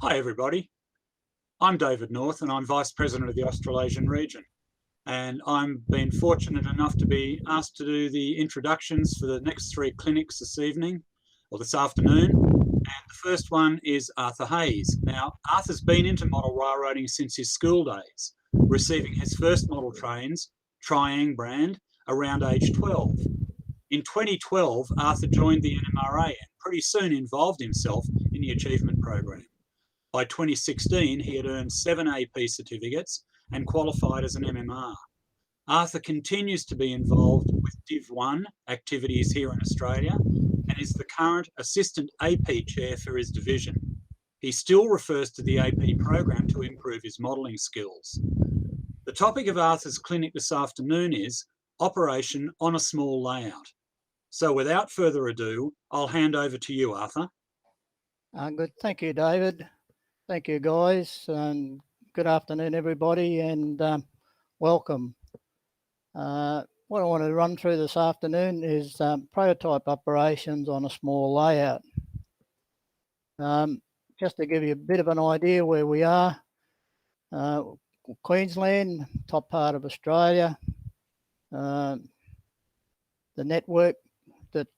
Hi everybody, I'm David North and I'm Vice President of the Australasian region, and I'm been fortunate enough to be asked to do the introductions for the next three clinics this evening or this afternoon. And the first one is Arthur Hayes. Now, Arthur's been into model railroading since his school days, receiving his first model trains, Triang brand, around age 12. In 2012, Arthur joined the NMRA and pretty soon involved himself in the achievement program. By 2016, he had earned 7 AP certificates and qualified as an MMR. Arthur continues to be involved with Div 1 activities here in Australia and is the current Assistant AP Chair for his division. He still refers to the AP program to improve his modelling skills. The topic of Arthur's clinic this afternoon is operation on a small layout. So without further ado, I'll hand over to you, Arthur. Good. Thank you, David. Thank you, guys, and good afternoon, everybody, and welcome. What I want to run through this afternoon is prototype operations on a small layout. Just to give you a bit of an idea where we are, Queensland, top part of Australia, the network that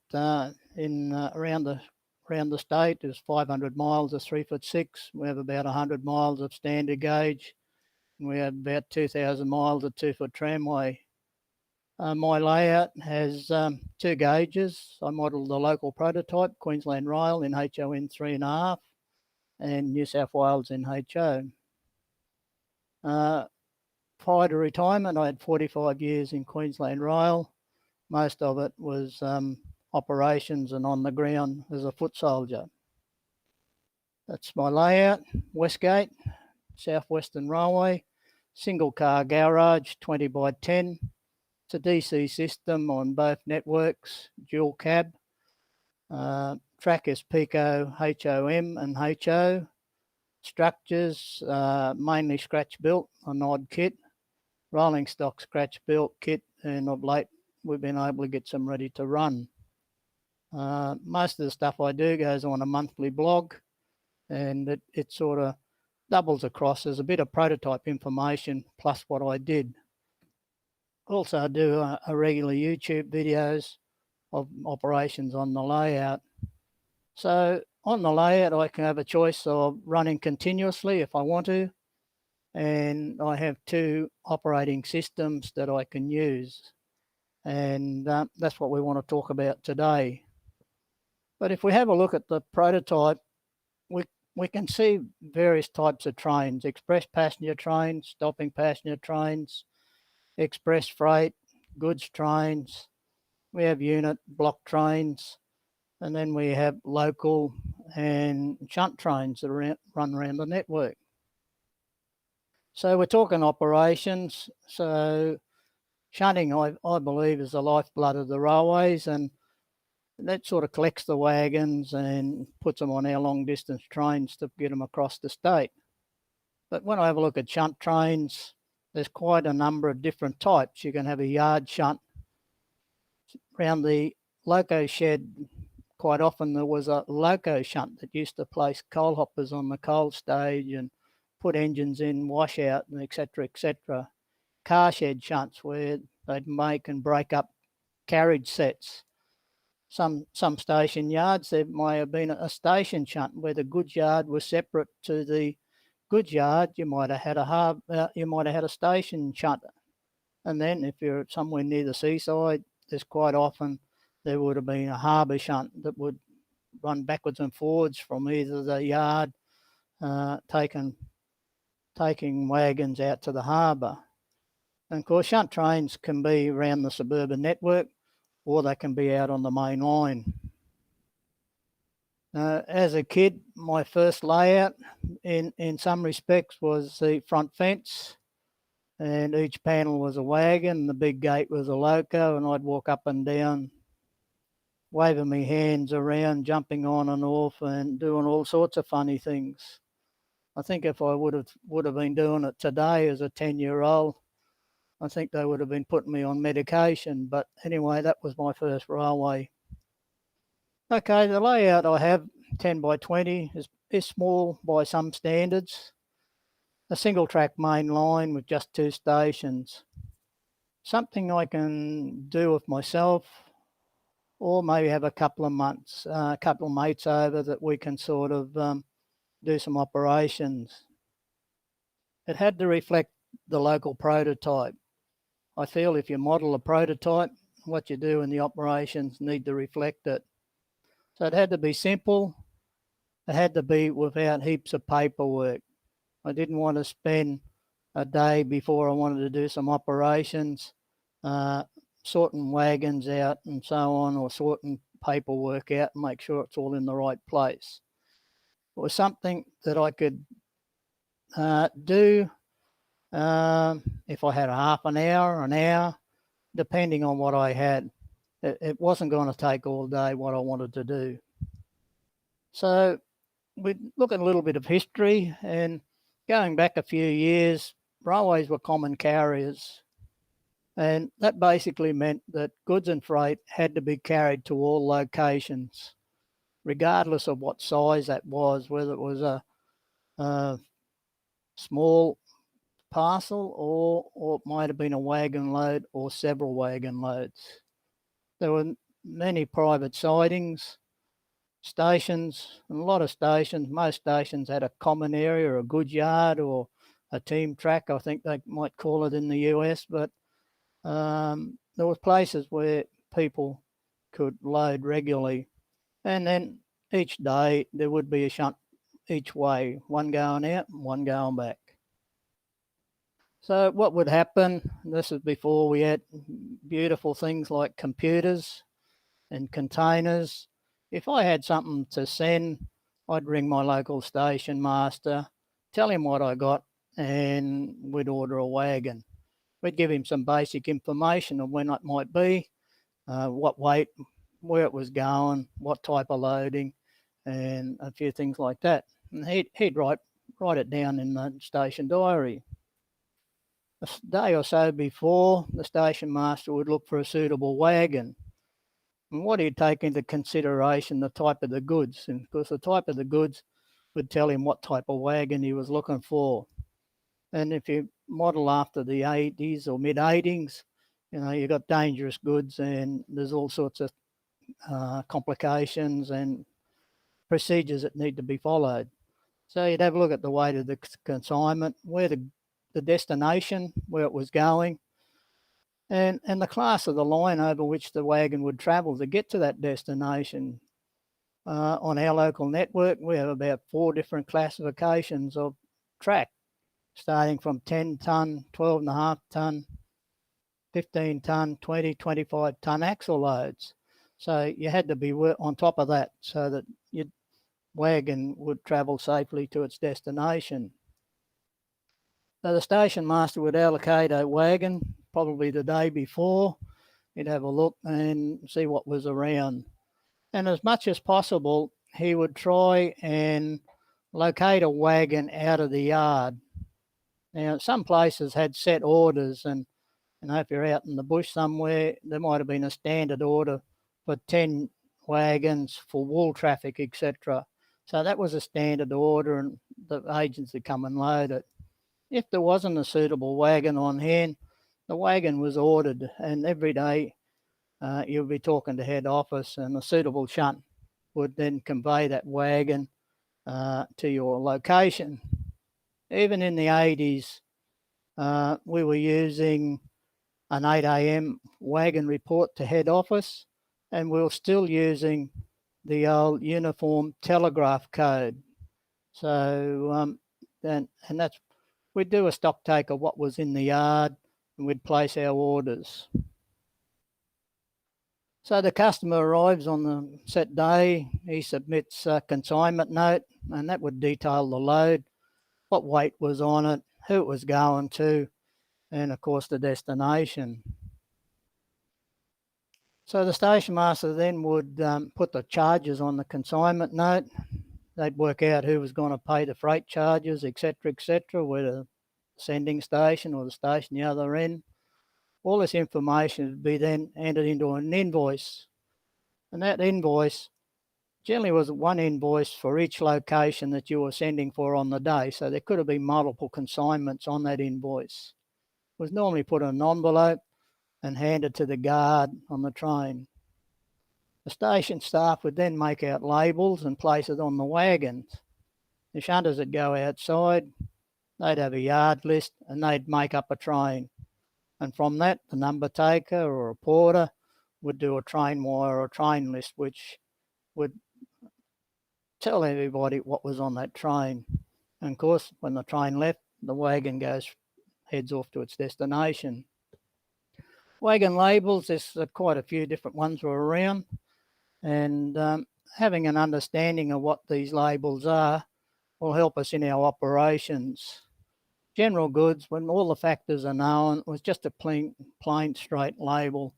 around the state is 500 miles of 3'6". We have about 100 miles of standard gauge. And we have about 2,000 miles of 2-foot tramway. My layout has 2 gauges. I modelled the local prototype, Queensland Rail in HON 3.5 and New South Wales in HO. Prior to retirement, I had 45 years in Queensland Rail. Most of it was operations and on the ground as a foot soldier. That's my layout. Westgate, South Western Railway, single car garage, 20 by 10. It's a DC system on both networks, dual cab. Track is Pico HOM and HO. Structures, mainly scratch built, an odd kit. Rolling stock scratch built kit, and of late we've been able to get some ready to run. Most of the stuff I do goes on a monthly blog, and it sort of doubles across as a bit of prototype information plus what I did. Also I do a regular YouTube videos of operations on the layout. So on the layout I can have a choice of running continuously if I want to, and I have 2 operating systems that I can use, and that's what we want to talk about today. But if we have a look at the prototype, we can see various types of trains: express passenger trains, stopping passenger trains, express freight, goods trains. We have unit block trains, and then we have local and shunt trains that run around the network. So we're talking operations. So shunting, I believe, is the lifeblood of the railways, and that sort of collects the wagons and puts them on our long distance trains to get them across the state. But when I have a look at shunt trains, there's quite a number of different types. You can have a yard shunt. Around the loco shed, quite often there was a loco shunt that used to place coal hoppers on the coal stage and put engines in, wash out, and etc., etc. Car shed shunts where they'd make and break up carriage sets. Some station yards, there may have been a station shunt where the goods yard was separate to the goods yard. You might have had a station shunt, and then if you're somewhere near the seaside, there's quite often there would have been a harbour shunt that would run backwards and forwards from either the yard, taking wagons out to the harbour. And of course, shunt trains can be around the suburban network, or they can be out on the main line. As a kid, my first layout in some respects was the front fence, and each panel was a wagon, the big gate was a loco, and I'd walk up and down, waving my hands around, jumping on and off, and doing all sorts of funny things. I think if I would have been doing it today as a 10-year-old, I think they would have been putting me on medication. But anyway, that was my first railway. Okay, the layout I have, 10 by 20, is small by some standards. A single track main line with just 2 stations. Something I can do with myself, or maybe have a couple of months, a couple of mates over that we can sort of do some operations. It had to reflect the local prototype. I feel if you model a prototype, what you do in the operations need to reflect it. So it had to be simple. It had to be without heaps of paperwork. I didn't want to spend a day before I wanted to do some operations, sorting wagons out and so on, or sorting paperwork out and make sure it's all in the right place. It was something that I could do if I had a half an hour, depending on what I had. It wasn't going to take all day what I wanted to do. So we look at a little bit of history, and going back a few years, railways were common carriers. And that basically meant that goods and freight had to be carried to all locations, regardless of what size that was, whether it was a small parcel or it might have been a wagon load or several wagon loads. There were many private sidings, stations, and a lot of stations. Most stations had a common area, a goods yard, or a team track, I think they might call it in the US, but there was places where people could load regularly. And then each day there would be a shunt each way, one going out and one going back. So what would happen, this is before we had beautiful things like computers and containers. If I had something to send, I'd ring my local station master, tell him what I got, and we'd order a wagon. We'd give him some basic information of when it might be, what weight, where it was going, what type of loading, and a few things like that. And he'd write it down in the station diary. A day or so before, the station master would look for a suitable wagon. And what he'd take into consideration, the type of the goods, and because the type of the goods would tell him what type of wagon he was looking for. And if you model after the 80s or mid-80s, you've got dangerous goods and there's all sorts of complications and procedures that need to be followed. So you'd have a look at the weight of the consignment, where the destination, where it was going, and the class of the line over which the wagon would travel to get to that destination. On our local network, we have about 4 different classifications of track, starting from 10 tonne, 12.5 tonne, 15 tonne, 20, 25 tonne axle loads. So you had to be on top of that so that your wagon would travel safely to its destination. So the station master would allocate a wagon probably the day before. He'd have a look and see what was around. And as much as possible, he would try and locate a wagon out of the yard. Now, some places had set orders, and if you're out in the bush somewhere, there might have been a standard order for 10 wagons for wool traffic, etc. So that was a standard order, and the agents would come and load it. If there wasn't a suitable wagon on hand, the wagon was ordered, and every day you'll be talking to head office, and a suitable shunt would then convey that wagon to your location. Even in the 80s, we were using an 8 a.m. wagon report to head office, and we were still using the old uniform telegraph code. So, and that's, we'd do a stock take of what was in the yard, and we'd place our orders. So the customer arrives on the set day, he submits a consignment note, and that would detail the load, what weight was on it, who it was going to, and of course the destination. So the station master then would put the charges on the consignment note. They'd work out who was going to pay the freight charges, etc., whether the sending station or the station the other end. All this information would be then entered into an invoice. And that invoice generally was one invoice for each location that you were sending for on the day. So there could have been multiple consignments on that invoice. It was normally put in an envelope and handed to the guard on the train. The station staff would then make out labels and place it on the wagons. The shunters would go outside, they'd have a yard list and they'd make up a train. And from that, the number taker or a porter would do a train wire or a train list, which would tell everybody what was on that train. And of course, when the train left, the wagon heads off to its destination. Wagon labels, there's quite a few different ones were around, and having an understanding of what these labels are will help us in our operations. General goods, when all the factors are known, was just a plain straight label.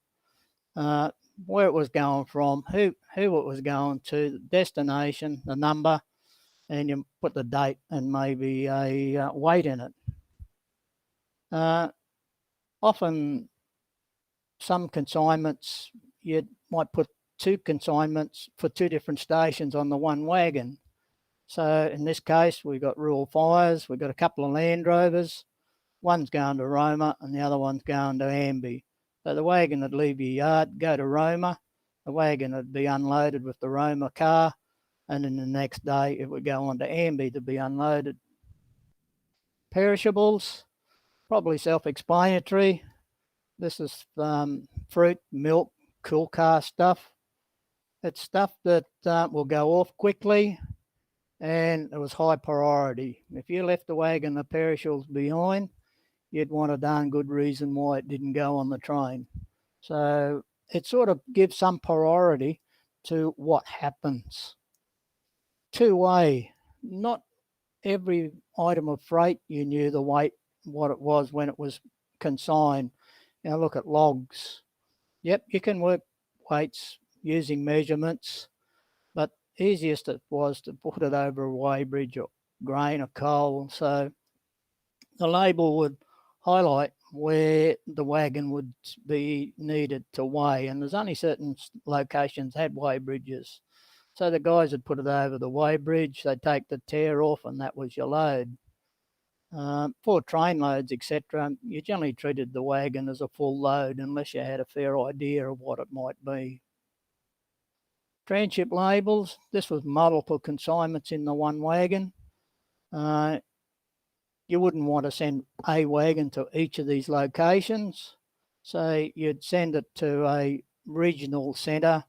Where it was going from, who it was going to, the destination, the number, and you put the date and maybe a weight in it. Often some consignments, you might put 2 consignments for 2 different stations on the one wagon. So in this case, we've got rural fires, we've got a couple of Land Rovers, one's going to Roma and the other one's going to Amby. So the wagon would leave your yard, go to Roma, the wagon would be unloaded with the Roma car, and then the next day it would go on to Amby to be unloaded. Perishables, probably self-explanatory. This is fruit, milk, cool car stuff. It's stuff that will go off quickly, and it was high priority. If you left the wagon the perishables behind, you'd want a darn good reason why it didn't go on the train. So it sort of gives some priority to what happens. Two-way, not every item of freight you knew the weight, what it was when it was consigned. Now look at logs. Yep, you can work weights using measurements, but easiest it was to put it over a weighbridge or grain or coal. So the label would highlight where the wagon would be needed to weigh, and there's only certain locations had weighbridges. So the guys would put it over the weighbridge, they'd take the tear off, and that was your load. For train loads, etc., you generally treated the wagon as a full load unless you had a fair idea of what it might be. Tranship labels, this was multiple consignments in the one wagon. You wouldn't want to send a wagon to each of these locations, so you'd send it to a regional centre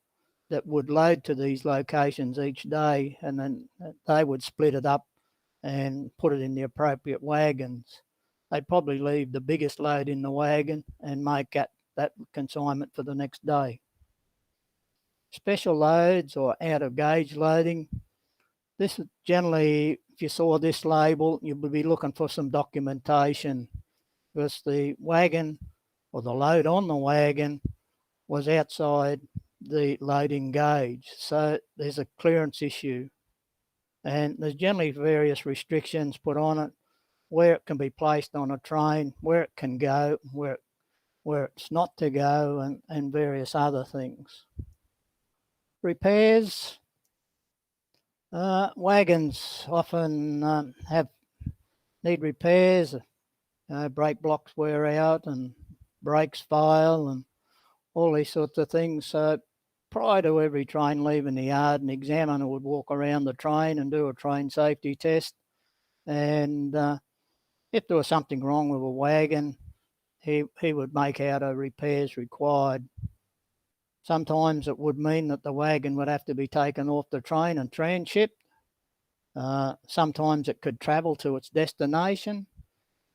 that would load to these locations each day, and then they would split it up and put it in the appropriate wagons. They'd probably leave the biggest load in the wagon and make that consignment for the next day. Special loads or out of gauge loading. This is generally, if you saw this label, you would be looking for some documentation, because the wagon or the load on the wagon was outside the loading gauge. So there's a clearance issue. And there's generally various restrictions put on it, where it can be placed on a train, where it can go, where it's not to go, and various other things. Repairs. Wagons often need repairs. Brake blocks wear out and brakes fail and all these sorts of things. So prior to every train leaving the yard, an examiner would walk around the train and do a train safety test. And if there was something wrong with a wagon, he would make out a repairs required. Sometimes it would mean that the wagon would have to be taken off the train and transshipped. Sometimes it could travel to its destination,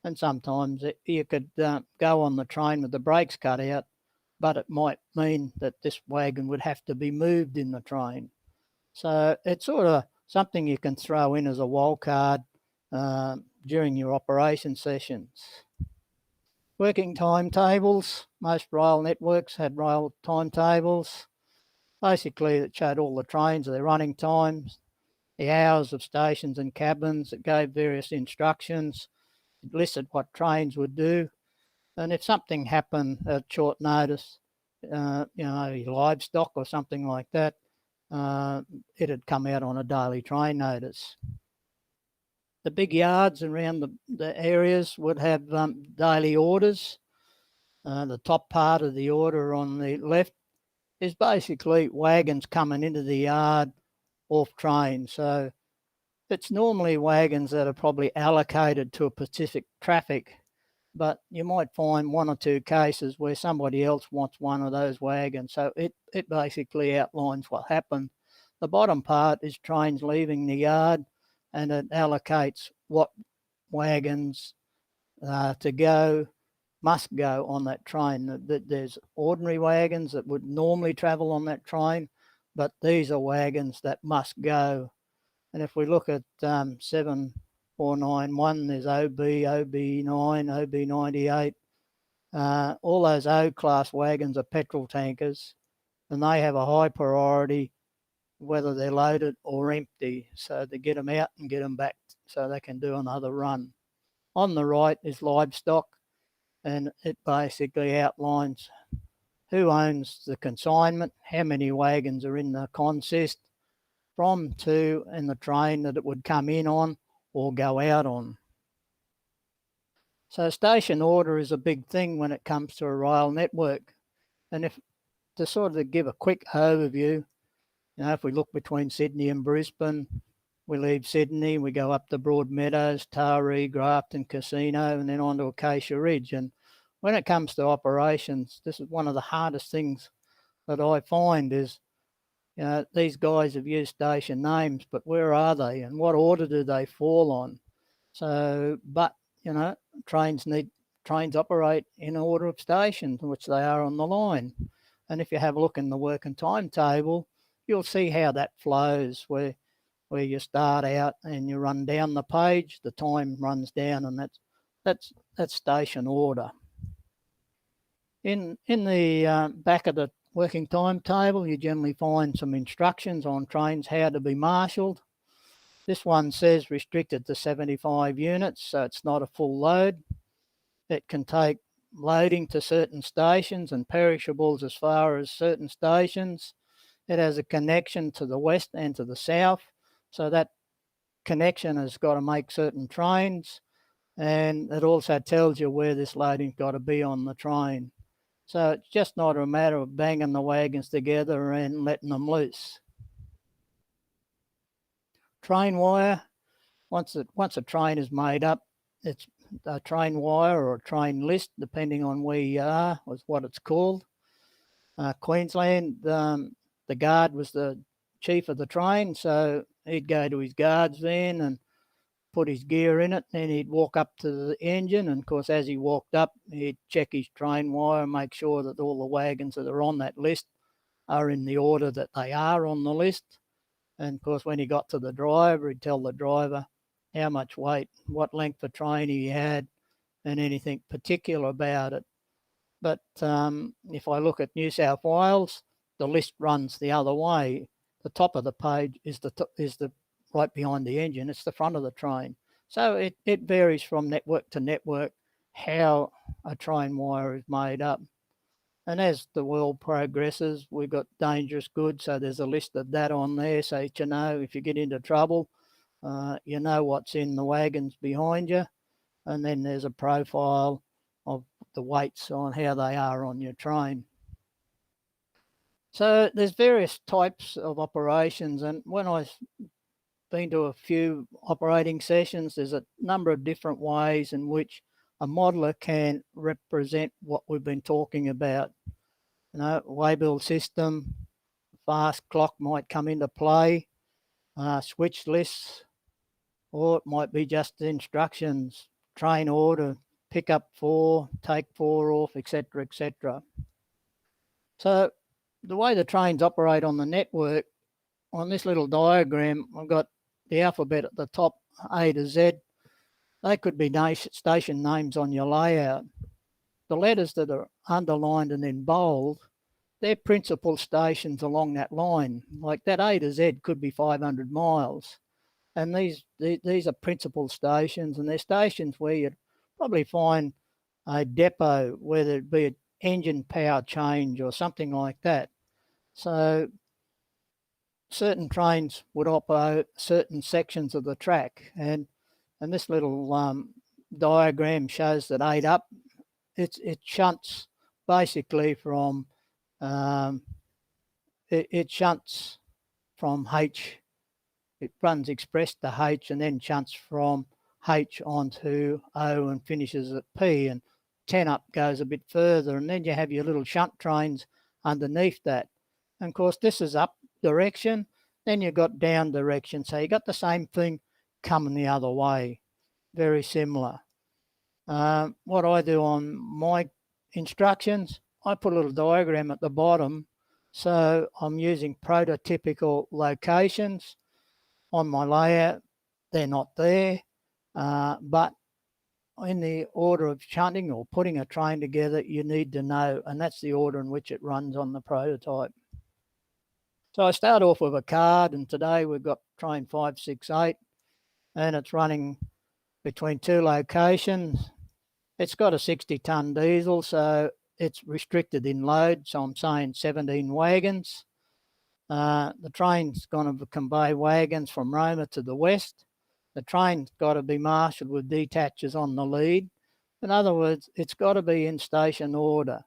and sometimes you could go on the train with the brakes cut out, but it might mean that this wagon would have to be moved in the train. So it's sort of something you can throw in as a wild card during your operation sessions. Working timetables. Most rail networks had rail timetables. Basically, it showed all the trains, their running times, the hours of stations and cabins. It gave various instructions. It listed what trains would do. And if something happened at short notice, livestock or something like that, it had come out on a daily train notice. The big yards around the areas would have daily orders. The top part of the order on the left is basically wagons coming into the yard off train. So it's normally wagons that are probably allocated to a specific traffic, but you might find one or two cases where somebody else wants one of those wagons. So it basically outlines what happened. The bottom part is trains leaving the yard, and it allocates what wagons must go on that train. There's ordinary wagons that would normally travel on that train, but these are wagons that must go. And if we look at 7491, there's OB, OB9, OB98. All those O-class wagons are petrol tankers, and they have a high priority whether they're loaded or empty. So they get them out and get them back so they can do another run. On the right is livestock, and it basically outlines who owns the consignment, how many wagons are in the consist, from, to, and the train that it would come in on or go out on. So station order is a big thing when it comes to a rail network. And if to sort of give a quick overview, if we look between Sydney and Brisbane, we leave Sydney, we go up to Broadmeadows, Taree, Grafton, Casino, and then on to Acacia Ridge. And when it comes to operations, this is one of the hardest things that I find is, these guys have used station names, but where are they and what order do they fall on? So, but, trains operate in order of stations, which they are on the line. And if you have a look in the working timetable, you'll see how that flows, where you start out and you run down the page, the time runs down, and that's station order. In the back of the working timetable, you generally find some instructions on trains how to be marshalled. This one says restricted to 75 units, so it's not a full load. It can take loading to certain stations and perishables as far as certain stations. It has a connection to the west and to the south, so that connection has got to make certain trains, and it also tells you where this loading's got to be on the train. So it's just not a matter of banging the wagons together and letting them loose. Train wire, once a train is made up, it's a train wire or a train list, depending on where you are, was what it's called. Queensland, the guard was the chief of the train, so he'd go to his guard's van and put his gear in it, then he'd walk up to the engine, and of course as he walked up he'd check his train wire and make sure that all the wagons that are on that list are in the order that they are on the list. And of course when he got to the driver, he'd tell the driver how much weight, what length of train he had, and anything particular about it. But if I look at New South Wales, the list runs the other way. The top of the page is the right behind the engine. It's the front of the train. So it varies from network to network how a train wire is made up. And as the world progresses, we've got dangerous goods. So there's a list of that on there. So if you get into trouble, you know what's in the wagons behind you. And then there's a profile of the weights on how they are on your train. So there's various types of operations, and when I've been to a few operating sessions, there's a number of different ways in which a modeler can represent what we've been talking about. Waybill system, fast clock might come into play, switch lists, or it might be just instructions, train order, pick up 4, take 4 off, etc., etc. So the way the trains operate on the network, on this little diagram, I've got the alphabet at the top, A to Z. They could be station names on your layout. The letters that are underlined and in bold, they're principal stations along that line. Like that A to Z could be 500 miles. And these are principal stations, and they're stations where you'd probably find a depot, whether it be an engine power change or something like that. So certain trains would operate certain sections of the track, and this little diagram shows that 8 up, it shunts basically from it shunts from H. It runs express to H and then shunts from H onto O and finishes at P, and 10 up goes a bit further, and then you have your little shunt trains underneath that. And of course, this is up direction, then you've got down direction. So you got the same thing coming the other way, very similar. What I do on my instructions, I put a little diagram at the bottom. So I'm using prototypical locations on my layout. They're not there, but in the order of shunting or putting a train together, you need to know, and that's the order in which it runs on the prototype. So I start off with a card, and today we've got train 568, and it's running between 2 locations. It's got a 60-ton diesel, so it's restricted in load, so I'm saying 17 wagons. The train's going to convey wagons from Roma to the west. The train's got to be marshalled with detachers on the lead. In other words, it's got to be in station order.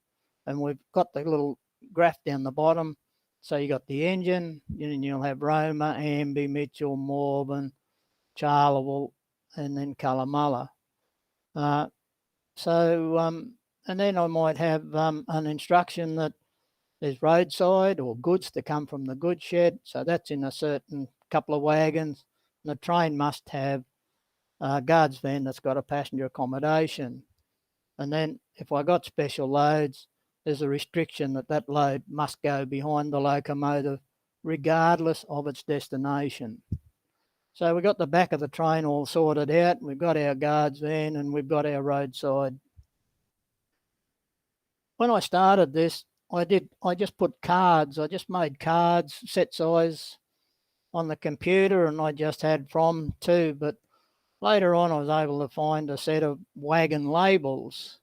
And we've got the little graph down the bottom. So you got the engine, and you'll have Roma, Amby, Mitchell, Morven, Charleville, and then Colomulla. And then I might have an instruction that there's roadside or goods to come from the goods shed. So that's in a certain couple of wagons. And the train must have a guards van that's got a passenger accommodation. And then if I got special loads, there's a restriction that that load must go behind the locomotive regardless of its destination. So we've got the back of the train all sorted out. We've got our guards van and we've got our roadside. When I started this, I just put cards. I just made cards, set size on the computer, and I just had from to, but later on I was able to find a set of wagon labels.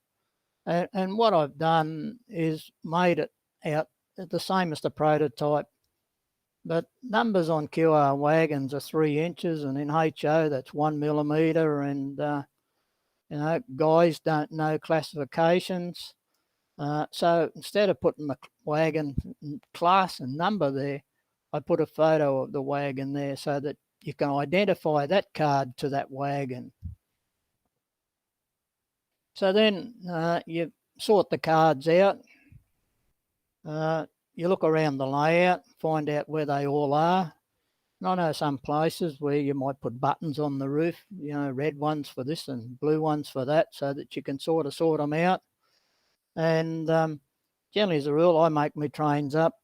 And what I've done is made it out the same as the prototype, but numbers on QR wagons are 3 inches, and in HO that's 1 millimetre, and guys don't know classifications. So instead of putting the wagon class and number there, I put a photo of the wagon there so that you can identify that card to that wagon. So then you sort the cards out. You look around the layout, find out where they all are. And I know some places where you might put buttons on the roof, red ones for this and blue ones for that, so that you can sort them out. And generally, as a rule, I make my trains up.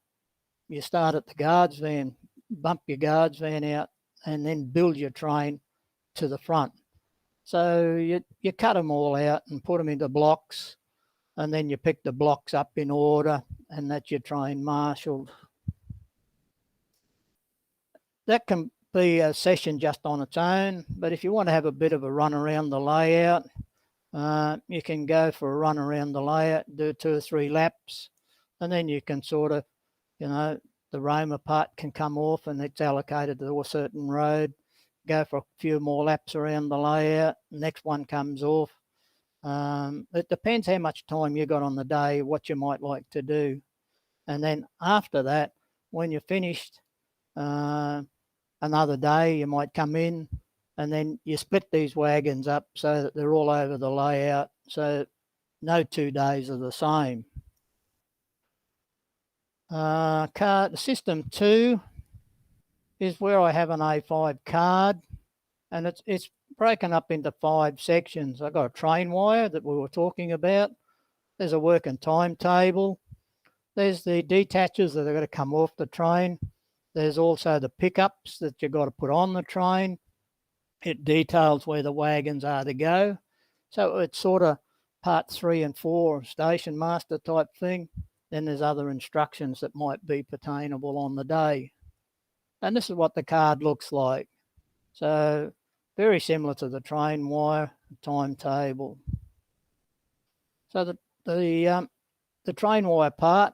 You start at the guards van, bump your guards van out, and then build your train to the front. So you cut them all out and put them into blocks, and then you pick the blocks up in order, and that's your train marshalled. That can be a session just on its own, but if you want to have a bit of a run around the layout, you can go for a run around the layout, do 2 or 3 laps, and then you can sort of, the Roma part can come off and it's allocated to a certain road. Go for a few more laps around the layout, next one comes off. It depends how much time you got on the day, what you might like to do. And then after that, when you're finished, another day you might come in, and then you split these wagons up so that they're all over the layout, so no 2 days are the same. System 2 is where I have an A5 card, and it's broken up into 5 sections. I've got a train wire that we were talking about. There's a working timetable. There's the detachers that are going to come off the train. There's also the pickups that you've got to put on the train. It details where the wagons are to go. So it's sort of part 3 and 4 station master type thing. Then there's other instructions that might be pertainable on the day. And this is what the card looks like. So very similar to the train wire timetable. So the train wire part,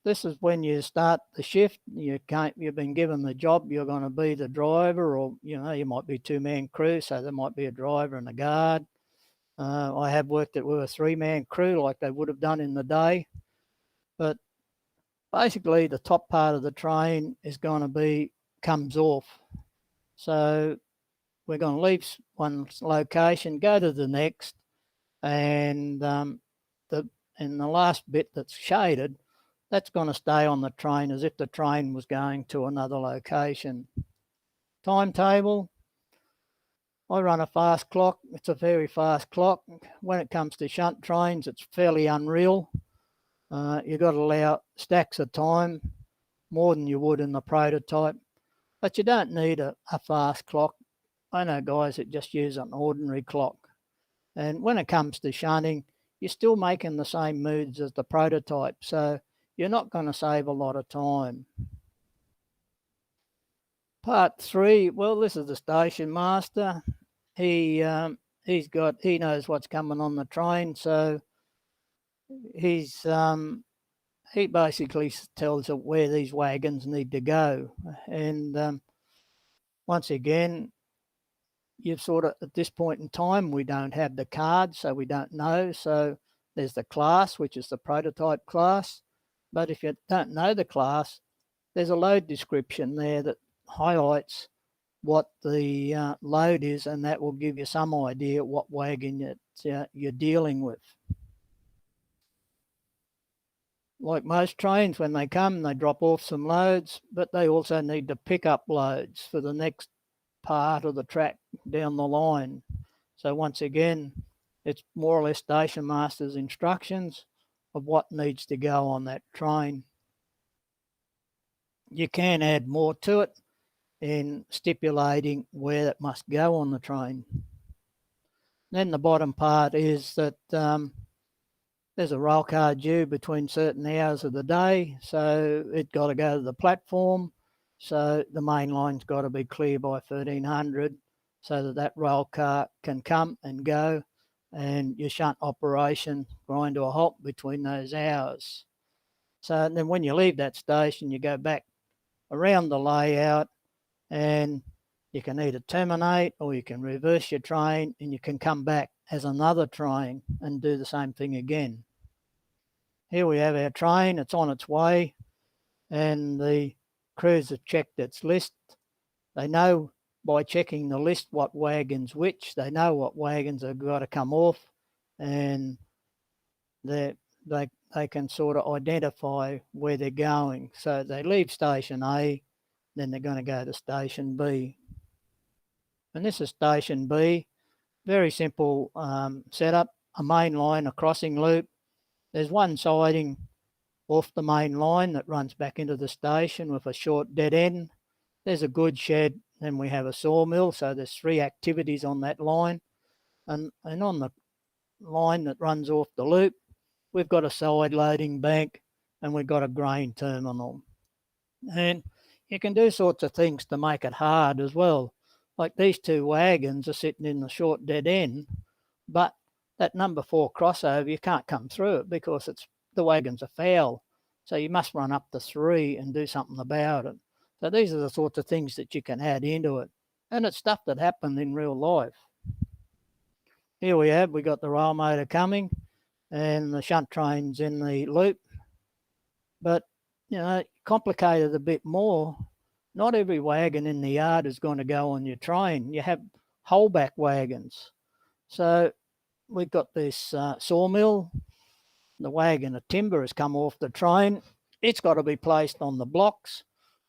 This is when you start the shift. You've been given the job. You're going to be the driver, or you might be 2-man crew, so there might be a driver and a guard. I have worked with a 3-man crew like they would have done in the day, but basically the top part of the train is going to comes off. So we're going to leave one location, go to the next, and the last bit that's shaded, that's going to stay on the train as if the train was going to another location. Timetable. I run a fast clock. It's a very fast clock. When it comes to shunt trains, it's fairly unreal. You've got to allow stacks of time, more than you would in the prototype. But you don't need a fast clock. I know guys that just use an ordinary clock. And when it comes to shunting, you're still making the same moves as the prototype. So you're not going to save a lot of time. Part 3, well, this is the station master. He knows what's coming on the train, so he basically tells it where these wagons need to go. And once again, you've sort of, at this point in time, we don't have the card, so we don't know. So there's the class, which is the prototype class. But if you don't know the class, there's a load description there that highlights what the load is, and that will give you some idea what wagon you're dealing with. Like most trains, when they come, they drop off some loads, but they also need to pick up loads for the next part of the track down the line. So once again, it's more or less station master's instructions of what needs to go on that train. You can add more to it in stipulating where it must go on the train. Then the bottom part is that there's a rail car due between certain hours of the day, so it's got to go to the platform. So the main line's got to be clear by 1300 so that rail car can come and go, and your shunt operation grind to a halt between those hours. So then when you leave that station, you go back around the layout, and you can either terminate or you can reverse your train, and you can come back as another train and do the same thing again. Here we have our train. It's on its way, and the crews have checked its list. They know by checking the list what wagon's which. They know what wagons have got to come off, and they can sort of identify where they're going. So they leave station A, then they're going to go to station B. And this is station B. Very simple setup, a main line, a crossing loop. There's one siding off the main line that runs back into the station with a short dead end. There's a goods shed, then we have a sawmill, so there's 3 activities on that line. And on the line that runs off the loop, we've got a side loading bank, and we've got a grain terminal. And you can do sorts of things to make it hard as well. Like these 2 wagons are sitting in the short dead end, but that number 4 crossover, you can't come through it because the wagons are foul. So you must run up to 3 and do something about it. So these are the sorts of things that you can add into it. And it's stuff that happened in real life. Here we got the rail motor coming, and the shunt train's in the loop. But, complicated a bit more. Not every wagon in the yard is going to go on your train. You have holdback wagons. So we've got this sawmill. The wagon of timber has come off the train. It's got to be placed on the blocks,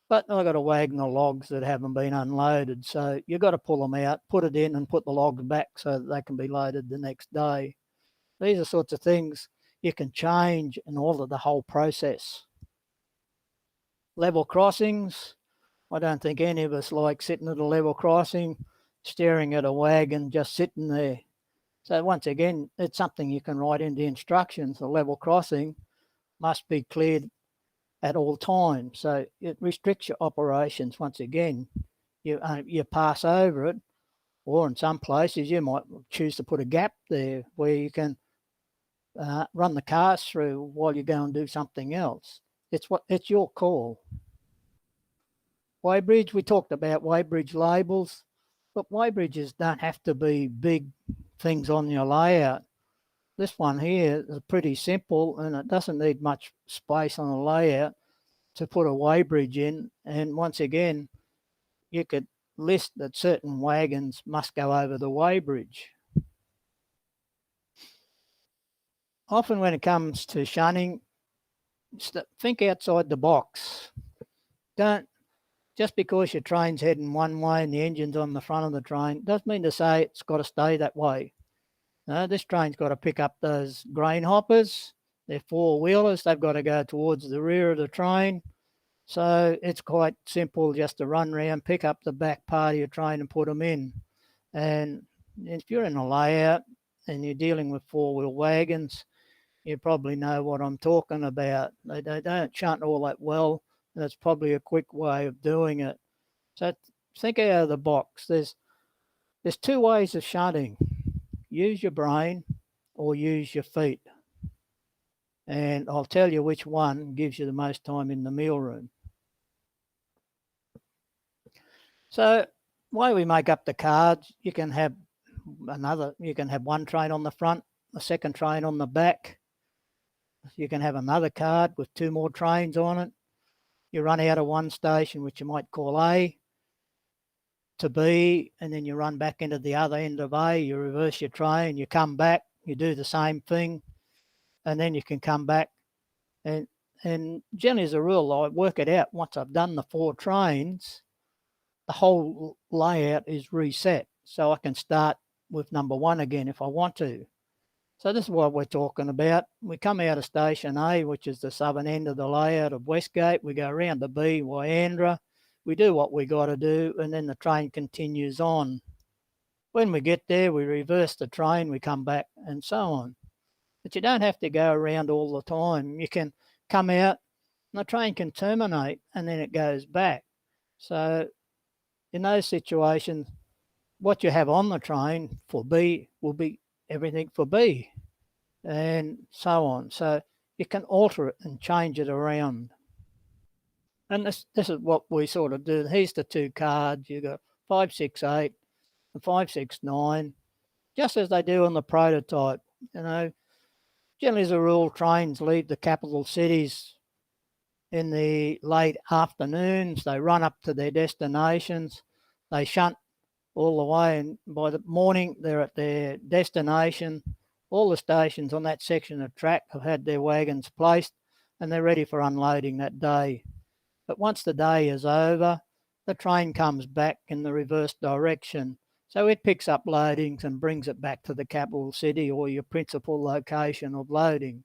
but I've got a wagon of logs that haven't been unloaded. So you've got to pull them out, put it in, and put the logs back so that they can be loaded the next day. These are sorts of things you can change and alter the whole process. Level crossings. I don't think any of us like sitting at a level crossing, staring at a wagon just sitting there. So once again, it's something you can write in the instructions. The level crossing must be cleared at all times. So it restricts your operations. Once again, you pass over it, or in some places you might choose to put a gap there where you can run the cars through while you go and do something else. It's your call. Weighbridge, we talked about weighbridge labels, but weighbridges don't have to be big things on your layout. This one here is pretty simple, and it doesn't need much space on the layout to put a weighbridge in. And once again, you could list that certain wagons must go over the weighbridge. Often when it comes to shunting, think outside the box. Don't, just because your train's heading one way and the engine's on the front of the train, doesn't mean to say it's got to stay that way. No, this train's got to pick up those grain hoppers. They're four-wheelers. They've got to go towards the rear of the train. So it's quite simple just to run around, pick up the back part of your train and put them in. And if you're in a layout and you're dealing with four-wheel wagons, you probably know what I'm talking about. They don't shunt all that well. That's probably a quick way of doing it. So think out of the box. There's two ways of shunting. Use your brain or use your feet. And I'll tell you which one gives you the most time in the meal room. So the way we make up the cards, you can have one train on the front, a second train on the back. You can have another card with two more trains on it. You run out of one station, which you might call A, to B, and then you run back into the other end of A, you reverse your train, you come back, you do the same thing, and then you can come back. And generally as a rule, I work it out once I've done the four trains, the whole layout is reset. So I can start with number one again if I want to. So this is what we're talking about. We come out of station A, which is the southern end of the layout of Westgate. We go around to B, Wyandra. We do what we got to do, and then the train continues on. When we get there, we reverse the train, we come back, and so on. But you don't have to go around all the time. You can come out, and the train can terminate, and then it goes back. So in those situations, what you have on the train for B will be everything for B, and so on. So you can alter it and change it around. And this is what we sort of do. Here's the two cards. You got 568 and 569, just as they do on the prototype. You know, generally as a rule, trains leave the capital cities in the late afternoons. They run up to their destinations. They shunt all the way, and by the morning they're at their destination. All the stations on that section of track have had their wagons placed and they're ready for unloading that day. But once the day is over, the train comes back in the reverse direction. So it picks up loadings and brings it back to the capital city or your principal location of loading.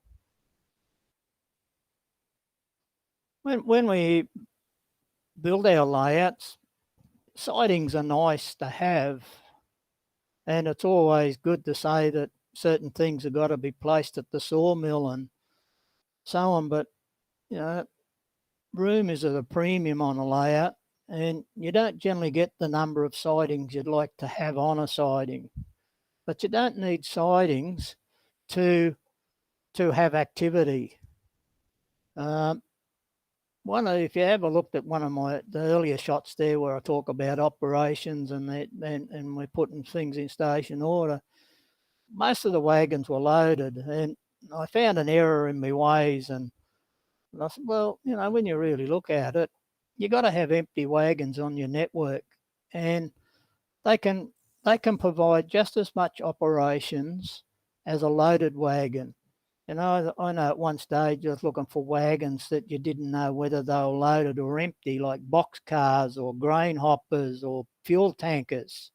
When we build our layouts, sidings are nice to have, and it's always good to say that certain things have got to be placed at the sawmill and so on, but you know, room is at a premium on a layout, and you don't generally get the number of sidings you'd like to have on a siding. But you don't need sidings to have activity. If you ever looked at one of the earlier shots there where I talk about operations and we're putting things in station order, most of the wagons were loaded, and I found an error in my ways, and I said, well, you know, when you really look at it, you got to have empty wagons on your network, and they can provide just as much operations as a loaded wagon. You know, I know at one stage I was looking for wagons that you didn't know whether they were loaded or empty, like box cars or grain hoppers or fuel tankers.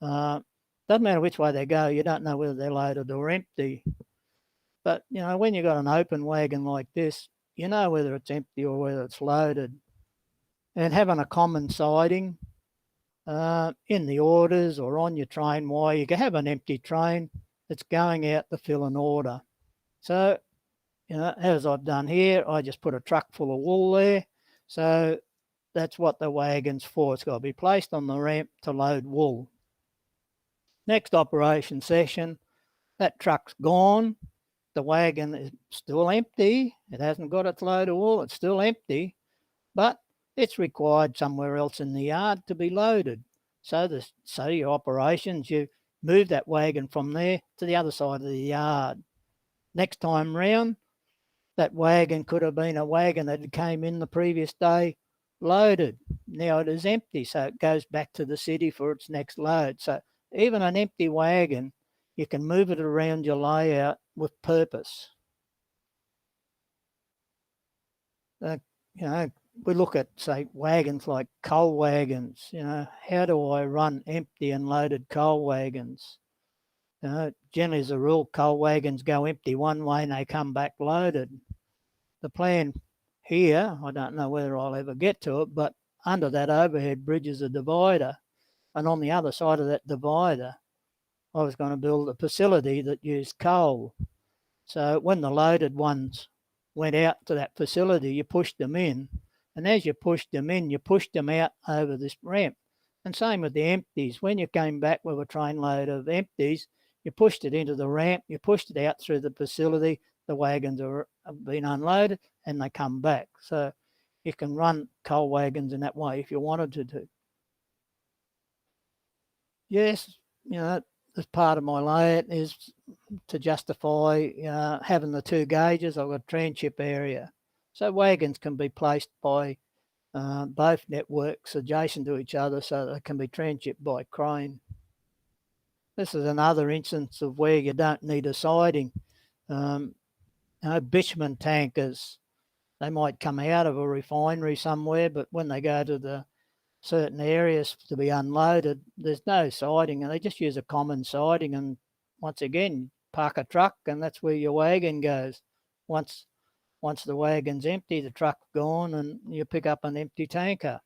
Doesn't matter which way they go, you don't know whether they're loaded or empty. But, you know, when you've got an open wagon like this, you know whether it's empty or whether it's loaded. And having a common siding in the orders or on your train wire, you can have an empty train that's going out to fill an order. So, you know, as I've done here, I just put a truck full of wool there. So that's what the wagon's for. It's got to be placed on the ramp to load wool. Next operation session, that truck's gone. the wagon is still empty. It hasn't got its load of wool. It's still empty, but it's required somewhere else in the yard to be loaded. So your operations, you move that wagon from there to the other side of the yard. Next time round, that wagon could have been a wagon that came in the previous day loaded. Now it is empty, so it goes back to the city for its next load. So even an empty wagon, you can move it around your layout with purpose. We look at, say, wagons like coal wagons. How do I run empty and loaded coal wagons? Generally, as a rule, coal wagons go empty one way and they come back loaded. The plan here, I don't know whether I'll ever get to it, but under that overhead bridge is a divider. And on the other side of that divider, I was going to build a facility that used coal. So when the loaded ones went out to that facility, you pushed them in. And as you pushed them in, you pushed them out over this ramp. And same with the empties. When you came back with a trainload of empties, you pushed it into the ramp, you pushed it out through the facility, the wagons have been unloaded and they come back. So you can run coal wagons in that way if you wanted to do. Yes, as part of my layout is to justify having the two gauges. I've got a tranship area. So wagons can be placed by both networks adjacent to each other so they can be transshipped by crane. This is another instance of where you don't need a siding. Bitumen tankers, they might come out of a refinery somewhere, but when they go to the certain areas to be unloaded, there's no siding, and they just use a common siding. And once again, park a truck, and that's where your wagon goes. Once the wagon's empty, the truck's gone, and you pick up an empty tanker.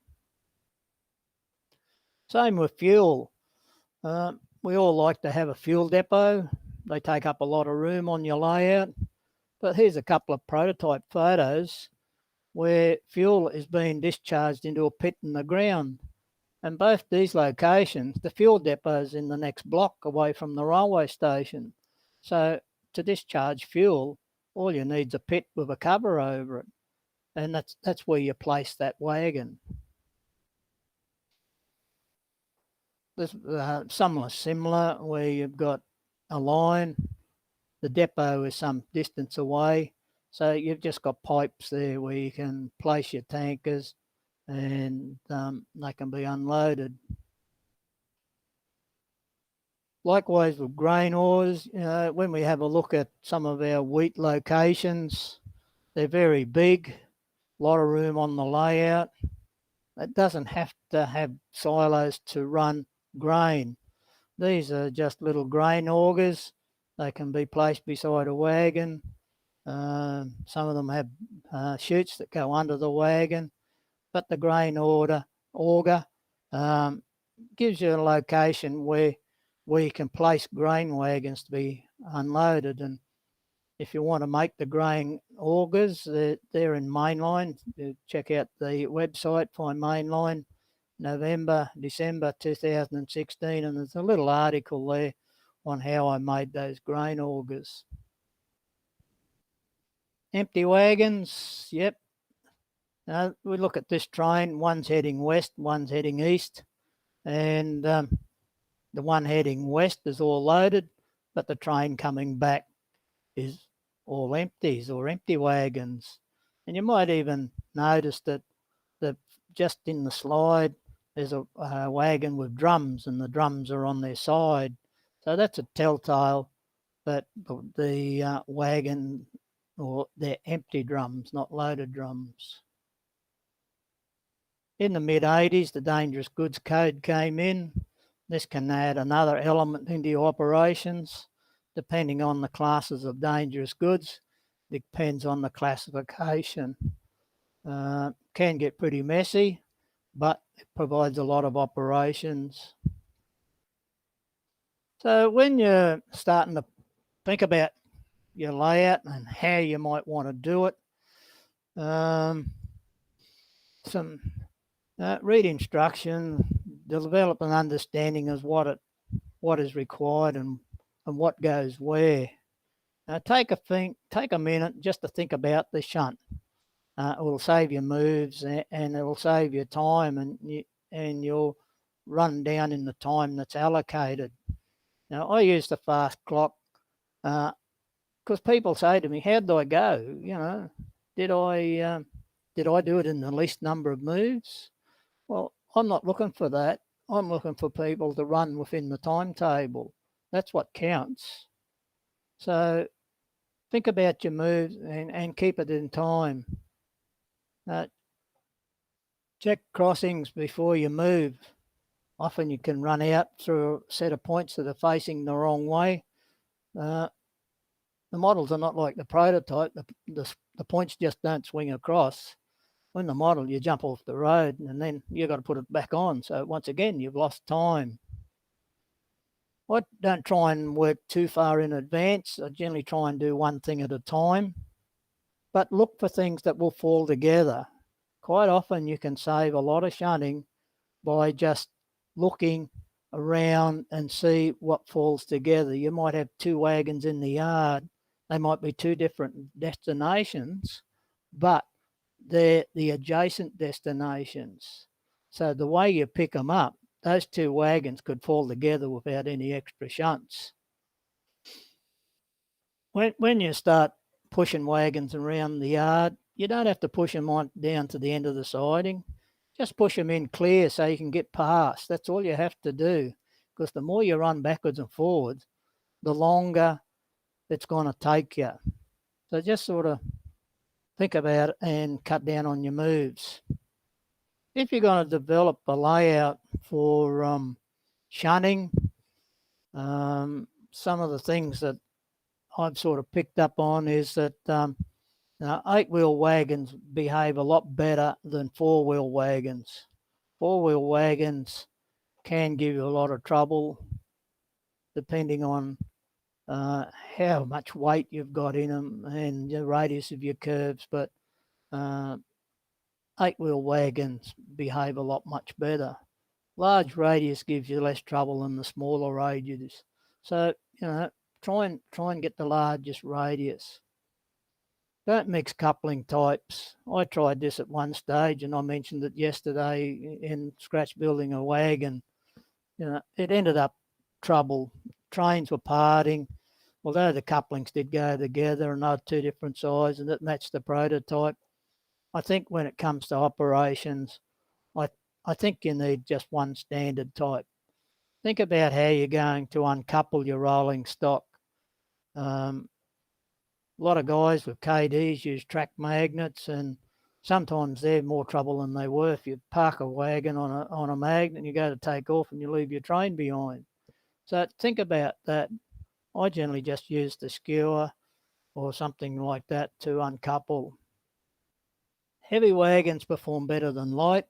Same with fuel. We all like to have a fuel depot. They take up a lot of room on your layout. But here's a couple of prototype photos where fuel is being discharged into a pit in the ground. And both these locations, the fuel depot is in the next block away from the railway station. So to discharge fuel, all you need is a pit with a cover over it. And that's where you place that wagon. There's some similar where you've got a line, the depot is some distance away, so you've just got pipes there where you can place your tankers and they can be unloaded. Likewise with grain ores, when we have a look at some of our wheat locations, they're very big, a lot of room on the layout. It doesn't have to have silos to run grain. These are just little grain augers. They can be placed beside a wagon. Some of them have chutes that go under the wagon, but the grain auger gives you a location where you can place grain wagons to be unloaded. And if you want to make the grain augers, they're in Mainline. Check out the website, find Mainline, December 2016, and there's a little article there on how I made those grain augers. Empty wagons, yep. Now we look at this train, one's heading west, one's heading east, and the one heading west is all loaded, but the train coming back is all empties or empty wagons. And you might even notice that just in the slide, there's a wagon with drums, and the drums are on their side. So that's a telltale that the wagon, or they're empty drums, not loaded drums. In the mid-80s, the Dangerous Goods Code came in. This can add another element into your operations, depending on the classes of dangerous goods. Depends on the classification. Can get pretty messy, but it provides a lot of operations. So when you're starting to think about your layout and how you might want to do it, read instruction, develop an understanding of what is required and what goes where. Now take a minute just to think about the shunt. It will save you moves and it will save you time, and you'll run down in the time that's allocated. Now I use the fast clock because people say to me, "How did I go? You know, did I do it in the least number of moves?" Well, I'm not looking for that. I'm looking for people to run within the timetable. That's what counts. So think about your moves and keep it in time. Check crossings before you move. Often you can run out through a set of points that are facing the wrong way. The models are not like the prototype. The points just don't swing across. When the model, you jump off the road and then you've got to put it back on. So once again, you've lost time. I don't try and work too far in advance. I generally try and do one thing at a time, but look for things that will fall together. Quite often you can save a lot of shunting by just looking around and see what falls together. You might have two wagons in the yard. They might be two different destinations, but they're the adjacent destinations. So the way you pick them up, those two wagons could fall together without any extra shunts. When you start pushing wagons around the yard, you don't have to push them on down to the end of the siding. Just push them in clear so you can get past. That's all you have to do, because the more you run backwards and forwards, the longer it's going to take you. So just sort of think about it and cut down on your moves. If you're going to develop a layout for shunting, some of the things that I've sort of picked up on is that 8-wheel wagons behave a lot better than 4-wheel wagons. 4-wheel wagons can give you a lot of trouble depending on how much weight you've got in them and the radius of your curves, but 8-wheel wagons behave a lot much better. Large radius gives you less trouble than the smaller radius. So, try and get the largest radius. Don't mix coupling types. I tried this at one stage and I mentioned it yesterday in scratch building a wagon. It ended up trouble. Trains were parting, although the couplings did go together and they're two different sizes and it matched the prototype. I think when it comes to operations, I think you need just one standard type. Think about how you're going to uncouple your rolling stock. A lot of guys with KDs use track magnets, and sometimes they're more trouble than they were. If you park a wagon on a magnet and you go to take off and you leave your train behind. So think about that. I generally just use the skewer or something like that to uncouple. Heavy wagons perform better than light.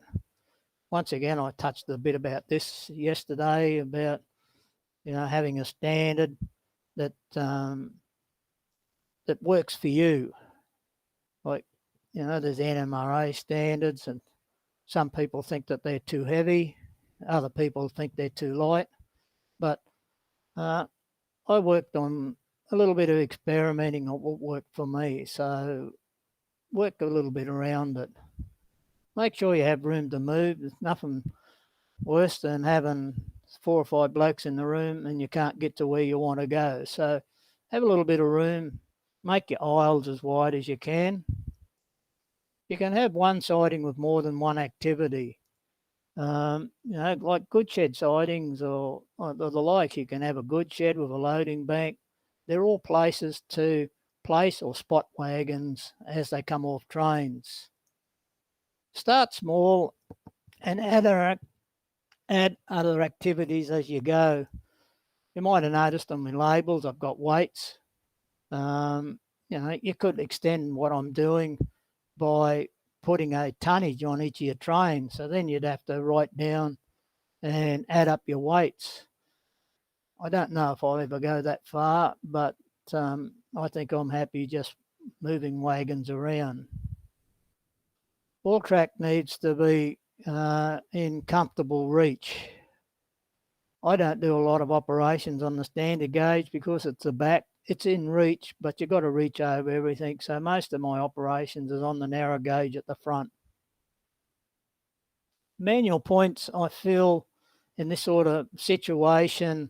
Once again, I touched a bit about this yesterday about having a standard that that works for you. Like there's NMRAx standards, and some people think that they're too heavy, other people think they're too light. But I worked on a little bit of experimenting on what worked for me, so work a little bit around it. Make sure you have room to move. There's nothing worse than having 4 or 5 blokes in the room and you can't get to where you want to go. So have a little bit of room. Make your aisles as wide as you can. You can have one siding with more than one activity. Like good shed sidings or the like. You can have a good shed with a loading bank. They're all places to place or spot wagons as they come off trains. Start small and add other activities as you go. You might have noticed on my labels I've got weights. You could extend what I'm doing by putting a tonnage on each of your trains. So then you'd have to write down and add up your weights. I don't know if I'll ever go that far, but I think I'm happy just moving wagons around. All track needs to be in comfortable reach. I don't do a lot of operations on the standard gauge because it's the back it's in reach, but you've got to reach over everything. So most of my operations is on the narrow gauge at the front. Manual points, I feel, in this sort of situation,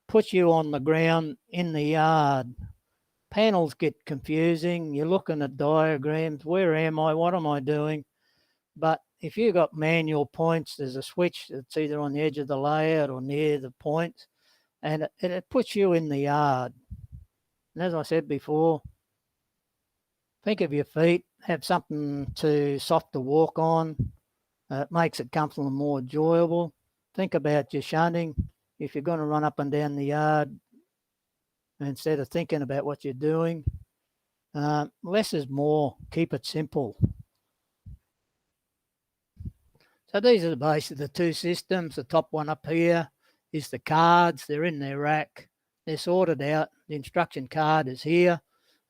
put you on the ground in the yard. Panels get confusing. You're looking at diagrams. Where am I? What am I doing? But if you've got manual points, there's a switch that's either on the edge of the layout or near the points, and it puts you in the yard. And as I said before, think of your feet, have something soft to walk on. It makes it comfortable and more enjoyable. Think about your shunting. If you're going to run up and down the yard, instead of thinking about what you're doing, less is more. Keep it simple. So these are basically the two systems. The top one up here is the cards. They're in their rack. They're sorted out. The instruction card is here,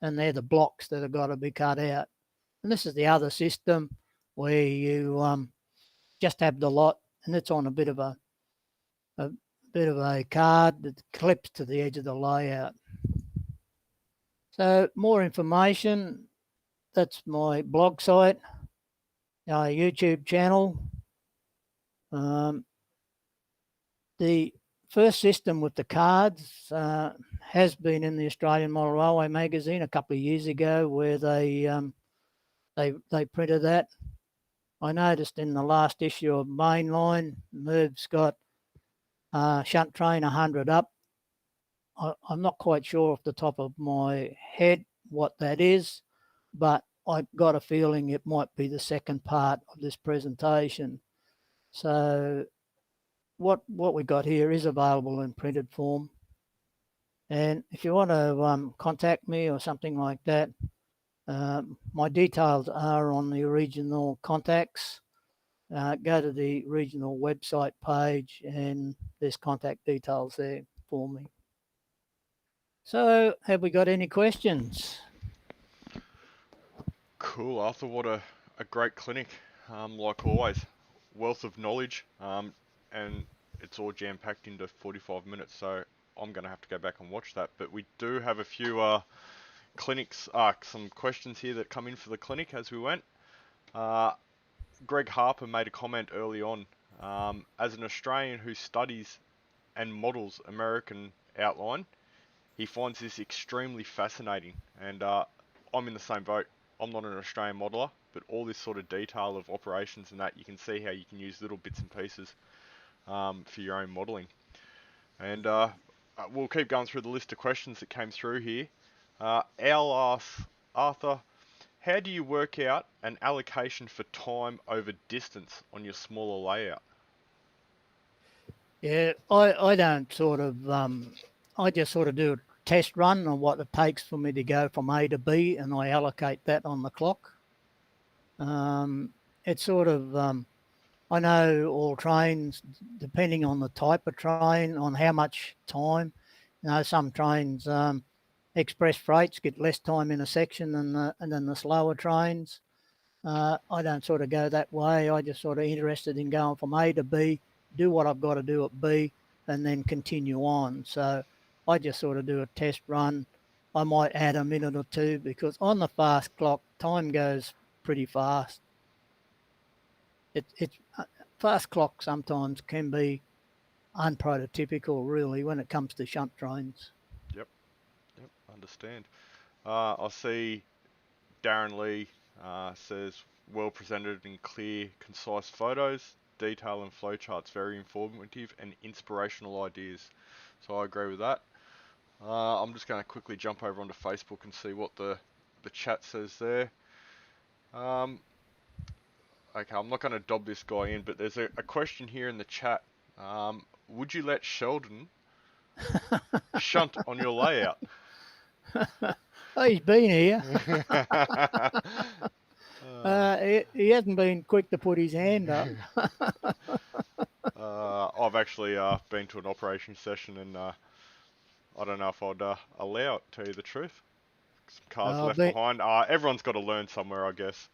and they're the blocks that have got to be cut out. And this is the other system where you just have the lot, and it's on a bit of a card that clips to the edge of the layout. So more information, that's my blog site, our YouTube channel. The first system with the cards has been in the Australian Model Railway magazine a couple of years ago, where they printed that. I noticed in the last issue of Mainline, Merv's got shunt train 100 up. I'm not quite sure off the top of my head what that is, but I've got a feeling it might be the second part of this presentation. So what we got here is available in printed form. And if you want to contact me or something like that, my details are on the regional contacts. Go to the regional website page and there's contact details there for me. So have we got any questions? Cool, Arthur. What a great clinic. Like always, wealth of knowledge, and it's all jam-packed into 45 minutes, so I'm going to have to go back and watch that. But we do have a few some questions here that come in for the clinic as we went. Greg Harper made a comment early on. As an Australian who studies and models American outline, he finds this extremely fascinating, and I'm in the same boat. I'm not an Australian modeler, but all this sort of detail of operations and that, you can see how you can use little bits and pieces for your own modeling. And we'll keep going through the list of questions that came through here. Al asks, Arthur, how do you work out an allocation for time over distance on your smaller layout? Yeah, I don't sort of, I just sort of do a test run on what it takes for me to go from A to B, and I allocate that on the clock. It's sort of, I know all trains, depending on the type of train, on how much time. You know, some trains, express freights get less time in a section than the slower trains. I don't sort of go that way. I just sort of interested in going from A to B, do what I've got to do at B, and then continue on. So I just sort of do a test run. I might add a minute or two because on the fast clock, time goes pretty fast. It's fast clock sometimes can be unprototypical, really, when it comes to shunt trains. Yep, understand. I see Darren Lee says, well presented in clear, concise photos, detail and flowcharts, very informative and inspirational ideas. So I agree with that. I'm just going to quickly jump over onto Facebook and see what the chat says there. Okay, I'm not going to dob this guy in, but there's a question here in the chat. Would you let Sheldon shunt on your layout? Oh, he's been here. He hasn't been quick to put his hand up. I've actually been to an operation session, and I don't know if I'd allow it, to tell you the truth. Some cars left behind. Everyone's got to learn somewhere, I guess.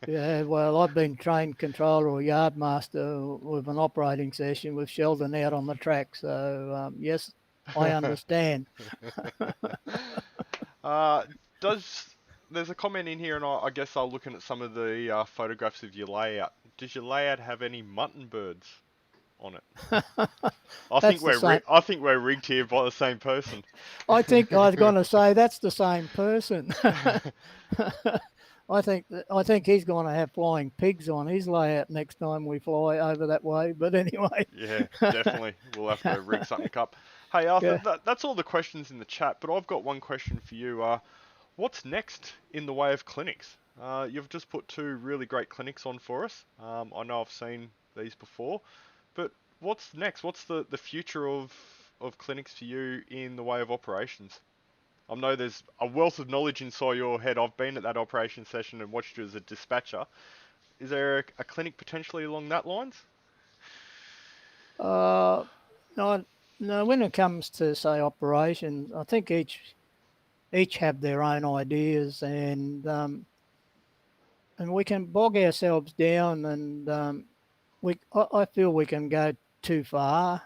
Yeah, well, I've been train controller or yard master with an operating session with Sheldon out on the track. So, yes, I understand. There's a comment in here, and I guess I'll looking at some of the photographs of your layout. Does your layout have any mutton birds on it? I think we're rigged here by the same person. I think I was going to say that's the same person. I think he's going to have flying pigs on his layout next time we fly over that way. But anyway. Yeah, definitely. We'll have to rig something up. Hey, Arthur, Yeah. that's all the questions in the chat, but I've got one question for you. What's next in the way of clinics? You've just put 2 really great clinics on for us. I know I've seen these before, but what's next? What's the future of clinics for you in the way of operations? I know there's a wealth of knowledge inside your head. I've been at that operation session and watched you as a dispatcher. Is there a clinic potentially along that lines? No, when it comes to, say, operations, I think each have their own ideas, and we can bog ourselves down, and I feel we can go too far.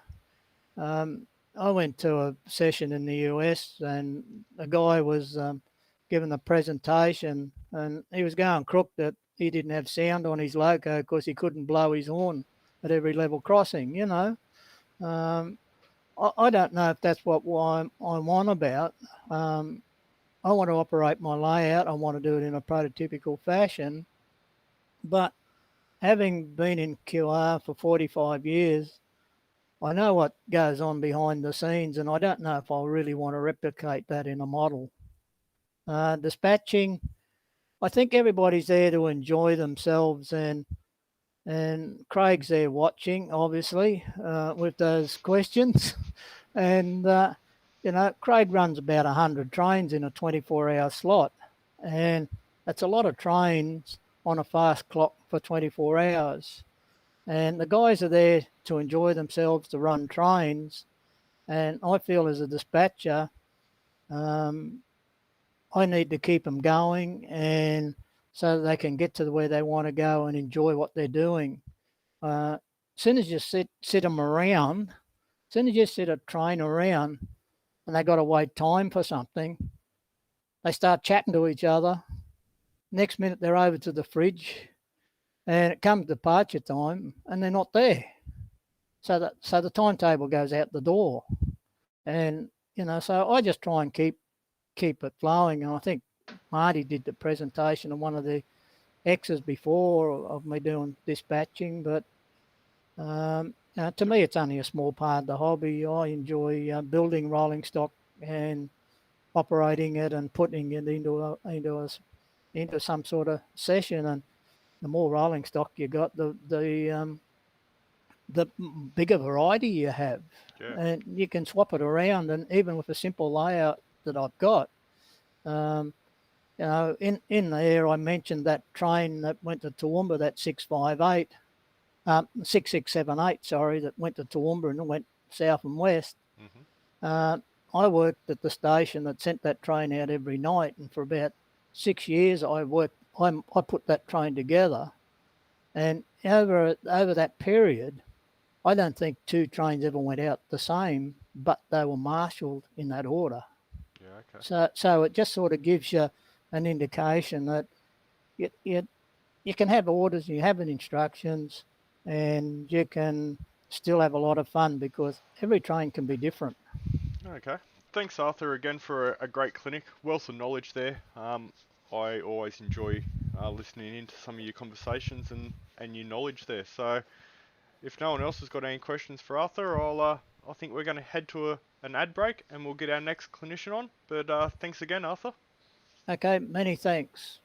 I went to a session in the US, and a guy was giving a presentation, and he was going crook that he didn't have sound on his loco because he couldn't blow his horn at every level crossing, you know. I don't know if that's what I'm on about. I want to operate my layout. I want to do it in a prototypical fashion. But having been in QR for 45 years, I know what goes on behind the scenes, and I don't know if I really want to replicate that in a model. Dispatching, I think everybody's there to enjoy themselves, and Craig's there watching, obviously, with those questions. And, Craig runs about 100 trains in a 24-hour slot, and that's a lot of trains on a fast clock for 24 hours. And the guys are there to enjoy themselves, to run trains. And I feel as a dispatcher, I need to keep them going, and so that they can get to where they want to go and enjoy what they're doing. As soon as you sit them around, as soon as you sit a train around and they got to wait time for something, they start chatting to each other. Next minute they're over to the fridge, and it comes departure time and they're not there. So the timetable goes out the door. And, so I just try and keep it flowing. And I think Marty did the presentation on one of the X's before of me doing dispatching, but to me it's only a small part of the hobby. I enjoy building rolling stock and operating it and putting it into some sort of session. And the more rolling stock you got, the bigger variety you have. Yeah. And you can swap it around. And even with a simple layout that I've got, in there I mentioned that train that went to Toowoomba, that 6678, that went to Toowoomba and went south and west. Mm-hmm. I worked at the station that sent that train out every night, and for about 6 years I put that train together. And over that period, I don't think 2 trains ever went out the same, but they were marshalled in that order. Yeah, okay. So it just sort of gives you an indication that you can have orders, you have instructions, and you can still have a lot of fun because every train can be different. Okay. Thanks, Arthur, again for a great clinic. Wealth of knowledge there. I always enjoy listening into some of your conversations and your knowledge there. So if no one else has got any questions for Arthur, I think we're going to head to an ad break and we'll get our next clinician on. But thanks again, Arthur. Okay, many thanks.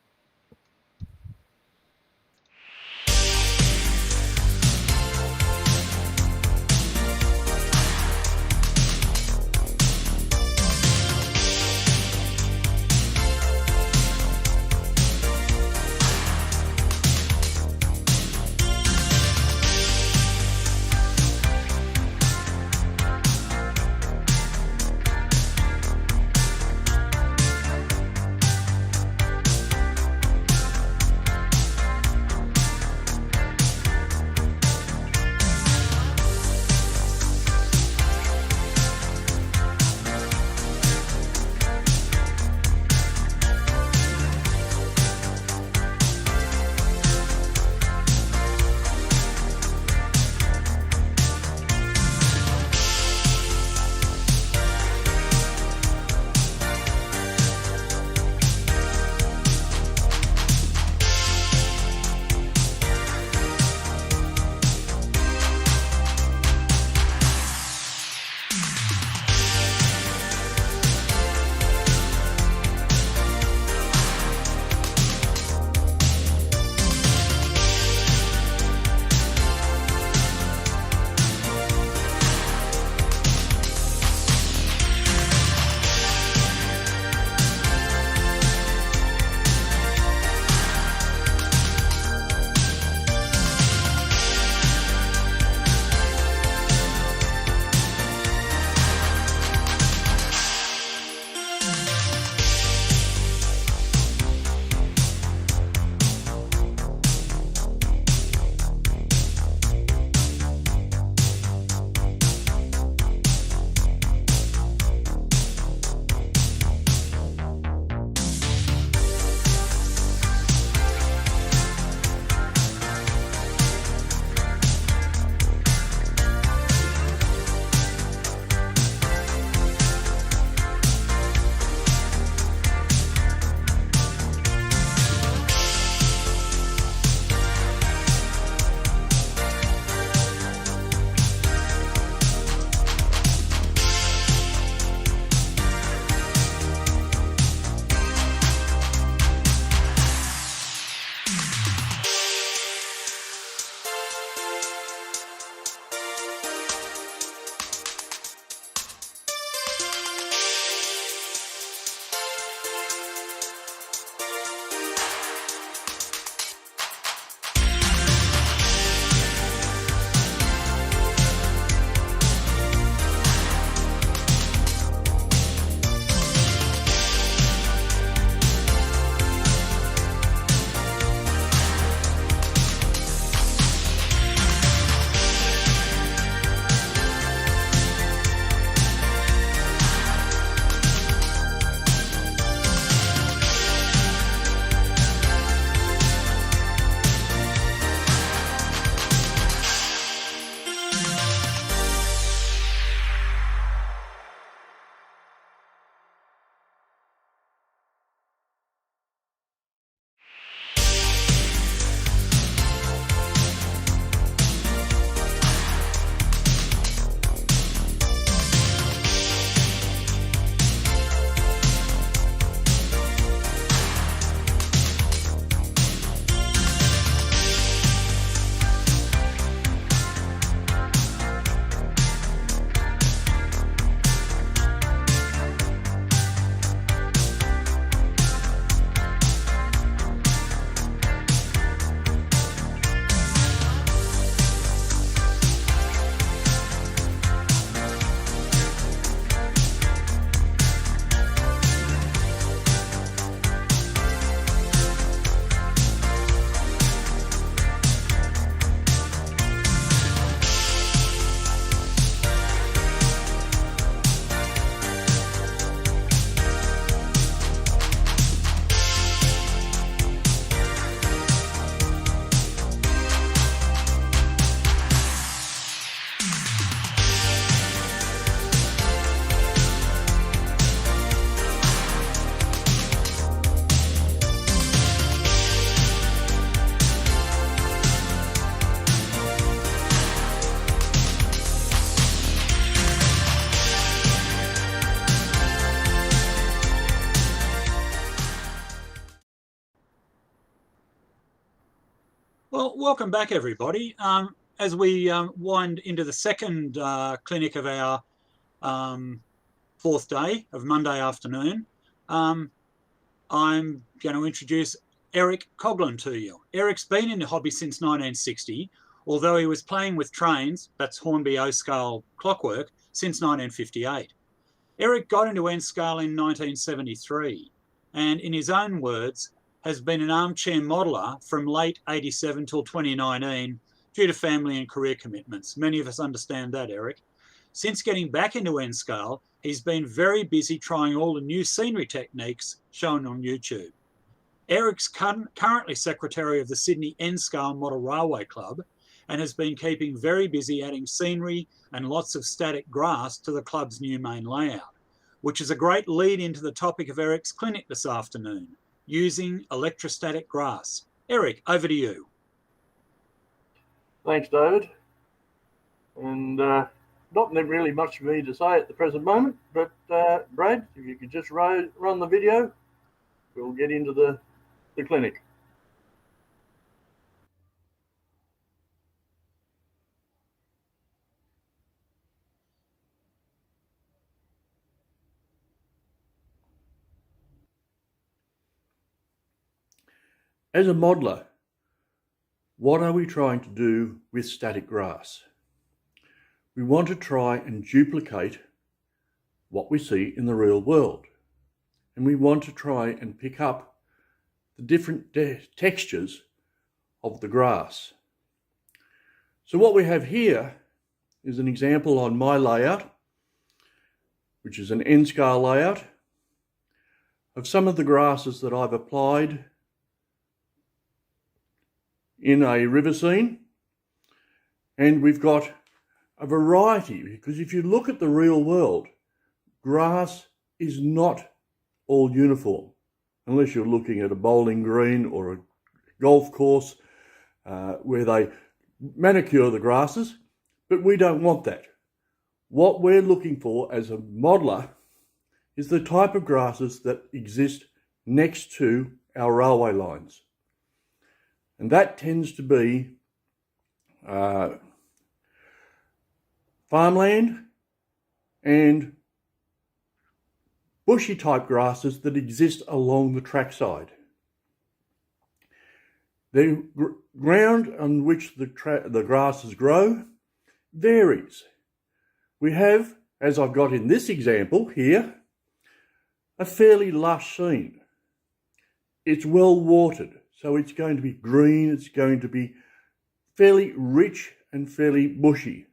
Well, welcome back, everybody. As we wind into the second clinic of our fourth day of Monday afternoon, I'm going to introduce Eric Coughlin to you. Eric's been in the hobby since 1960, although he was playing with trains, that's Hornby O-scale clockwork, since 1958. Eric got into N-scale in 1973, and in his own words, has been an armchair modeller from late 87 till 2019 due to family and career commitments. Many of us understand that, Eric. Since getting back into N-scale, he's been very busy trying all the new scenery techniques shown on YouTube. Eric's currently secretary of the Sydney N-scale Model Railway Club and has been keeping very busy adding scenery and lots of static grass to the club's new main layout, which is a great lead into the topic of Eric's clinic this afternoon, using electrostatic grass. Eric, over to you. Thanks, David. And not really much for me to say at the present moment, but Brad, if you could just run the video, we'll get into the clinic. As a modeller, what are we trying to do with static grass? We want to try and duplicate what we see in the real world. And we want to try and pick up the different textures of the grass. So what we have here is an example on my layout, which is an N-scale layout, of some of the grasses that I've applied in a river scene. And we've got a variety, because if you look at the real world, grass is not all uniform, unless you're looking at a bowling green or a golf course where they manicure the grasses, but we don't want that. What we're looking for as a modeller is the type of grasses that exist next to our railway lines. And that tends to be farmland and bushy type grasses that exist along the trackside. The ground on which the grasses grow varies. We have, as I've got in this example here, a fairly lush scene. It's well watered, so it's going to be green, it's going to be fairly rich and fairly bushy.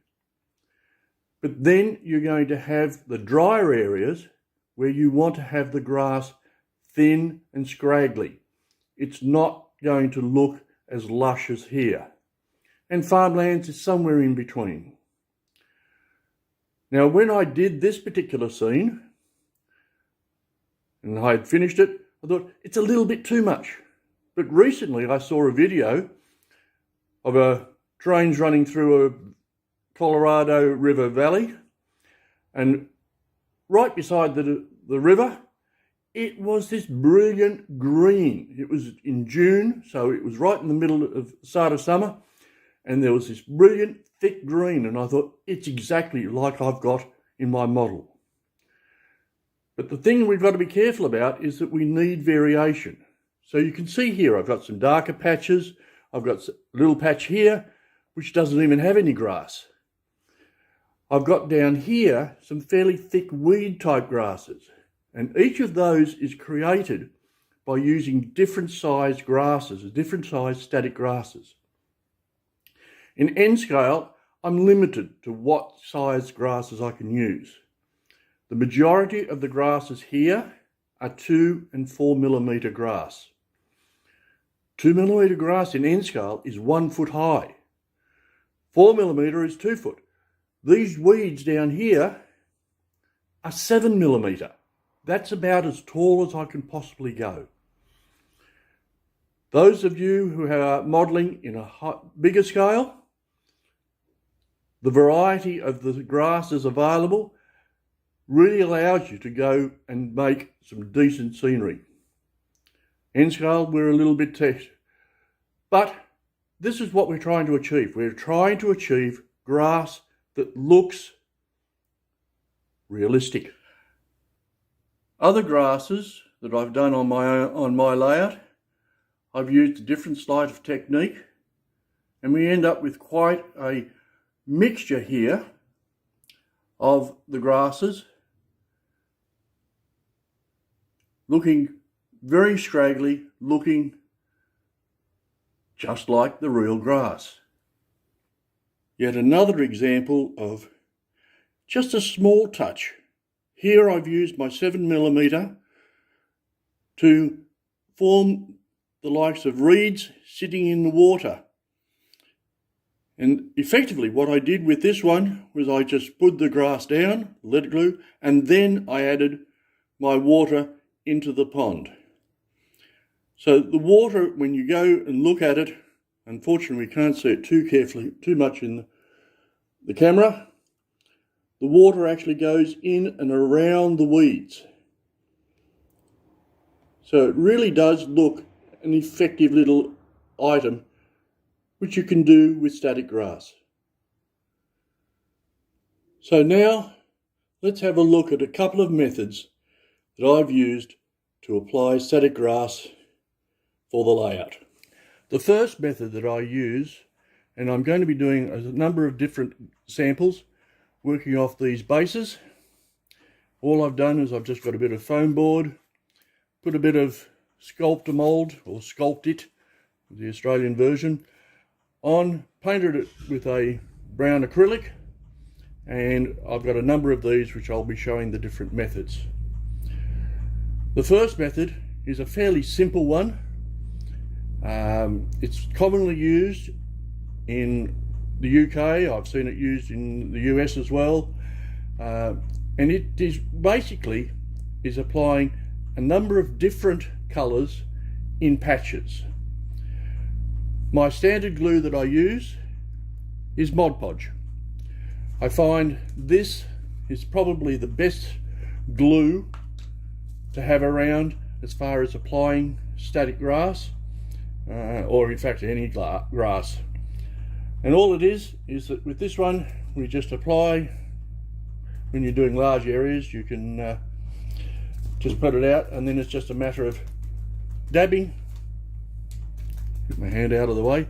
But then you're going to have the drier areas where you want to have the grass thin and scraggly. It's not going to look as lush as here. And farmlands is somewhere in between. Now, when I did this particular scene, and I had finished it, I thought, it's a little bit too much. But recently I saw a video of trains running through a Colorado River valley, and right beside the river, it was this brilliant green. It was in June, so it was right in the middle of the start of summer, and there was this brilliant thick green, and I thought, it's exactly like I've got in my model. But the thing we've got to be careful about is that we need variation. So you can see here, I've got some darker patches. I've got a little patch here, which doesn't even have any grass. I've got down here some fairly thick weed type grasses. And each of those is created by using different size grasses, different size static grasses. In N-scale, I'm limited to what size grasses I can use. The majority of the grasses here are 2 and 4 millimeter grass. 2 millimeter grass in N-scale is 1 foot high. 4 millimeter is 2 foot. These weeds down here are 7 millimeter. That's about as tall as I can possibly go. Those of you who are modelling in a bigger scale, the variety of the grasses available really allows you to go and make some decent scenery. N-scale, we're a little bit test. But this is what we're trying to achieve. We're trying to achieve grass that looks realistic. Other grasses that I've done on my layout, I've used a different sleight of technique, and we end up with quite a mixture here of the grasses, looking very scraggly, looking just like the real grass. Yet another example of just a small touch. Here I've used my 7mm to form the likes of reeds sitting in the water. And effectively what I did with this one was I just put the grass down, let it glue, and then I added my water into the pond. So the water, when you go and look at it, unfortunately we can't see it too much in the camera, the water actually goes in and around the weeds. So it really does look an effective little item which you can do with static grass. So now let's have a look at a couple of methods that I've used to apply static grass for the layout. The first method that I use, and I'm going to be doing a number of different samples working off these bases. All I've done is I've just got a bit of foam board, put a bit of sculptor mould, or sculpt it, the Australian version, on, painted it with a brown acrylic, and I've got a number of these which I'll be showing the different methods. The first method is a fairly simple one. It's commonly used in the UK. I've seen it used in the US as well. And it is basically applying a number of different colours in patches. My standard glue that I use is Mod Podge. I find this is probably the best glue to have around as far as applying static grass, or in fact any grass. And all it is that with this one we just apply. When you're doing large areas you can just put it out, and then it's just a matter of dabbing. Get my hand out of the way.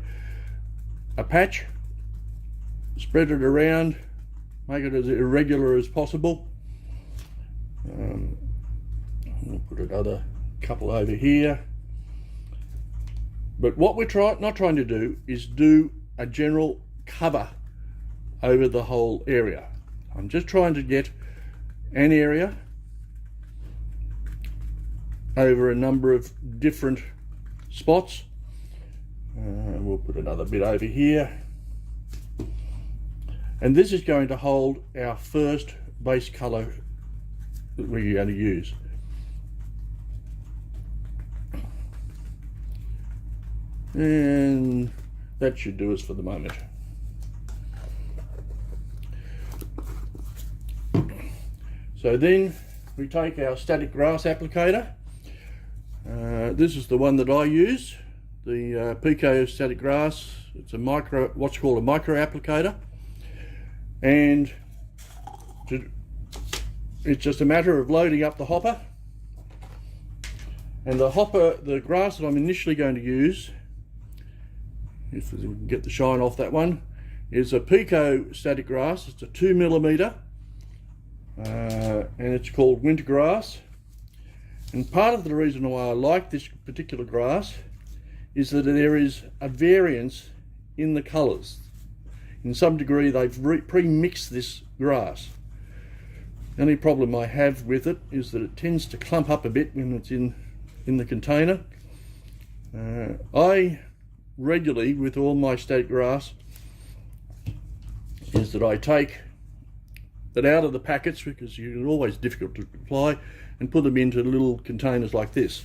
A patch, spread it around, make it as irregular as possible. I'll put another couple over here. But what we're not trying to do is do a general cover over the whole area. I'm just trying to get an area over a number of different spots. We'll put another bit over here. And this is going to hold our first base colour that we're going to use. And that should do us for the moment. So then we take our static grass applicator. This is the one that I use, the Pico static grass. It's a what's called a micro applicator, and it's just a matter of loading up the hopper. And the grass that I'm initially going to use, if we can get the shine off that one, is a Pico static grass. It's a 2mm, and it's called winter grass. And part of the reason why I like this particular grass is that there is a variance in the colours. In some degree they've pre-mixed this grass. The only problem I have with it is that it tends to clump up a bit when it's in the container. I regularly, with all my static grass, is that I take it out of the packets, because it's always difficult to apply, and put them into little containers like this.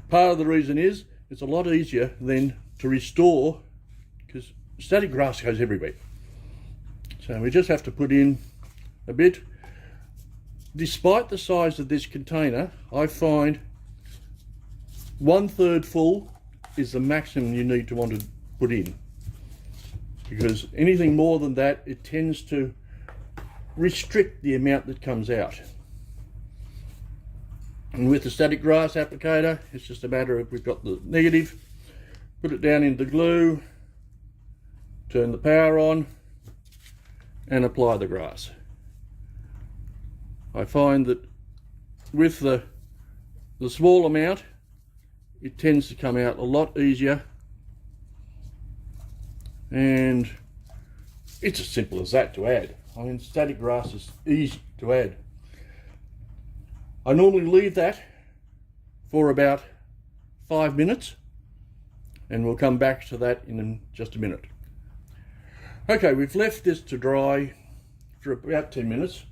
Part of the reason is it's a lot easier then to restore, because static grass goes everywhere. So we just have to put in a bit. Despite the size of this container, I find 1/3 full is the maximum you need to want to put in. because anything more than that, it tends to restrict the amount that comes out. And with the static grass applicator, it's just a matter of, we've got the negative, put it down into glue, turn the power on, and apply the grass. I find that with the small amount, it tends to come out a lot easier, and it's as simple as that to add. I mean, static grass is easy to add. I normally leave that for about 5 minutes, and we'll come back to that in just a minute. Okay, we've left this to dry for about 10 minutes,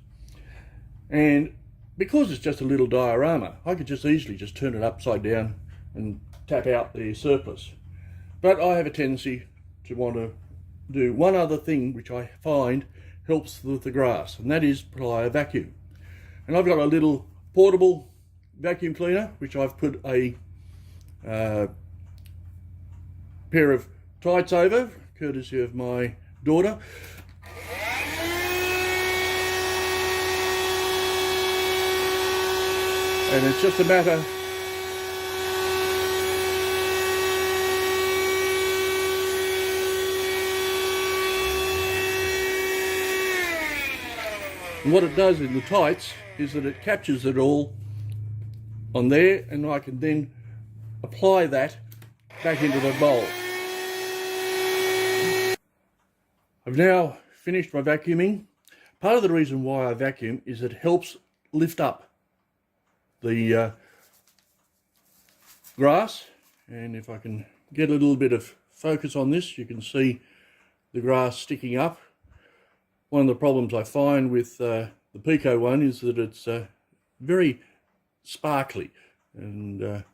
and because it's just a little diorama, I could just easily just turn it upside down and tap out the surplus. But I have a tendency to want to do one other thing which I find helps with the grass, and that is apply a vacuum. And I've got a little portable vacuum cleaner which I've put a pair of tights over, courtesy of my daughter. And it's just a matter and what it does in the tights is that it captures it all on there, and I can then apply that back into the bowl. I've now finished my vacuuming. Part of the reason why I vacuum is it helps lift up the grass, and if I can get a little bit of focus on this, you can see the grass sticking up. One of the problems I find with the Pico one is that it's very sparkly, and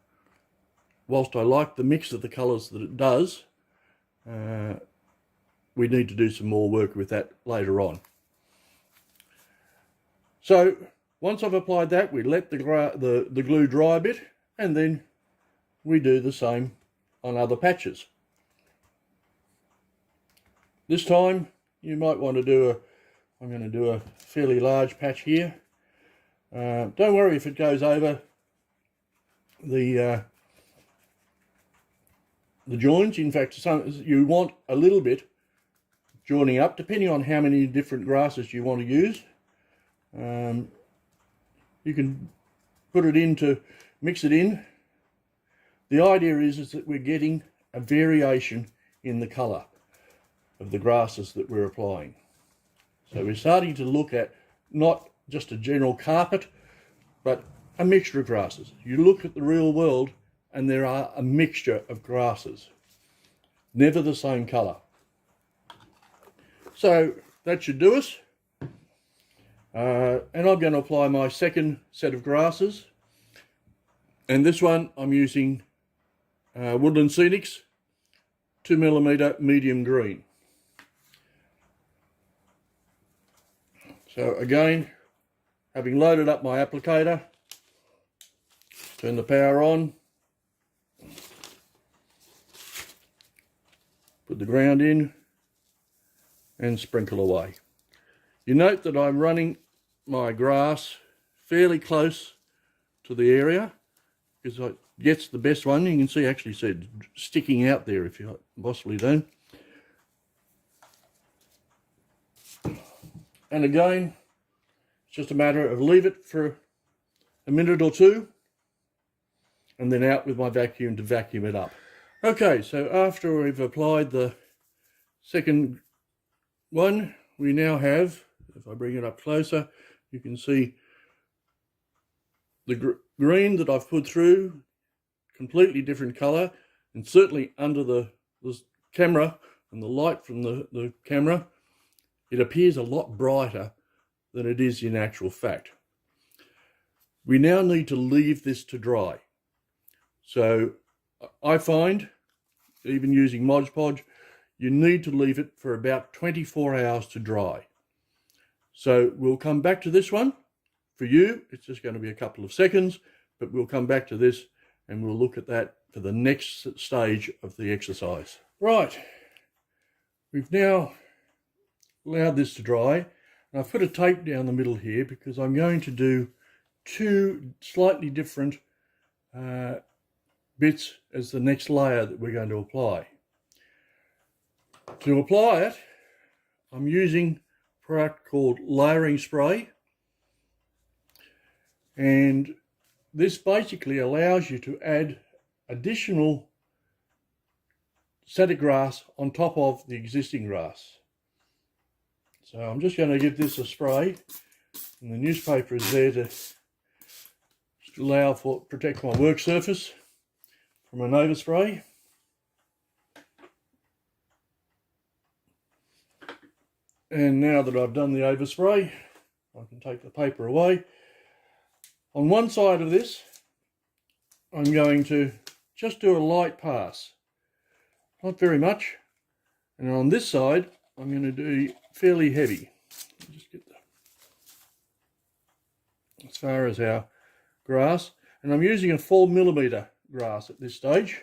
whilst I like the mix of the colours that it does, we need to do some more work with that later on. So once I've applied that, we let the glue dry a bit, and then we do the same on other patches. This time you might want to do I'm going to do a fairly large patch here. Don't worry if it goes over the joins. In fact, you want a little bit joining up, depending on how many different grasses you want to use. You can put it in to mix it in. The idea is that we're getting a variation in the colour of the grasses that we're applying. So we're starting to look at not just a general carpet, but a mixture of grasses. You look at the real world and there are a mixture of grasses, never the same colour. So that should do us. And I'm going to apply my second set of grasses. And this one I'm using Woodland Scenics 2mm medium green. So again, having loaded up my applicator, turn the power on, put the ground in, and sprinkle away. You note that I'm running my grass fairly close to the area because it gets the best one. You can see, actually see it sticking out there if you possibly don't. And again, it's just a matter of leave it for a minute or two and then out with my vacuum to vacuum it up. Okay, so after we've applied the second one, we now have, if I bring it up closer, you can see the green that I've put through, completely different colour, and certainly under the camera and the light from the camera, it appears a lot brighter than it is in actual fact. We now need to leave this to dry. So I find, even using Mod Podge, you need to leave it for about 24 hours to dry. So we'll come back to this one. For you, it's just going to be a couple of seconds, but we'll come back to this and we'll look at that for the next stage of the exercise. Right, we've now allowed this to dry, and I've put a tape down the middle here because I'm going to do two slightly different bits as the next layer that we're going to apply. To apply it, I'm using a product called layering spray, and this basically allows you to add additional static grass on top of the existing grass. So I'm just going to give this a spray, and the newspaper is there to protect my work surface from an overspray. And now that I've done the overspray, I can take the paper away. On one side of this, I'm going to just do a light pass, not very much. And on this side, I'm going to do fairly heavy. Just get as far as our grass, and I'm using a 4mm grass at this stage.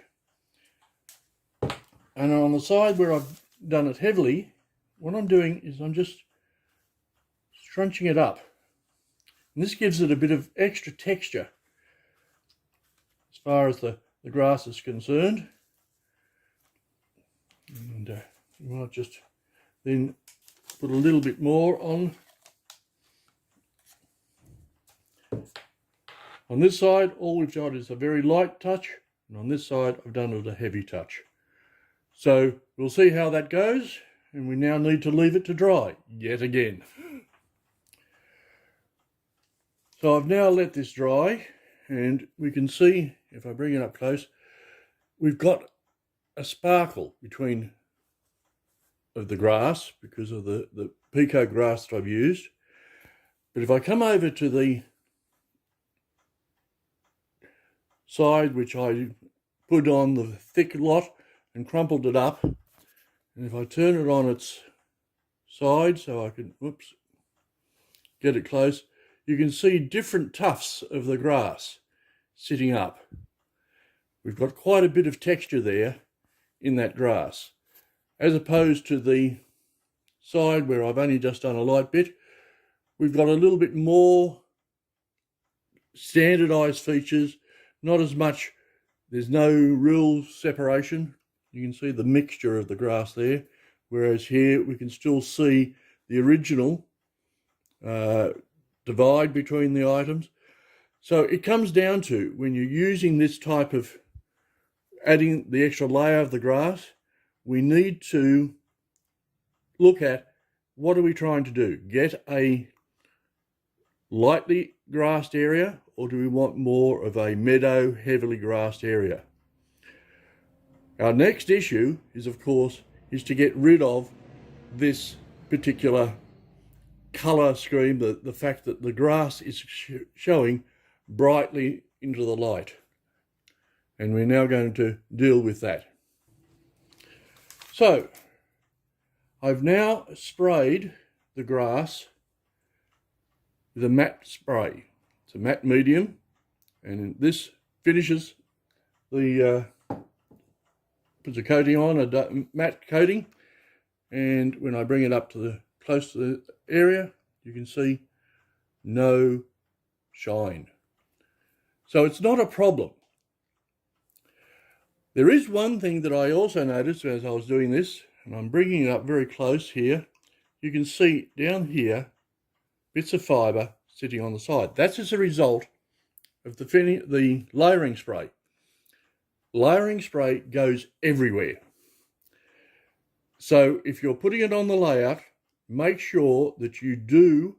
And on the side where I've done it heavily, what I'm doing is I'm just scrunching it up, and this gives it a bit of extra texture as far as the grass is concerned. And you might just then put a little bit more on. On this side, all we've got is a very light touch, and on this side, I've done it a heavy touch. So we'll see how that goes, and we now need to leave it to dry yet again. So I've now let this dry, and we can see, if I bring it up close, we've got a sparkle between of the grass because of the pico grass that I've used. But if I come over to the side which I put on the thick lot and crumpled it up, and if I turn it on its side so I can, get it close, you can see different tufts of the grass sitting up. We've got quite a bit of texture there in that grass, as opposed to the side where I've only just done a light bit. We've got a little bit more standardized features, not as much, there's no real separation. You can see the mixture of the grass there, whereas here we can still see the original divide between the items. So it comes down to, when you're using this type of adding the extra layer of the grass, we need to look at what are we trying to do? Get a lightly grassed area, or do we want more of a meadow, heavily grassed area? Our next issue is, of course, to get rid of this particular colour scheme, the fact that the grass is showing brightly into the light. And we're now going to deal with that. So, I've now sprayed the grass with a matte spray. It's a matte medium, and this finishes the, puts a coating on, a matte coating, and when I bring it up to the close to the area, you can see no shine. So it's not a problem. There is one thing that I also noticed as I was doing this, and I'm bringing it up very close here. You can see down here bits of fibre sitting on the side. That's as a result of the layering spray. Layering spray goes everywhere. So if you're putting it on the layout, make sure that you do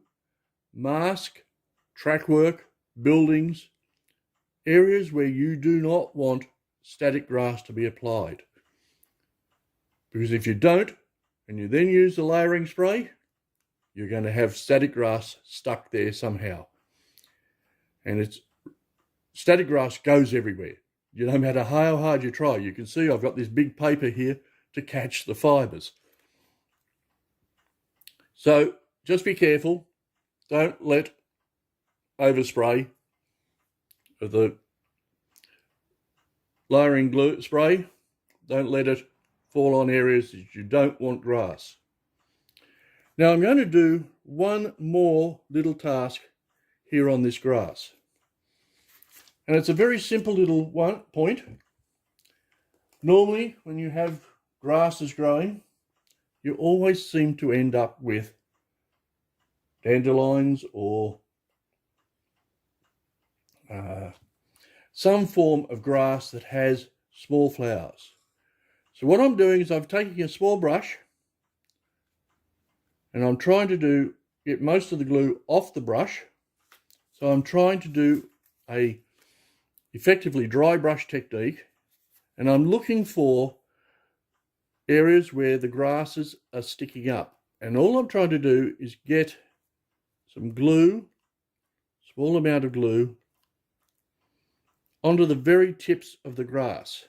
mask track work, buildings, areas where you do not want static grass to be applied. Because if you don't, and you then use the layering spray, you're going to have static grass stuck there somehow. And static grass goes everywhere. No matter how hard you try. You can see I've got this big paper here to catch the fibres. So just be careful. Don't let overspray of the layering glue spray. Don't let it fall on areas that you don't want grass. Now I'm going to do one more little task here on this grass. And it's a very simple little point. Normally, when you have grasses growing, you always seem to end up with dandelions or some form of grass that has small flowers. So what I'm doing is I'm taking a small brush and I'm trying to get most of the glue off the brush. So I'm trying to do a effectively dry brush technique, and I'm looking for areas where the grasses are sticking up. And all I'm trying to do is get some glue, small amount of glue, onto the very tips of the grass.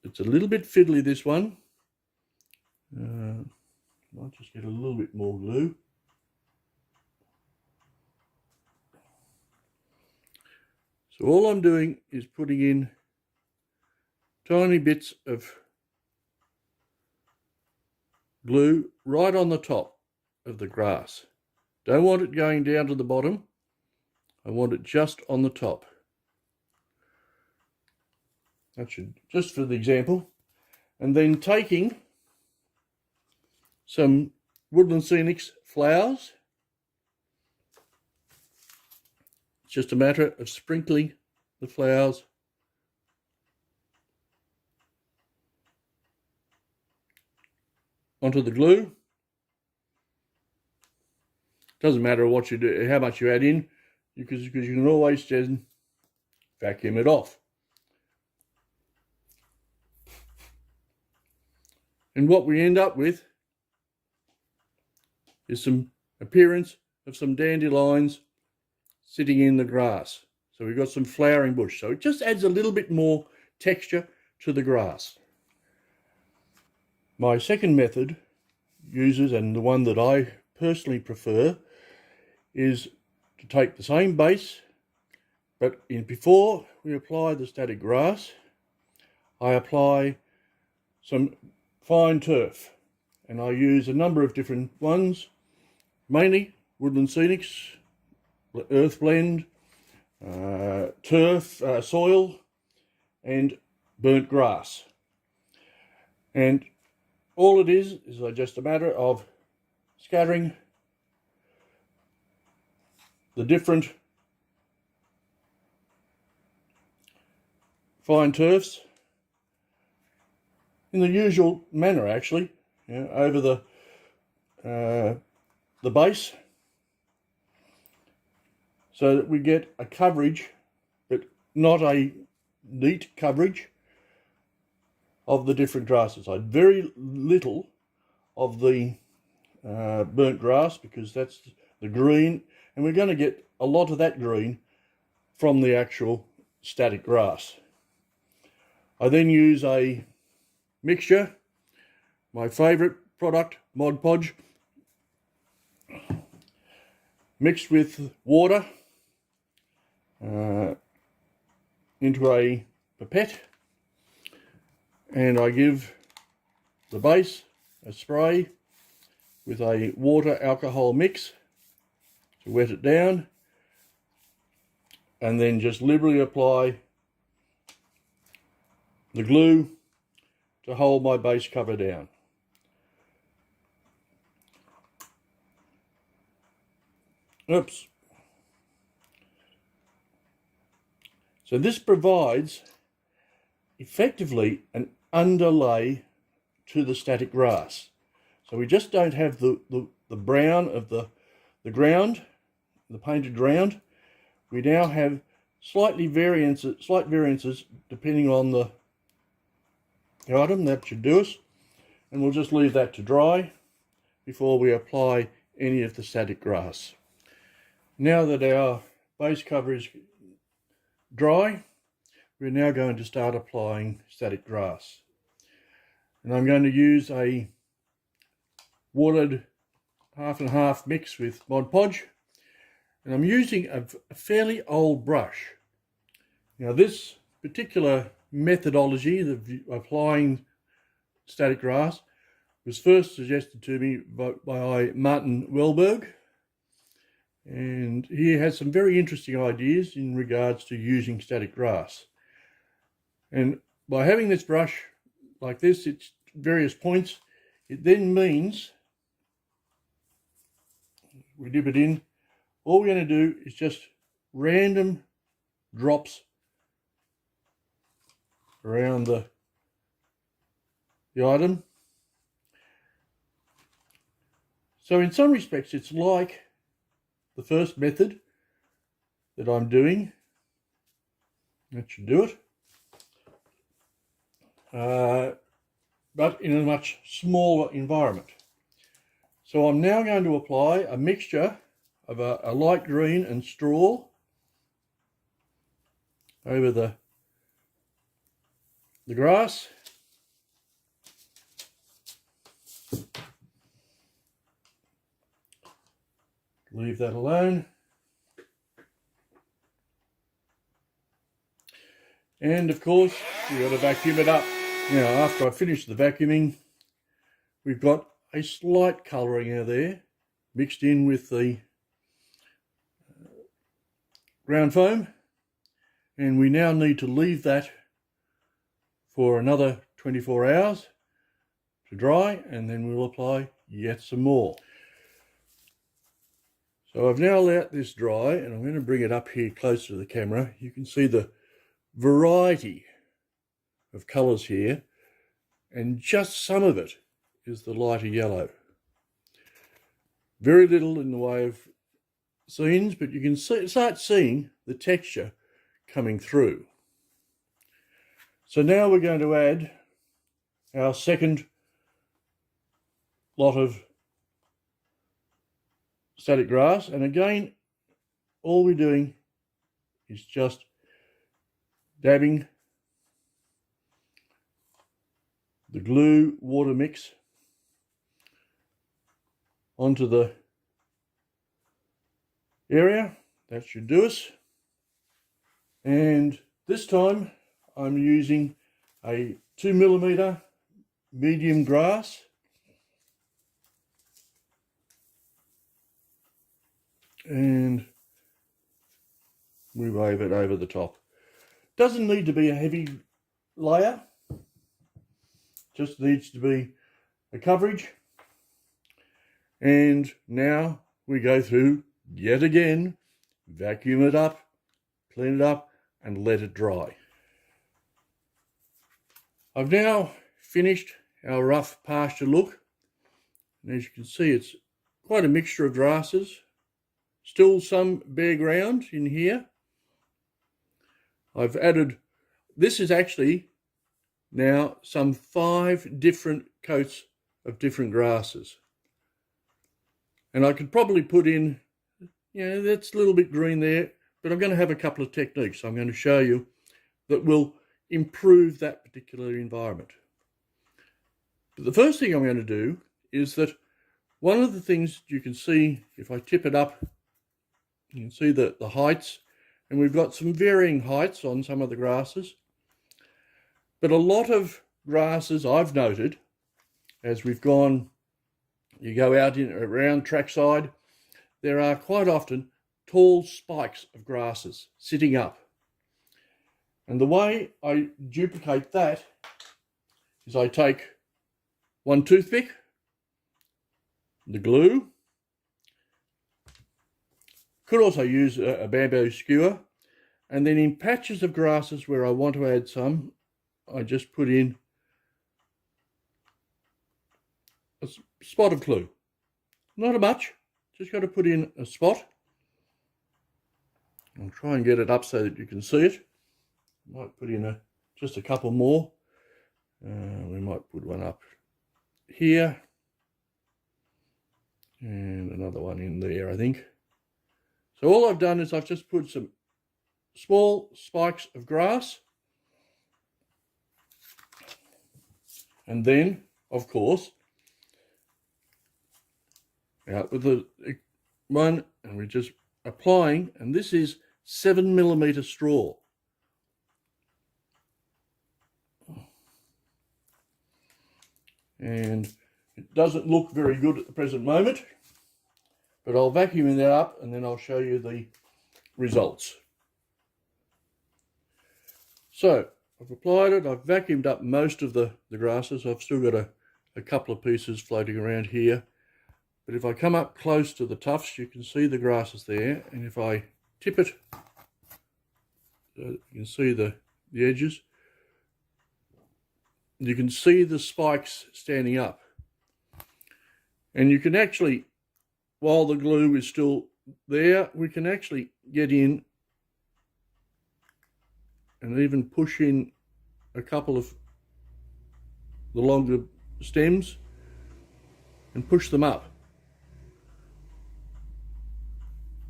It's a little bit fiddly, this one. I'll just get a little bit more glue. So all I'm doing is putting in tiny bits of glue right on the top of the grass. Don't want it going down to the bottom. I want it just on the top. That should, just for the example. And then taking some Woodland Scenics flowers. It's just a matter of sprinkling the flowers onto the glue. Doesn't matter what you do, how much you add in, because you can always just vacuum it off. And what we end up with is some appearance of some dandelions sitting in the grass. So we've got some flowering bush. So it just adds a little bit more texture to the grass. My second method uses, and the one that I personally prefer, is to take the same base, but before we apply the static grass, I apply some fine turf, and I use a number of different ones, mainly Woodland Scenics, Earth Blend, turf, soil, and burnt grass. And all it is just a matter of scattering the different fine turfs in the usual manner, actually, over the base, so that we get a coverage, but not a neat coverage, of the different grasses. I had very little of the burnt grass, because that's the green, and we're going to get a lot of that green from the actual static grass. I then use a mixture, my favourite product, Mod Podge, mixed with water into a pipette, and I give the base a spray with a water alcohol mix to wet it down, and then just liberally apply the glue to hold my base cover down. Oops. So this provides effectively an underlay to the static grass. So we just don't have the brown of the ground, the painted ground. We now have slight variances depending on the item. That should do us. And we'll just leave that to dry before we apply any of the static grass. Now that our base cover is dry, we're now going to start applying static grass. And I'm going to use a watered half and half mix with Mod Podge. And I'm using a fairly old brush. Now this particular methodology of applying static grass was first suggested to me by Martin Welberg, and he has some very interesting ideas in regards to using static grass. And by having this brush like this, it's various points, it then means, we dip it in, all we're going to do is just random drops around the item. So in some respects it's like the first method that I'm doing. That should do it. But in a much smaller environment. So I'm now going to apply a mixture of a light green and straw over the grass. Leave that alone. And of course, you've got to vacuum it up. Now, after I finish the vacuuming, we've got a slight colouring out there mixed in with the ground foam. And we now need to leave that for another 24 hours to dry, and then we'll apply yet some more. So I've now let this dry, and I'm going to bring it up here closer to the camera. You can see the variety of colours here, and just some of it is the lighter yellow. Very little in the way of scenes, but you can start seeing the texture coming through. So now we're going to add our second lot of static grass, and again all we're doing is just dabbing the glue water mix onto the area. That should do us. And this time I'm using a 2mm medium grass, and we wave it over the top. Doesn't need to be a heavy layer, just needs to be a coverage. And now we go through yet again, vacuum it up, clean it up, and let it dry. I've now finished our rough pasture look, and as you can see, it's quite a mixture of grasses. Still some bare ground in here. I've added, this is actually now some 5 different coats of different grasses. And I could probably put in, that's a little bit green there, but I'm going to have a couple of techniques I'm going to show you that will improve that particular environment. But the first thing I'm going to do is that one of the things you can see, if I tip it up, you can see the heights, and we've got some varying heights on some of the grasses. But a lot of grasses I've noted, as we've gone, you go out around trackside, there are quite often tall spikes of grasses sitting up. And the way I duplicate that is I take one toothpick, the glue, could also use a bamboo skewer, and then in patches of grasses where I want to add some, I just put in a spot of glue. Not much, just got to put in a spot. I'll try and get it up so that you can see it. Might put in just a couple more. We might put one up here, and another one in there, I think. So all I've done is I've just put some small spikes of grass, and then, of course, out with the one, and we're just applying, and this is 7mm straw. and it doesn't look very good at the present moment, but I'll vacuum that up and then I'll show you the results. So I've applied it, I've vacuumed up most of the grasses. I've still got a couple of pieces floating around here, but if I come up close to the tufts, you can see the grasses there, and if I tip it, you can see the edges. You can see the spikes standing up, and you can actually, while the glue is still there, we can actually get in and even push in a couple of the longer stems and push them up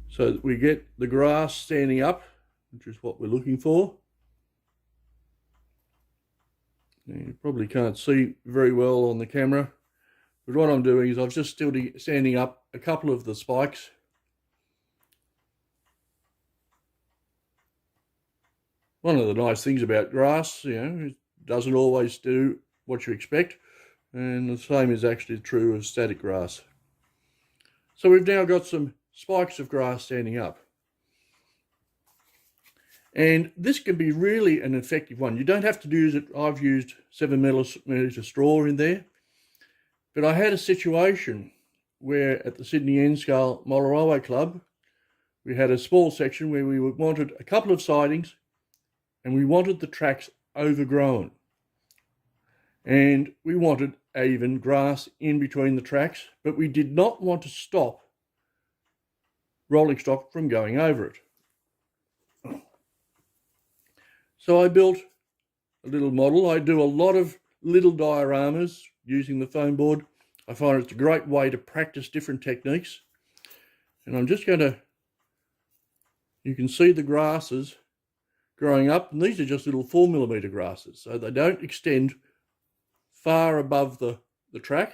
so that we get the grass standing up, which is what we're looking for. Now, you probably can't see very well on the camera, but what I'm doing is I've just still standing up a couple of the spikes. One of the nice things about grass, it doesn't always do what you expect, and the same is actually true of static grass. So we've now got some spikes of grass standing up. And this can be really an effective one. You don't have to use it. I've used 7mm straw in there. But I had a situation where at the Sydney N-Scale Model Railway Club, we had a small section where we wanted a couple of sidings and we wanted the tracks overgrown. And we wanted even grass in between the tracks, but we did not want to stop rolling stock from going over it. So I built a little model. I do a lot of little dioramas using the foam board. I find it's a great way to practice different techniques. And I'm just going to, you can see the grasses growing up, and these are just little 4mm grasses, so they don't extend far above the track.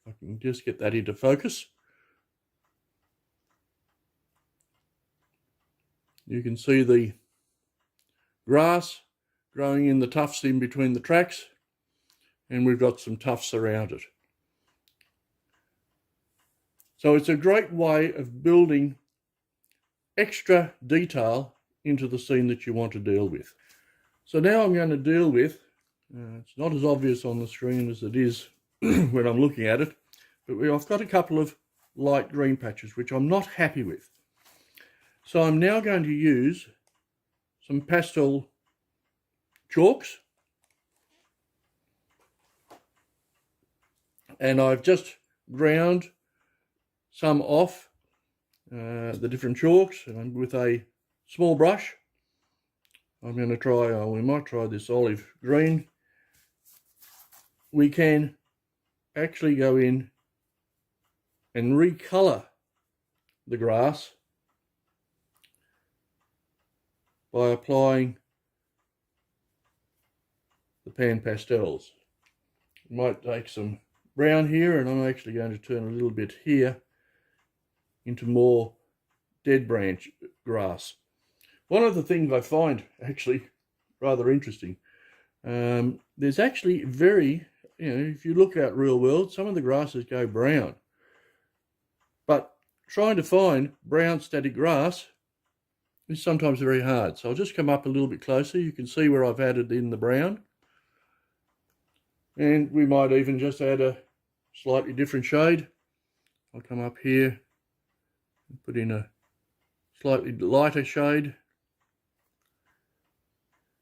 I can just get that into focus. You can see the grass growing in the tufts in between the tracks, and we've got some tufts around it. So it's a great way of building extra detail into the scene that you want to deal with. So now I'm going to deal with, it's not as obvious on the screen as it is when I'm looking at it, but I've got a couple of light green patches which I'm not happy with. So I'm now going to use some pastel chalks, and I've just ground some off the different chalks, and with a small brush I'm going to try, we might try this olive green. We can actually go in and recolour the grass by applying the pan pastels. We might take some brown here, and I'm actually going to turn a little bit here into more dead branch grass. One of the things I find actually rather interesting, there's actually if you look out real world, some of the grasses go brown, but trying to find brown static grass is sometimes very hard. So I'll just come up a little bit closer. You can see where I've added in the brown, and we might even just add a slightly different shade. I'll come up here and put in a slightly lighter shade.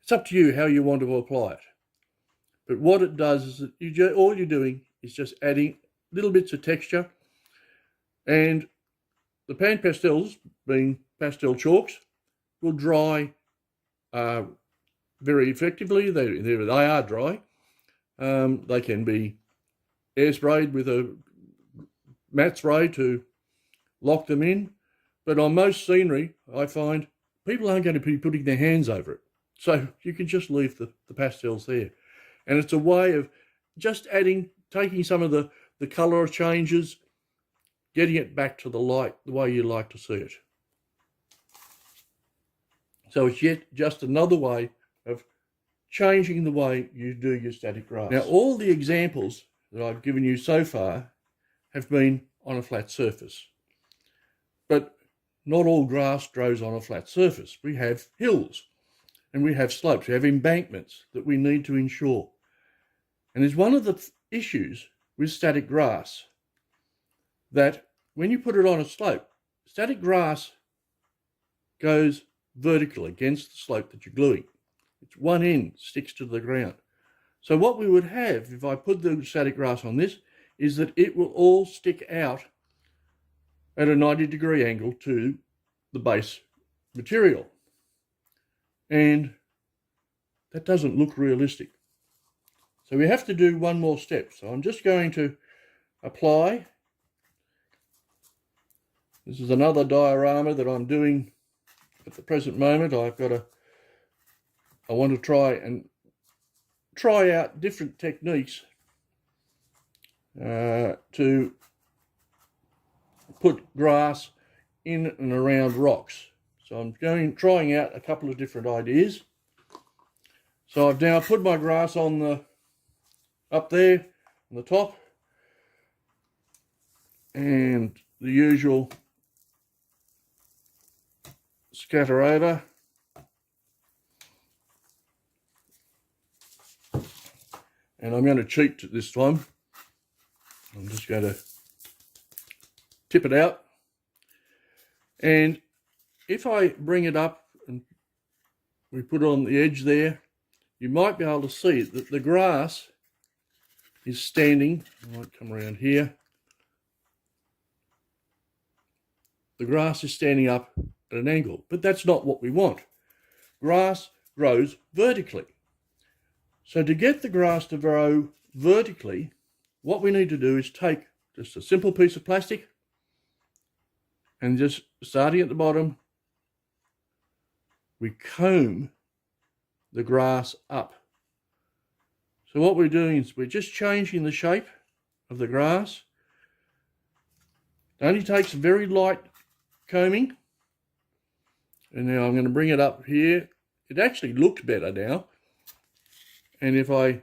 It's up to you how you want to apply it. But what it does is that all you're doing is just adding little bits of texture, and the pan pastels, being pastel chalks, will dry very effectively. They are dry. They can be air sprayed with a matte spray to lock them in. But on most scenery, I find people aren't going to be putting their hands over it. So you can just leave the pastels there. And it's a way of just taking some of the colour changes, getting it back to the light, the way you like to see it. So it's just another way of changing the way you do your static grass. Now, all the examples that I've given you so far have been on a flat surface. But not all grass grows on a flat surface. We have hills and we have slopes, we have embankments that we need to ensure. And there's one of the issues with static grass that when you put it on a slope, static grass goes vertical against the slope that you're gluing. It's one end sticks to the ground. So what we would have if I put the static grass on this is that it will all stick out at a 90-degree angle to the base material. And that doesn't look realistic. So we have to do one more step. So I'm just going to apply. This is another diorama that I'm doing at the present moment. I want to try out different techniques to put grass in and around rocks. So I'm trying out a couple of different ideas. So I've now put my grass on up there on the top, and the usual scatter over. And I'm going to cheat this time. I'm just going to tip it out. And if I bring it up and we put it on the edge there, you might be able to see that the grass is standing. I might come around here. The grass is standing up at an angle, but that's not what we want. Grass grows vertically. So to get the grass to grow vertically, what we need to do is take just a simple piece of plastic and just starting at the bottom, we comb the grass up. So what we're doing is we're just changing the shape of the grass. It only takes very light combing. And now I'm going to bring it up here. It actually looks better now. And if I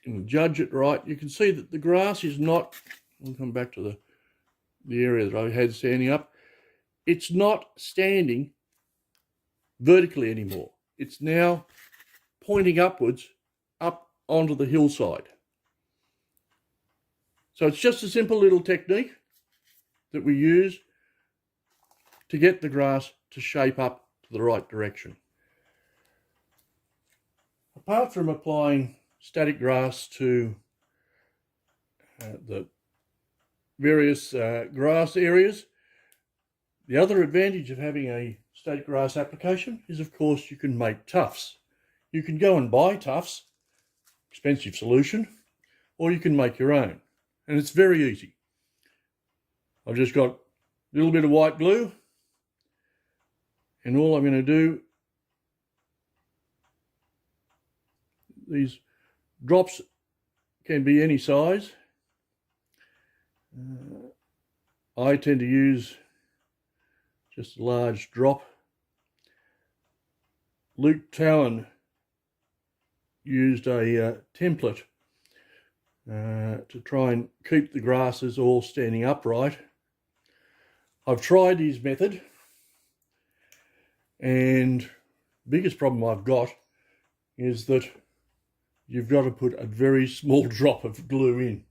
can judge it right, you can see that the grass is not, I'll come back to the area that I had standing up. It's not standing vertically anymore. It's now pointing upwards, up onto the hillside. So it's just a simple little technique that we use to get the grass to shape up to the right direction. Apart from applying static grass to the various grass areas, the other advantage of having a static grass application is, of course, you can make tufts. You can go and buy tufts, expensive solution, or you can make your own. And it's very easy. I've just got a little bit of white glue, and all I'm going to do, these drops can be any size. I tend to use just a large drop. Luke Towan used a template to try and keep the grasses all standing upright. I've tried his method, and the biggest problem I've got is that you've got to put a very small drop of glue in.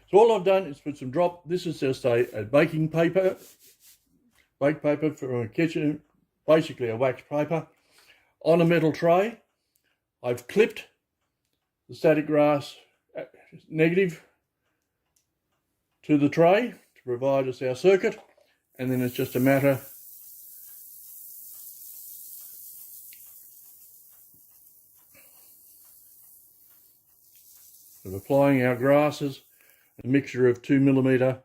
So all I've done is put some drop. This is just a baking paper, baked paper from a kitchen, basically a wax paper, on a metal tray. I've clipped the static grass negative to the tray to provide us our circuit, and then it's just a matter of applying our grasses, a mixture of 2mm,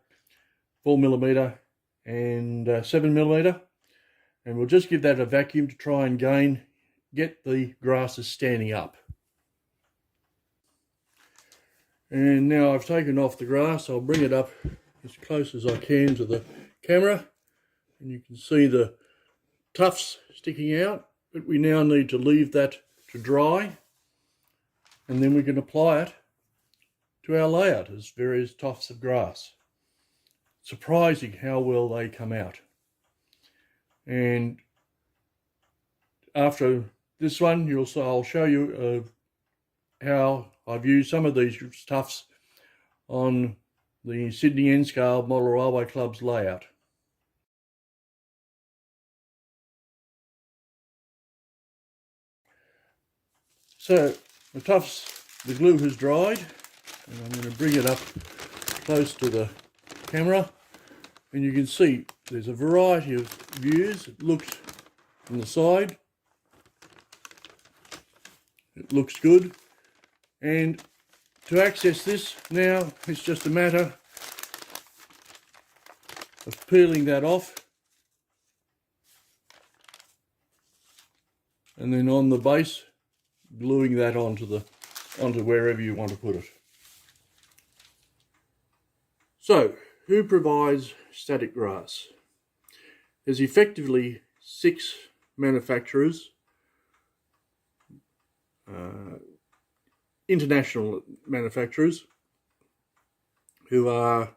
4mm and 7mm, and we'll just give that a vacuum to try and get the grasses standing up. And now I've taken off the grass. I'll bring it up as close as I can to the camera, and you can see the tufts sticking out, but we now need to leave that to dry. and then we can apply it to our layout as various tufts of grass. Surprising how well they come out. And after this one, I'll show you how I've used some of these tufts on the Sydney N-Scale Model Railway Club's layout. So the tufts, the glue has dried, and I'm going to bring it up close to the camera, and you can see there's a variety of views. It looks from the side, it looks good, and to access this now, it's just a matter of peeling that off, and then on the base, gluing that onto wherever you want to put it. So, who provides static grass? There's effectively 6 manufacturers, international manufacturers, who are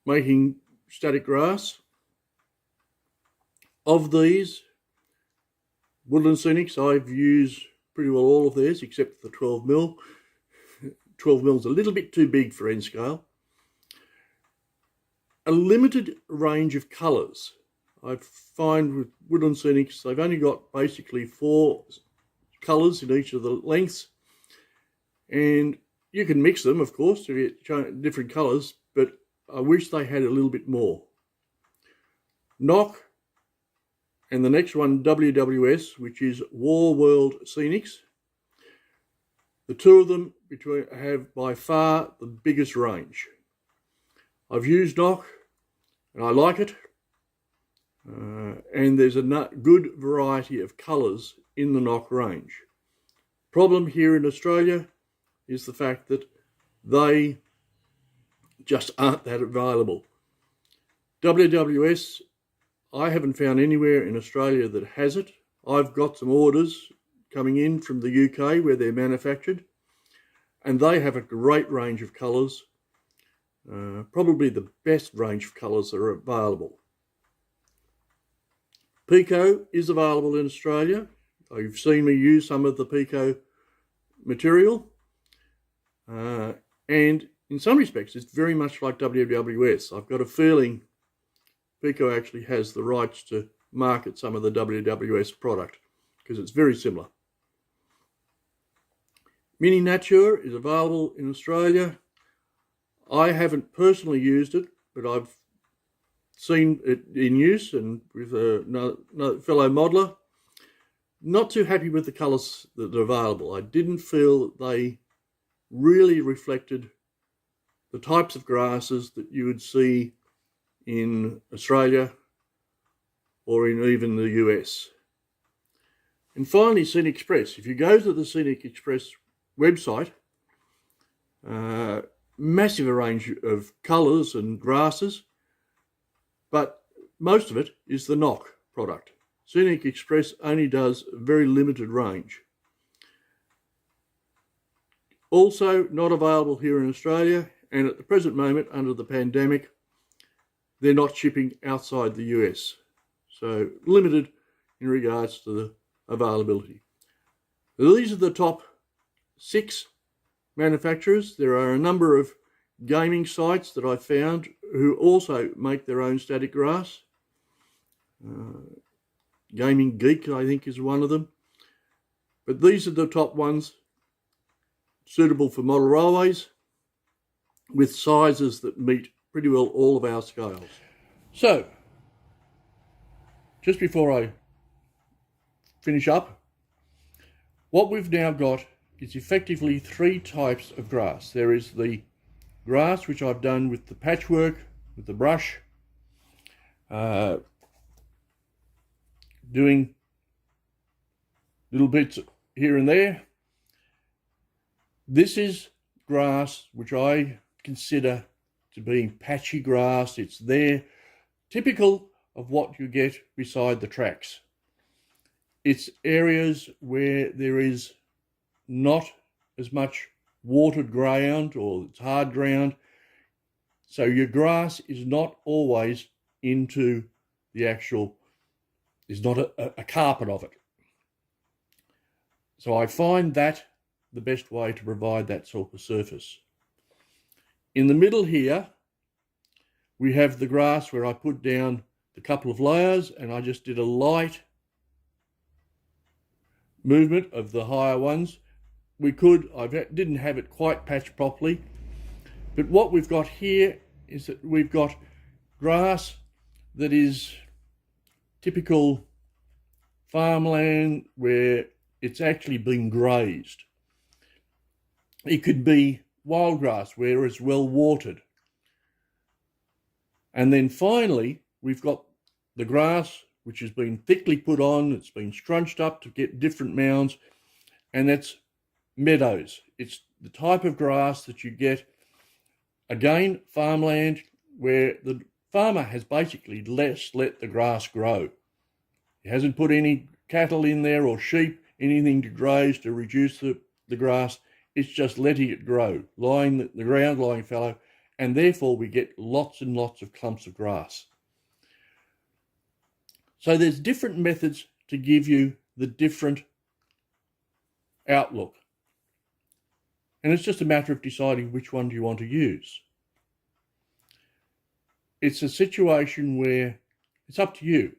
making static grass. Of these, Woodland Scenics, I've used pretty well all of theirs except the 12mm. 12mm is a little bit too big for N-scale. A limited range of colours. I find with Woodland Scenics, they've only got basically 4 colours in each of the lengths, and you can mix them, of course, to get different colours, but I wish they had a little bit more. Knock, and the next one, WWS, which is War World Scenics. The two of them have by far the biggest range. I've used Knock, and I like it. And there's a good variety of colours in the Knock range. Problem here in Australia is the fact that they just aren't that available. WWS, I haven't found anywhere in Australia that has it. I've got some orders coming in from the UK where they're manufactured, and they have a great range of colours, probably the best range of colours that are available. Pico is available in Australia. You've seen me use some of the Pico material, and in some respects it's very much like WWS. I've got a feeling Pico actually has the rights to market some of the WWS product because it's very similar. Mini Nature is available in Australia. I haven't personally used it, but I've seen it in use and with another fellow modeller. Not too happy with the colours that are available. I didn't feel that they really reflected the types of grasses that you would see in Australia or in even the US. And finally, Scenic Express. If you go to the Scenic Express website, massive range of colours and grasses, but most of it is the Knock product. Scenic Express only does a very limited range. Also not available here in Australia, and at the present moment, under the pandemic, they're not shipping outside the US. So limited in regards to the availability. These are the top 6 manufacturers. There are a number of gaming sites that I've found who also make their own static grass. Gaming Geek, I think, is one of them. But these are the top ones suitable for model railways with sizes that meet pretty well all of our scales. So, just before I finish up, what we've now got is effectively 3 types of grass. There is the grass which I've done with the patchwork, with the brush, doing little bits here and there. This is grass which I consider to be patchy grass. It's there, typical of what you get beside the tracks. It's areas where there is not as much watered ground or it's hard ground. So your grass is not always into the actual, is not a carpet of it. So I find that the best way to provide that sort of surface. In the middle here, we have the grass where I put down the couple of layers, and I just did a light movement of the higher ones. I didn't have it quite patched properly, but what we've got here is that we've got grass that is typical farmland where it's actually been grazed. It could be wild grass where it's well watered. And then finally, we've got the grass which has been thickly put on, it's been scrunched up to get different mounds, and that's meadows. It's the type of grass that you get, again, farmland, where the farmer has basically let the grass grow. He hasn't put any cattle in there or sheep, anything to graze to reduce the grass. It's just letting it grow, the ground lying fallow, and therefore we get lots and lots of clumps of grass. So there's different methods to give you the different outlook. And it's just a matter of deciding which one do you want to use. It's a situation where it's up to you.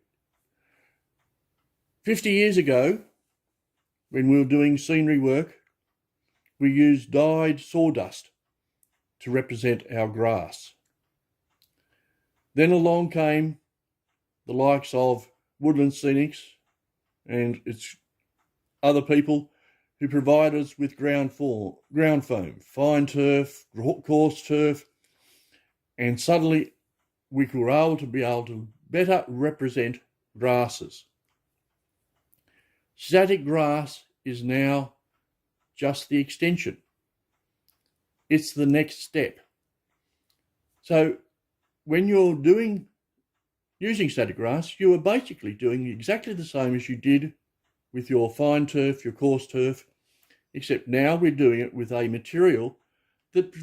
50 years ago, when we were doing scenery work, we used dyed sawdust to represent our grass. Then along came the likes of Woodland Scenics and its other people who provide us with ground foam, fine turf, coarse turf, and suddenly we were able to better represent grasses. Static grass is now just the extension. It's the next step. So when you're using static grass, you are basically doing exactly the same as you did with your fine turf, your coarse turf, except now we're doing it with a material that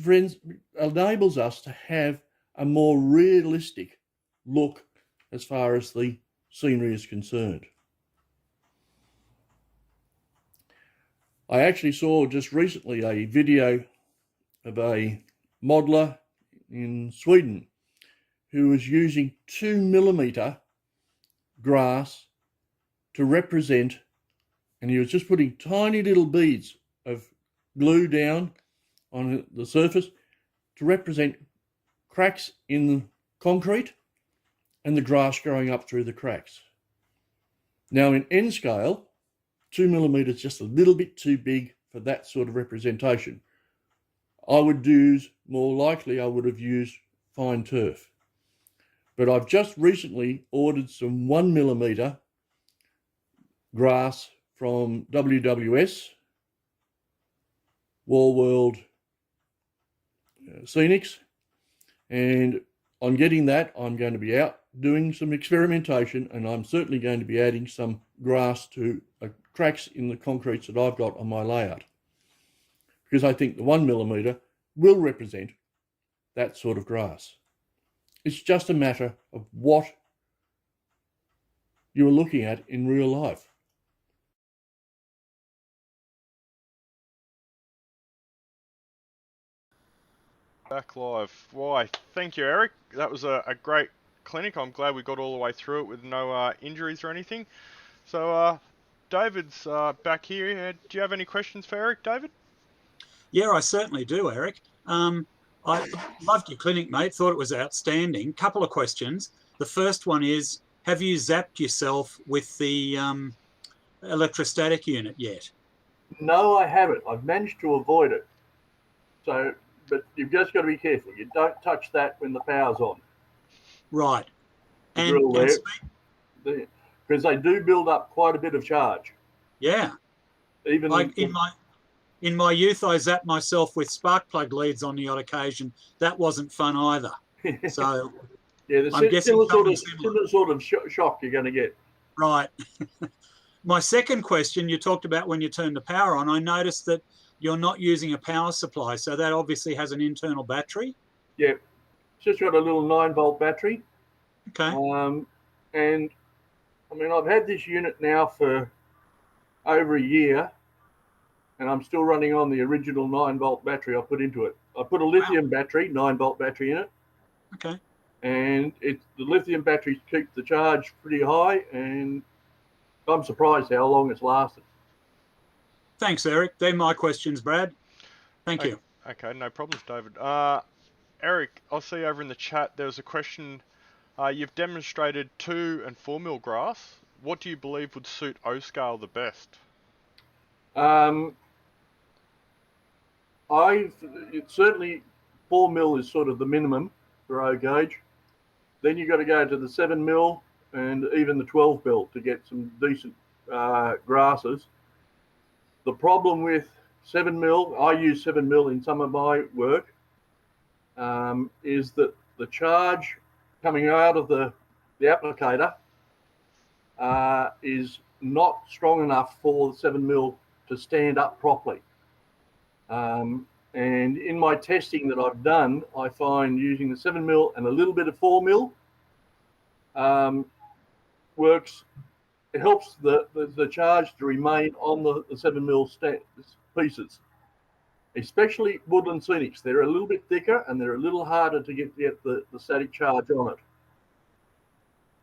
enables us to have a more realistic look as far as the scenery is concerned. I actually saw just recently a video of a modeler in Sweden who was using 2mm grass to represent, and he was just putting tiny little beads of glue down on the surface to represent cracks in the concrete and the grass growing up through the cracks. Now in N scale, 2mm is just a little bit too big for that sort of representation. I would have used fine turf. But I've just recently ordered some 1mm grass from WWS, War World Scenics, and on getting that, I'm going to be out doing some experimentation, and I'm certainly going to be adding some grass to cracks in the concretes that I've got on my layout, because I think the 1mm will represent that sort of grass. It's just a matter of what you are looking at in real life. Back live. Why, thank you, Eric. That was a great clinic. I'm glad we got all the way through it with no injuries or anything. So, David's back here. Do you have any questions for Eric, David? Yeah, I certainly do, Eric. I loved your clinic, mate. Thought it was outstanding. Couple of questions. The first one is, have you zapped yourself with the electrostatic unit yet? No, I haven't. I've managed to avoid it. So, but you've just got to be careful. You don't touch that when the power's on. Right. The drill there, because they do build up quite a bit of charge. Yeah. Even in my youth, I zapped myself with spark plug leads on the odd occasion. That wasn't fun either. So yeah, I'm guessing similar sort of shock you're going to get. Right. My second question, you talked about when you turn the power on. I noticed that you're not using a power supply, so that obviously has an internal battery. Yeah, it's just got a little 9-volt battery. Okay. And I mean, I've had this unit now for over a year, and I'm still running on the original 9-volt battery I put into it. I put a lithium battery, 9-volt battery in it. Okay. And the lithium batteries keep the charge pretty high, and I'm surprised how long it's lasted. Thanks, Eric. They're my questions, Brad. Thank you. Okay, no problems, David. Eric, I'll see over in the chat. There was a question. You've demonstrated 2 and 4 mil grass. What do you believe would suit O scale the best? Certainly 4 mil is sort of the minimum for O gauge. Then you've got to go to the 7 mil and even the 12 mil to get some decent grasses. The problem with 7 mil, I use 7 mil in some of my work, is that the charge coming out of the applicator is not strong enough for the 7 mil to stand up properly. And in my testing that I've done, I find using the 7 mil and a little bit of 4 mil works. It helps the charge to remain on the 7 mil pieces, especially woodland scenics. They're a little bit thicker and they're a little harder to get the static charge on it.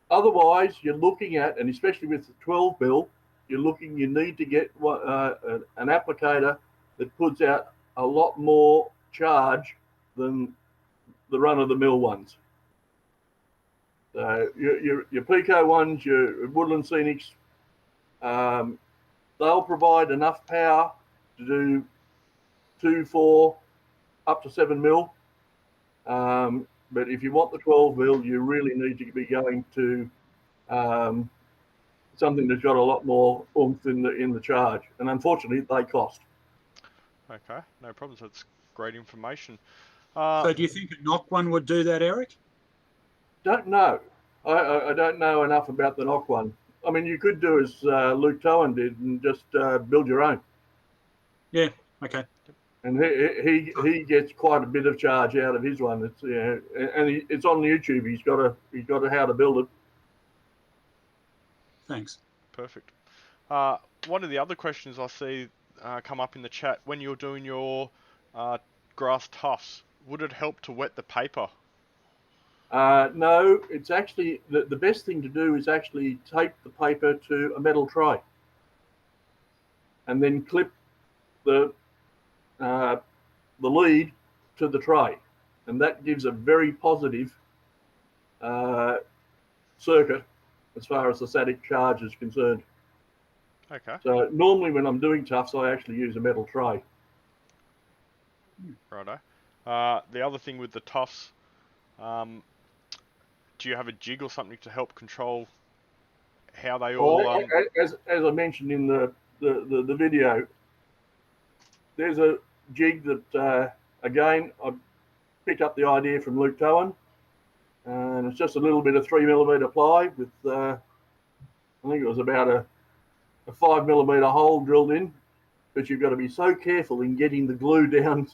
Otherwise, you're looking at, and especially with the 12 mil, you need to get an applicator that puts out a lot more charge than the run-of-the-mill ones. So your Pico ones, your woodland scenics, they'll provide enough power to do 2, 4, up to 7 mil. But if you want the 12 mil, you really need to be going to something that's got a lot more oomph in the charge. And unfortunately, they cost. Okay, no problems. That's great information. So do you think a knock one would do that, Eric? Don't know. I don't know enough about the knock one. I mean, you could do as Luke Towan did and just build your own. Yeah. Okay. And he gets quite a bit of charge out of his one. It's and it's on YouTube. He's got how to build it. Thanks. Perfect. One of the other questions I see come up in the chat, when you're doing your grass tufts, would it help to wet the paper? No, it's actually the best thing to do is actually tape the paper to a metal tray and then clip the lead to the tray, and that gives a very positive circuit as far as the static charge is concerned. Okay. So normally when I'm doing tufts, I actually use a metal tray. Righto. The other thing with the tufts, do you have a jig or something to help control how they all? As I mentioned in the video, there's a jig that again I picked up the idea from Luke Towan, and it's just a little bit of 3mm ply with I think it was about a 5mm hole drilled in, but you've got to be so careful in getting the glue down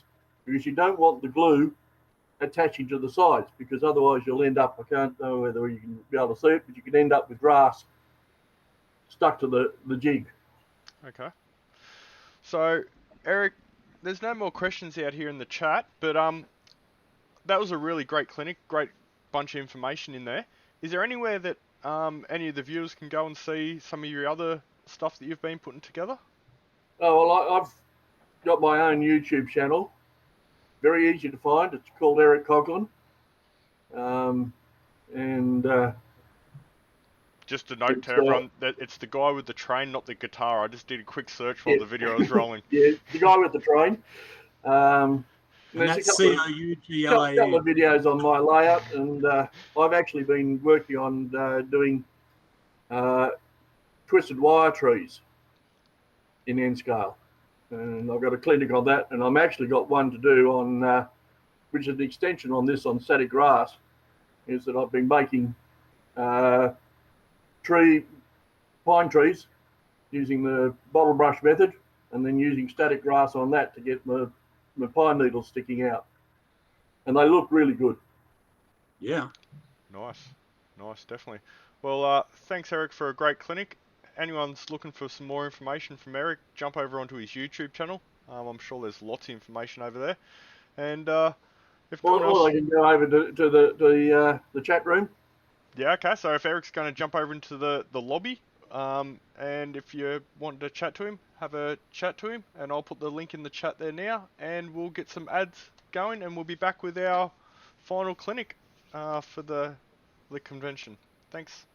because you don't want the glue attaching to the sides, because otherwise you'll end up, I can't know whether you can be able to see it, but you can end up with grass stuck to the jig. Okay. So, Eric, there's no more questions out here in the chat, but that was a really great clinic, great bunch of information in there. Is there anywhere that any of the viewers can go and see some of your other stuff that you've been putting together? Oh, well, I've got my own YouTube channel. Very easy to find. It's called Eric Coughlin. Just a note to everyone that it's the guy with the train, not the guitar. I just did a quick search while the video was rolling. Yeah, the guy with the train. And that's couple of videos on my layout, and I've actually been working on doing twisted wire trees in N scale, and I've got a clinic on that, and I'm actually got one to do on which is an extension on this on static grass, is that I've been making pine trees using the bottle brush method, and then using static grass on that to get my pine needles sticking out. And they look really good. Yeah. Nice, definitely. Well, thanks Eric for a great clinic. Anyone's looking for some more information from Eric, jump over onto his YouTube channel. I'm sure there's lots of information over there. And if no one else, or I can go over to the chat room. yeah, okay. So if Eric's going to jump over into the lobby, and if you want to chat to him, have a chat to him, and I'll put the link in the chat there now, and we'll get some ads going, and we'll be back with our final clinic for the convention. Thanks.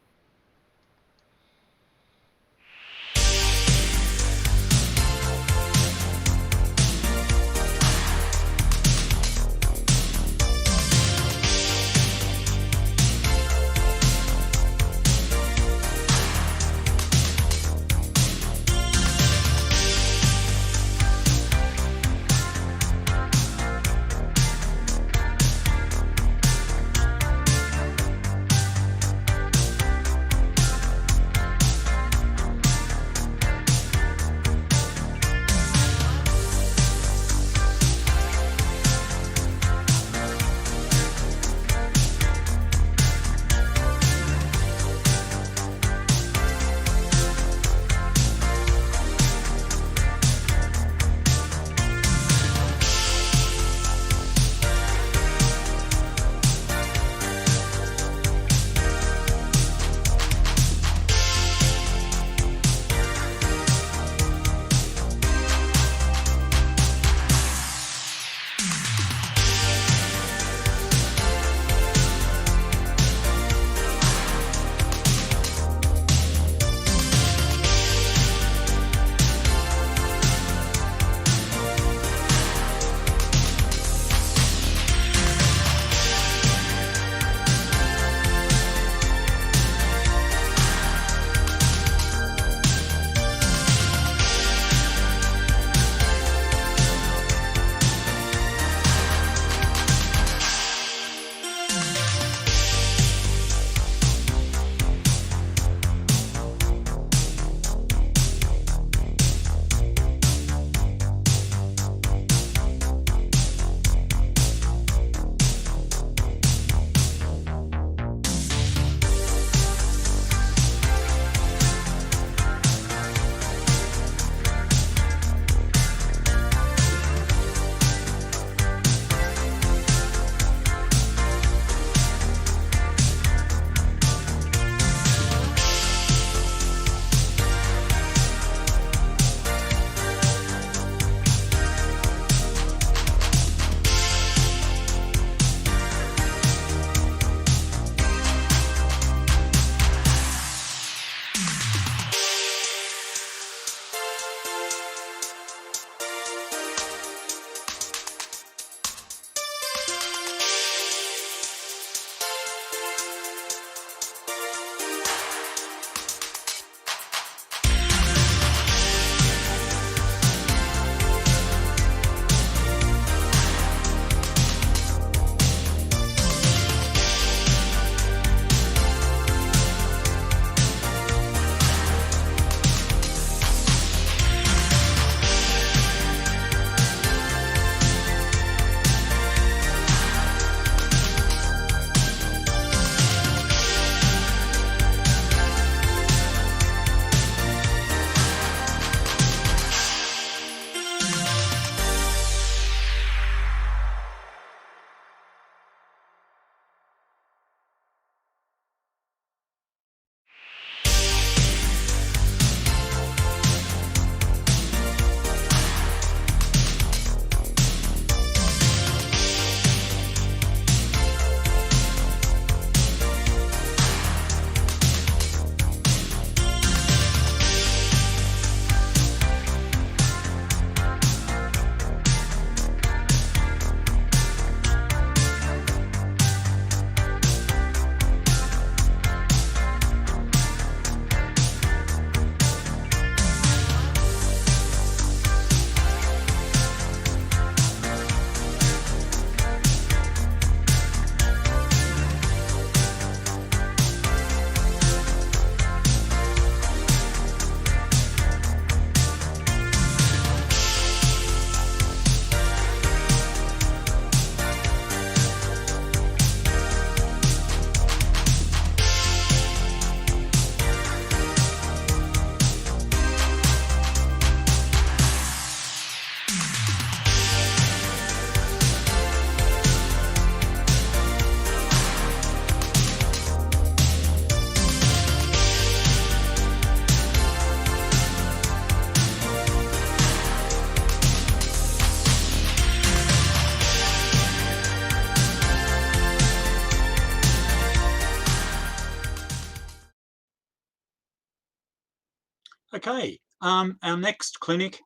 Okay, our next clinic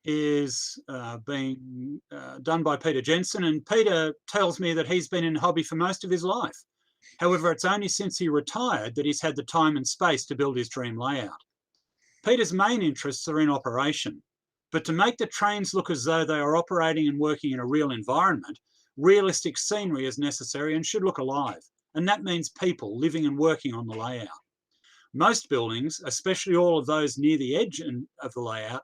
is being done by Peter Jensen, and Peter tells me that he's been in the hobby for most of his life. However, it's only since he retired that he's had the time and space to build his dream layout. Peter's main interests are in operation, but to make the trains look as though they are operating and working in a real environment, realistic scenery is necessary and should look alive, and that means people living and working on the layout. Most buildings, especially all of those near the edge of the layout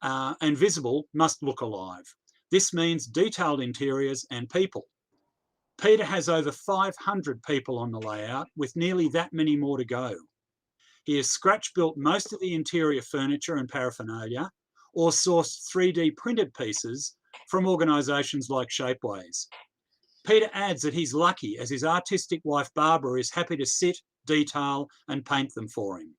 and visible, must look alive. This means detailed interiors and people. Peter has over 500 people on the layout, with nearly that many more to go. He has scratch-built most of the interior furniture and paraphernalia, or sourced 3D printed pieces from organisations like Shapeways. Peter adds that he's lucky as his artistic wife Barbara is happy to sit, detail and paint them for him.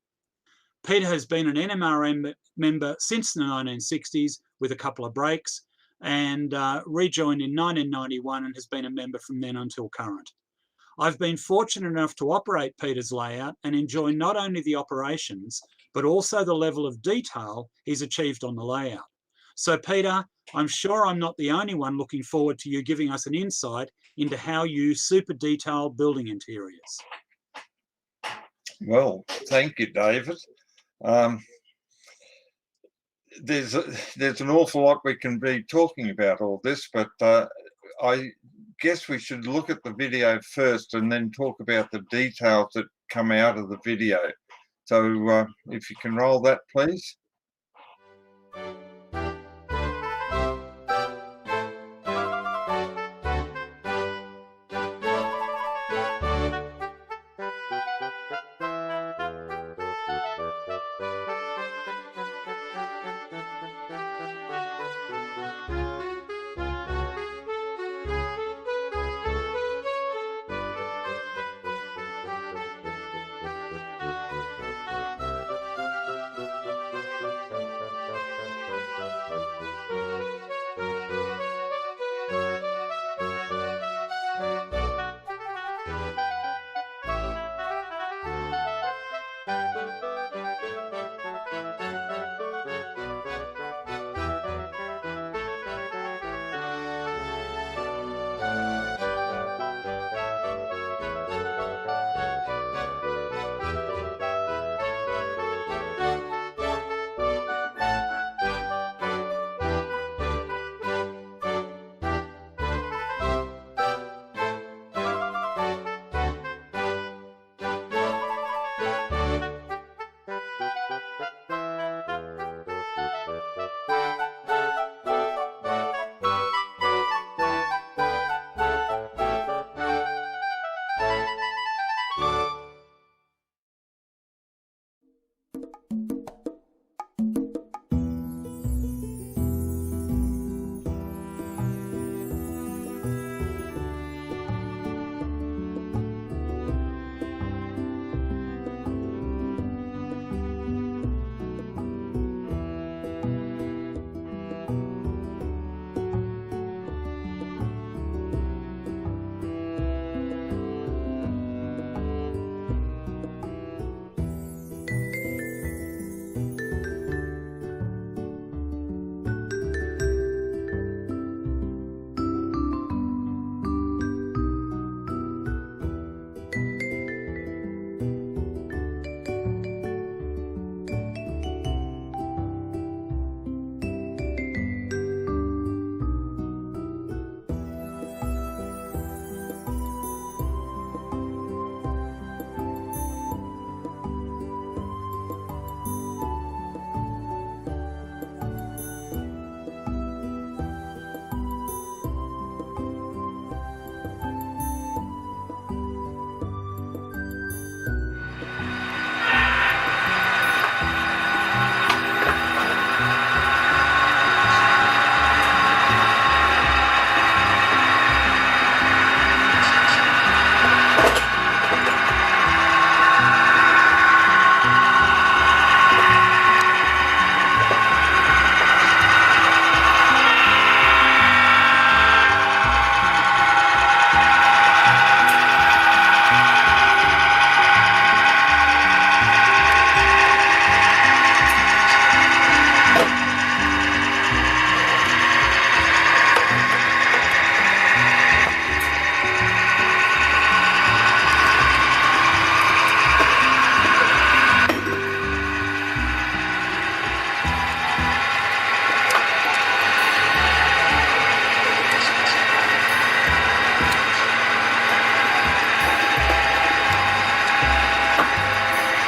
Peter has been an NMRA member since the 1960s with a couple of breaks, and rejoined in 1991 and has been a member from then until current. I've been fortunate enough to operate Peter's layout and enjoy not only the operations, but also the level of detail he's achieved on the layout. So Peter, I'm sure I'm not the only one looking forward to you giving us an insight into how you super detail building interiors. Well, thank you, David. There's an awful lot we can be talking about all this, but I guess we should look at the video first and then talk about the details that come out of the video. So if you can roll that, please.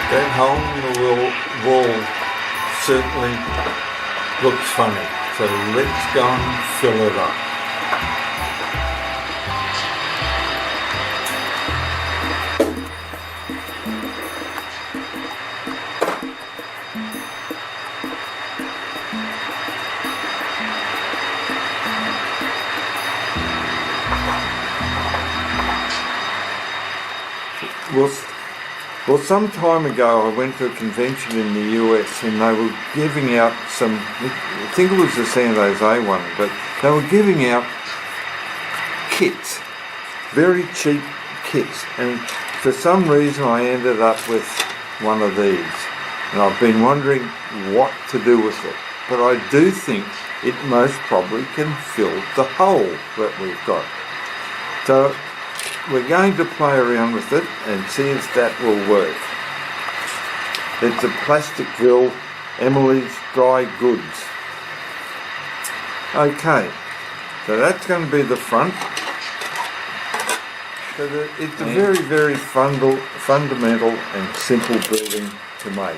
That hole in the wall certainly looks funny, so let's go and fill it up. Well, some time ago I went to a convention in the US and they were giving out some, I think it was the San Jose one, but they were giving out kits, very cheap kits, and for some reason I ended up with one of these and I've been wondering what to do with it, but I do think it most probably can fill the hole that we've got. So we're going to play around with it and see if that will work. It's a Plasticville Emily's Dry Goods. Okay, so that's going to be the front. So it's a very, very fundamental and simple building to make.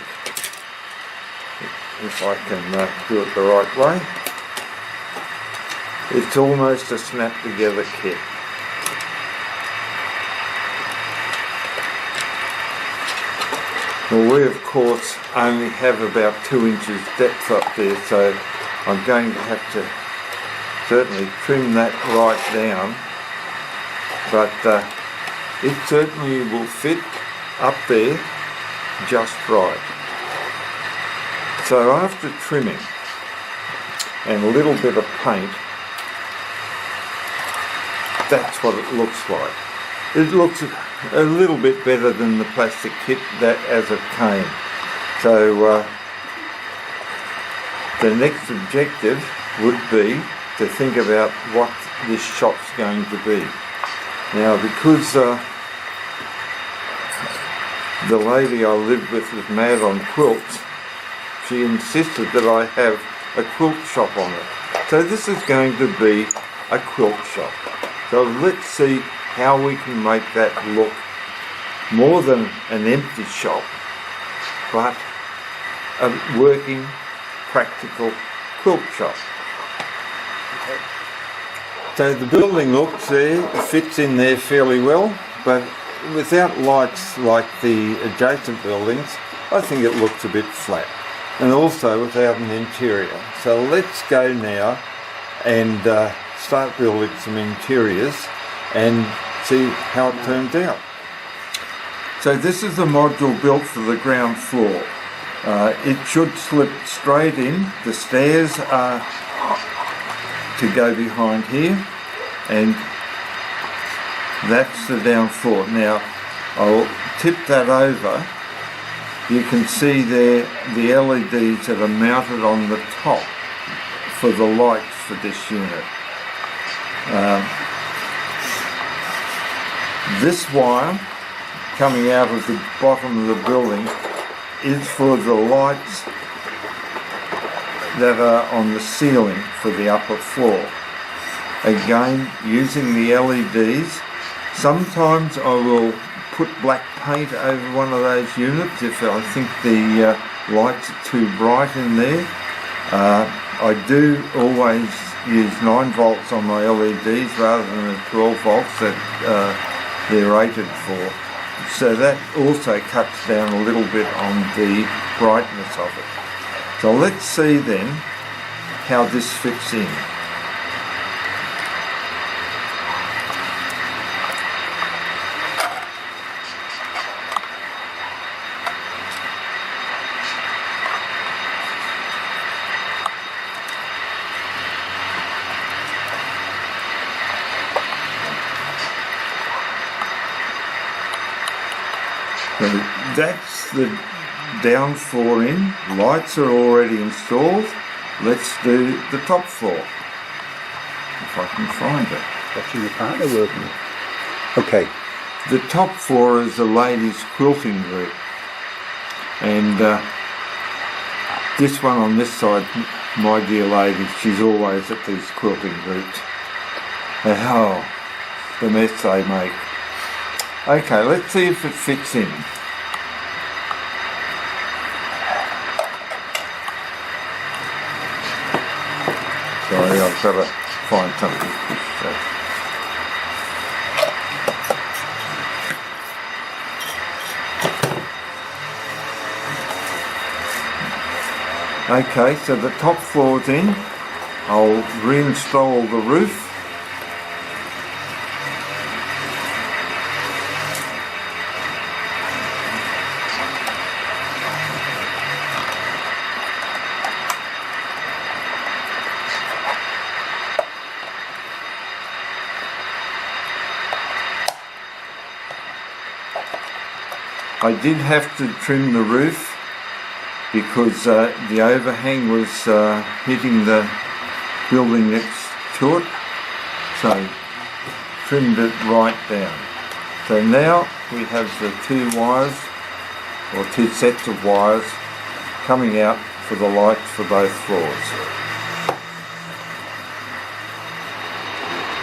If I can do it the right way. It's almost a snap together kit. Well, we of course only have about 2 inches depth up there, so I'm going to have to certainly trim that right down, but it certainly will fit up there just right. So after trimming and a little bit of paint, that's what it looks like. It looks a little bit better than the plastic kit that as it came. So the next objective would be to think about what this shop's going to be. Now, because the lady I lived with was mad on quilts, she insisted that I have a quilt shop on it. So this is going to be a quilt shop. So let's see how we can make that look more than an empty shop, but a working, practical quilt shop. So the building looks there, fits in there fairly well, but without lights like the adjacent buildings, I think it looks a bit flat, and also without an interior. So let's go now and start building some interiors and see how it turns out. So this is the module built for the ground floor. It should slip straight in. The stairs are to go behind here, and that's the down floor. Now I'll tip that over. You can see there the LEDs that are mounted on the top for the lights for this unit. This wire coming out of the bottom of the building is for the lights that are on the ceiling for the upper floor. Again, using the LEDs. Sometimes I will put black paint over one of those units if I think the lights are too bright in there. I do always use 9 volts on my LEDs rather than the 12 volts that they're rated for. So that also cuts down a little bit on the brightness of it. So let's see then how this fits in. So that's the down floor in. Lights are already installed. Let's do the top floor, if I can find it. Watching your partner working. Okay. The top floor is the ladies' quilting group, and this one on this side, my dear lady, she's always at these quilting groups. Oh, the mess they make. Okay, let's see if it fits in. I've got to find something. Okay, so the top floor's in. I'll reinstall the roof. I did have to trim the roof because the overhang was hitting the building next to it, so trimmed it right down. So now we have the two wires, or two sets of wires, coming out for the lights for both floors.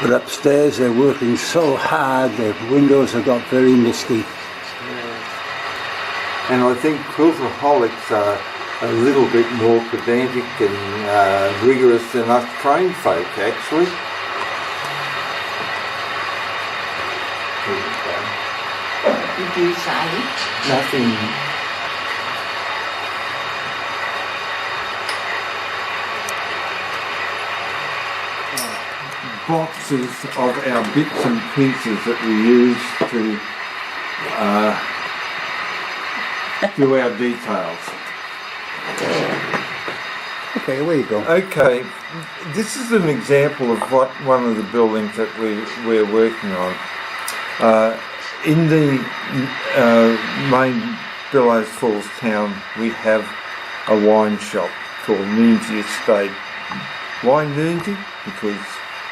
But upstairs they're working so hard, the windows have got very misty. And I think quiltaholics are a little bit more pedantic and rigorous than us trained folk, actually. What did you say? Nothing. Boxes of our bits and pieces that we use to do our details. Okay, away you go. Okay, this is an example of what one of the buildings that we're working on. In the main Bellows Falls town, we have a wine shop called Noonsy Estate. Why Noonsy? Because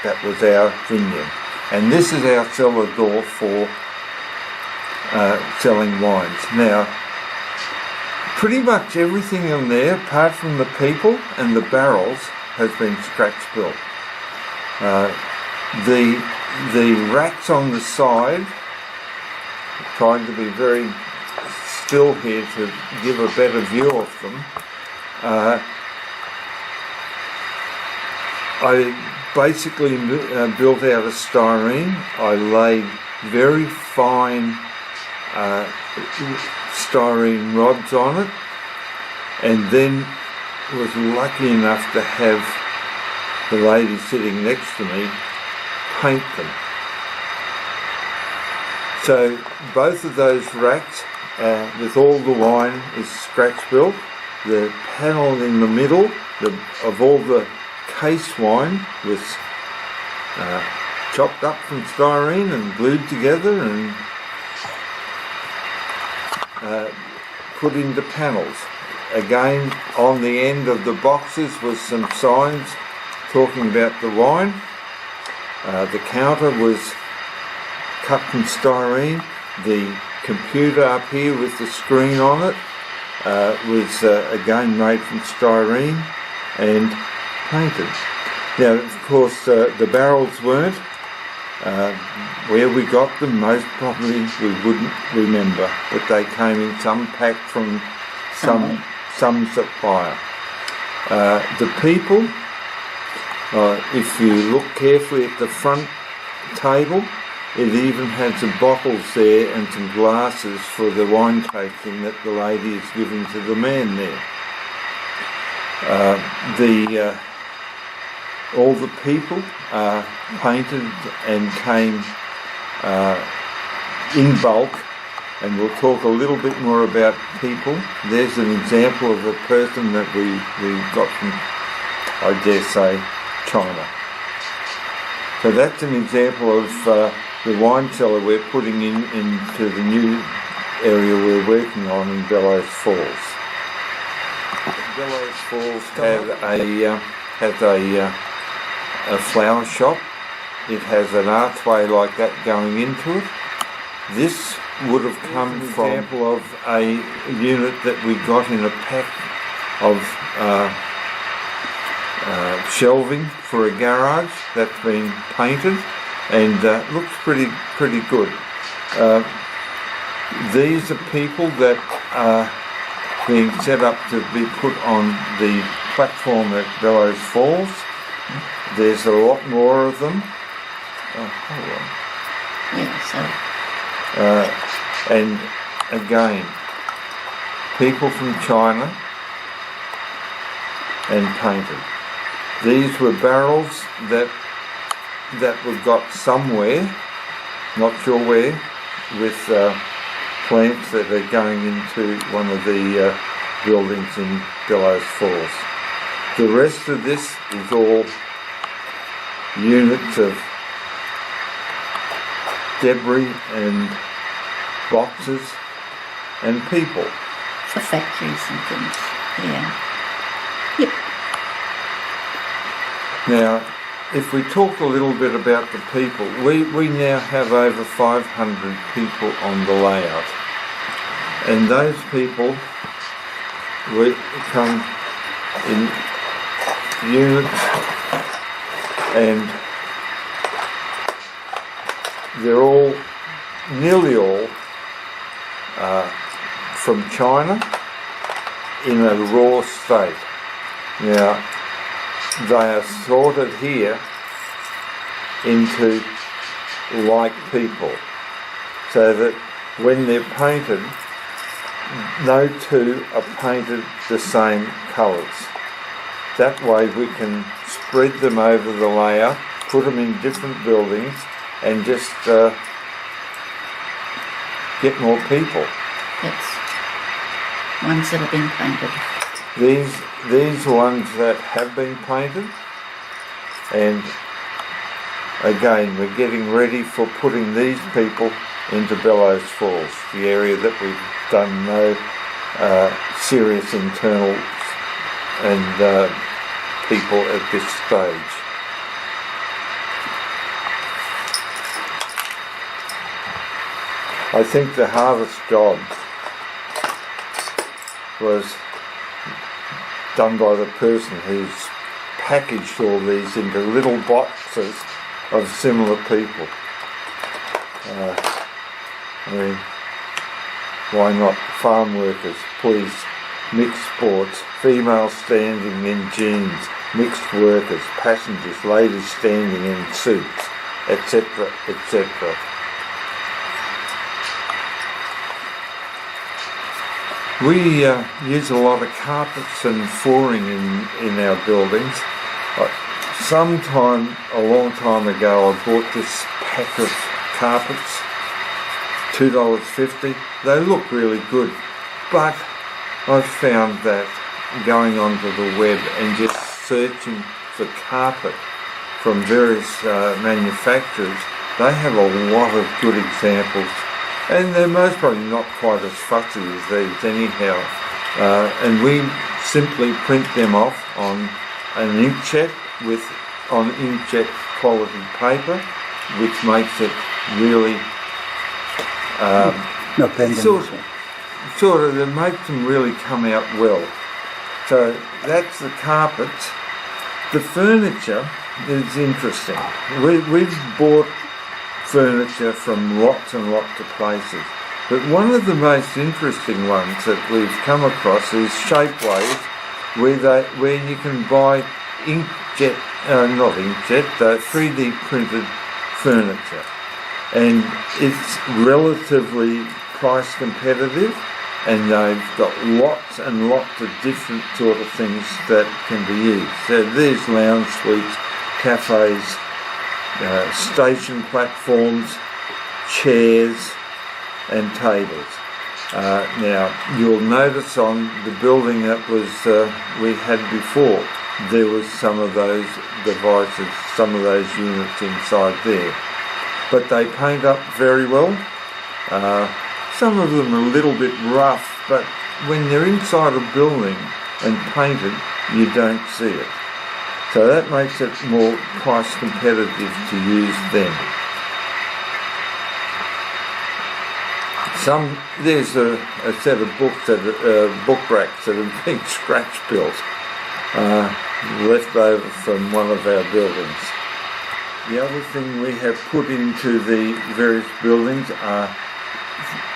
that was our vineyard. And this is our cellar door for selling wines. Now, pretty much everything in there, apart from the people and the barrels, has been scratch built. The racks on the side, trying to be very still here to give a better view of them. I basically built out of styrene. I laid very fine styrene rods on it, and then was lucky enough to have the lady sitting next to me paint them. So both of those racks with all the wine is scratch built. The panel in the middle of all the case wine was chopped up from styrene and glued together and put into panels. Again, on the end of the boxes was some signs talking about the wine. The counter was cut from styrene. The computer up here with the screen on it was again made from styrene and painted. Now, of course, the barrels weren't. Where we got them, most probably we wouldn't remember, but they came in some pack from some supplier. The people, if you look carefully at the front table, it even had some bottles there and some glasses for the wine tasting that the lady is giving to the man there. All the people painted and came in bulk, and we'll talk a little bit more about people. There's an example of a person that we got from, I dare say, China. So that's an example of the wine cellar we're putting into the new area we're working on in Bellows Falls. Bellows Falls has a flower shop. It has an archway like that going into it. This would have come from an example of a unit that we got in a pack of shelving for a garage that's been painted and looks pretty good. These are people that are being set up to be put on the platform at Bellows Falls. There's a lot more of them. Oh, hold on. Yeah, so And again, people from China and painted. These were barrels that were got somewhere, not sure where, with plants that are going into one of the buildings in Bellows Falls. The rest of this is all units of debris and boxes and people. for factories and things. Yeah. Yep. Now, if we talk a little bit about the people, we now have over 500 people on the layout. And those people come in units, and they're all, nearly all, from China in a raw state. Now, they are sorted here into like people, so that when they're painted, no two are painted the same colours. That way we can spread them over the layout, put them in different buildings, and just get more people. Yes. Ones that have been painted. These ones that have been painted, and again we're getting ready for putting these people into Bellows Falls, the area that we've done no serious internal and people at this stage. I think the hardest job was done by the person who's packaged all these into little boxes of similar people. I mean, why not farm workers, please, mixed sports, females standing in jeans, mixed workers, passengers, ladies standing in suits, etc., etc. We use a lot of carpets and flooring in our buildings. Sometime, a long time ago, I bought this pack of carpets, $2.50. They look really good, but I've found that going onto the web and just searching for carpet from various manufacturers, they have a lot of good examples. And they're most probably not quite as fussy as these anyhow. And we simply print them off on an inkjet on inkjet quality paper, which makes it really sort of it makes them really come out well. So that's the carpets. The furniture is interesting. We've bought furniture from lots and lots of places, but one of the most interesting ones that we've come across is Shapeways, where you can buy 3D printed furniture, and it's relatively price competitive, and they've got lots and lots of different sort of things that can be used. So there's lounge suites, cafes, station platforms, chairs and tables. Now you'll notice on the building that was we had before, there was some of those devices, some of those units inside there, but they paint up very well. Some of them are a little bit rough, but when they're inside a building and painted, you don't see it. So that makes it more price competitive to use then. There's a set of books, book racks that have been scratch built, left over from one of our buildings. The other thing we have put into the various buildings are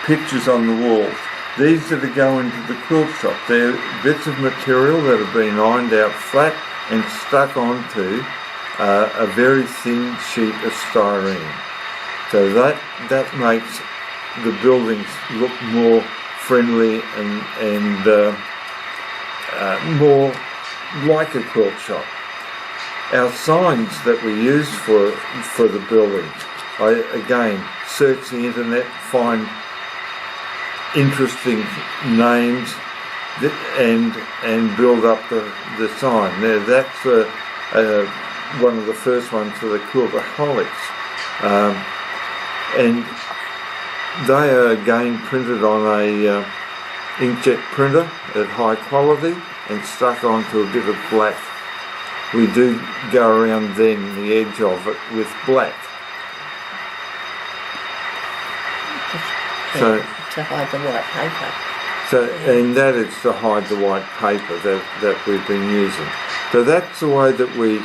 pictures on the walls. These that go into the quilt shop, they're bits of material that have been ironed out flat and stuck onto a very thin sheet of styrene. So that makes the buildings look more friendly and more like a quilt shop. Our signs that we use for the buildings, I again search the internet, find interesting names and build up the sign. Now that's one of the first ones for the Quiltaholics, and they are again printed on a inkjet printer at high quality and stuck onto a bit of black. We do go around then the edge of it with black. So to hide the white paper. So, and that is to hide the white paper that we've been using. So that's the way that we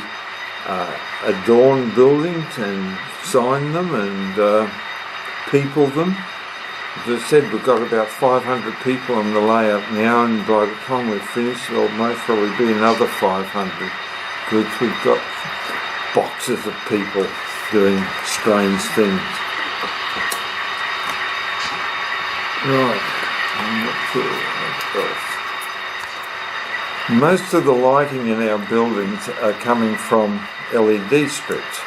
adorn buildings and sign them and people them. As I said, we've got about 500 people on the layout now, and by the time we're finished, there'll most probably be another 500, because we've got boxes of people doing strange things. Right, I'm not sure what else. Most of the lighting in our buildings are coming from LED strips.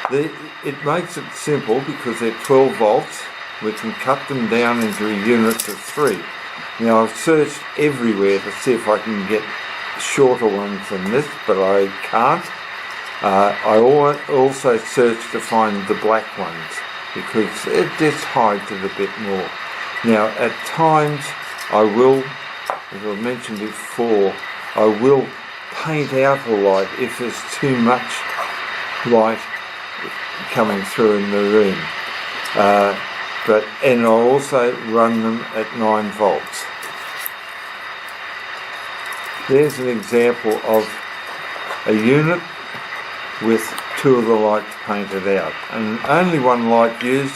It makes it simple because they're 12 volts. We can cut them down into units of 3. Now I've searched everywhere to see if I can get shorter ones than this, but I can't. I also searched to find the black ones because it just hides it a bit more. Now at times I will, as I mentioned before, I will paint out a light if there's too much light coming through in the room. And I also run them at 9 volts. There's an example of a unit with 2 of the lights painted out, and only 1 light used.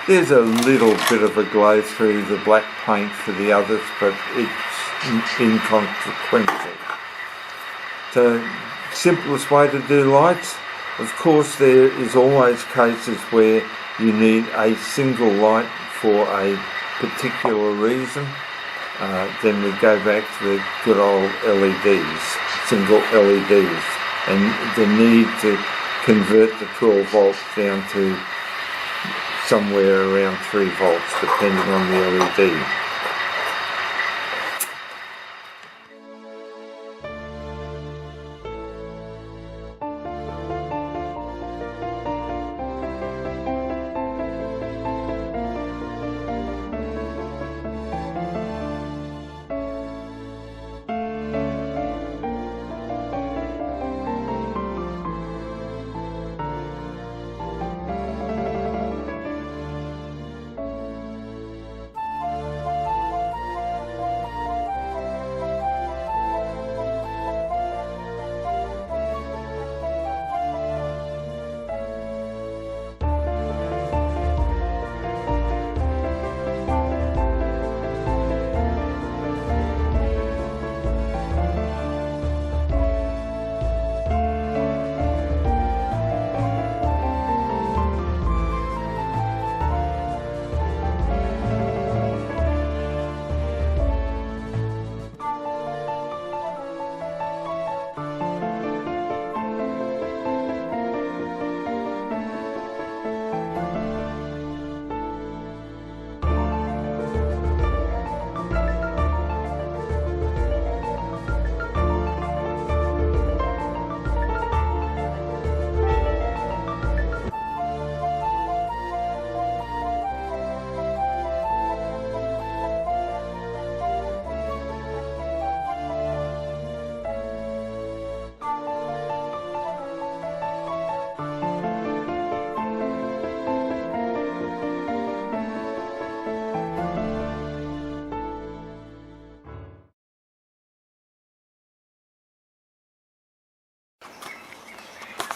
There's a little bit of a glow through the black paint for the others, but it's inconsequential. So, simplest way to do lights. Of course, there is always cases where you need a single light for a particular reason. Then we go back to the good old LEDs, single LEDs, and the need to convert the 12 volts down to somewhere around 3 volts, depending on the LED.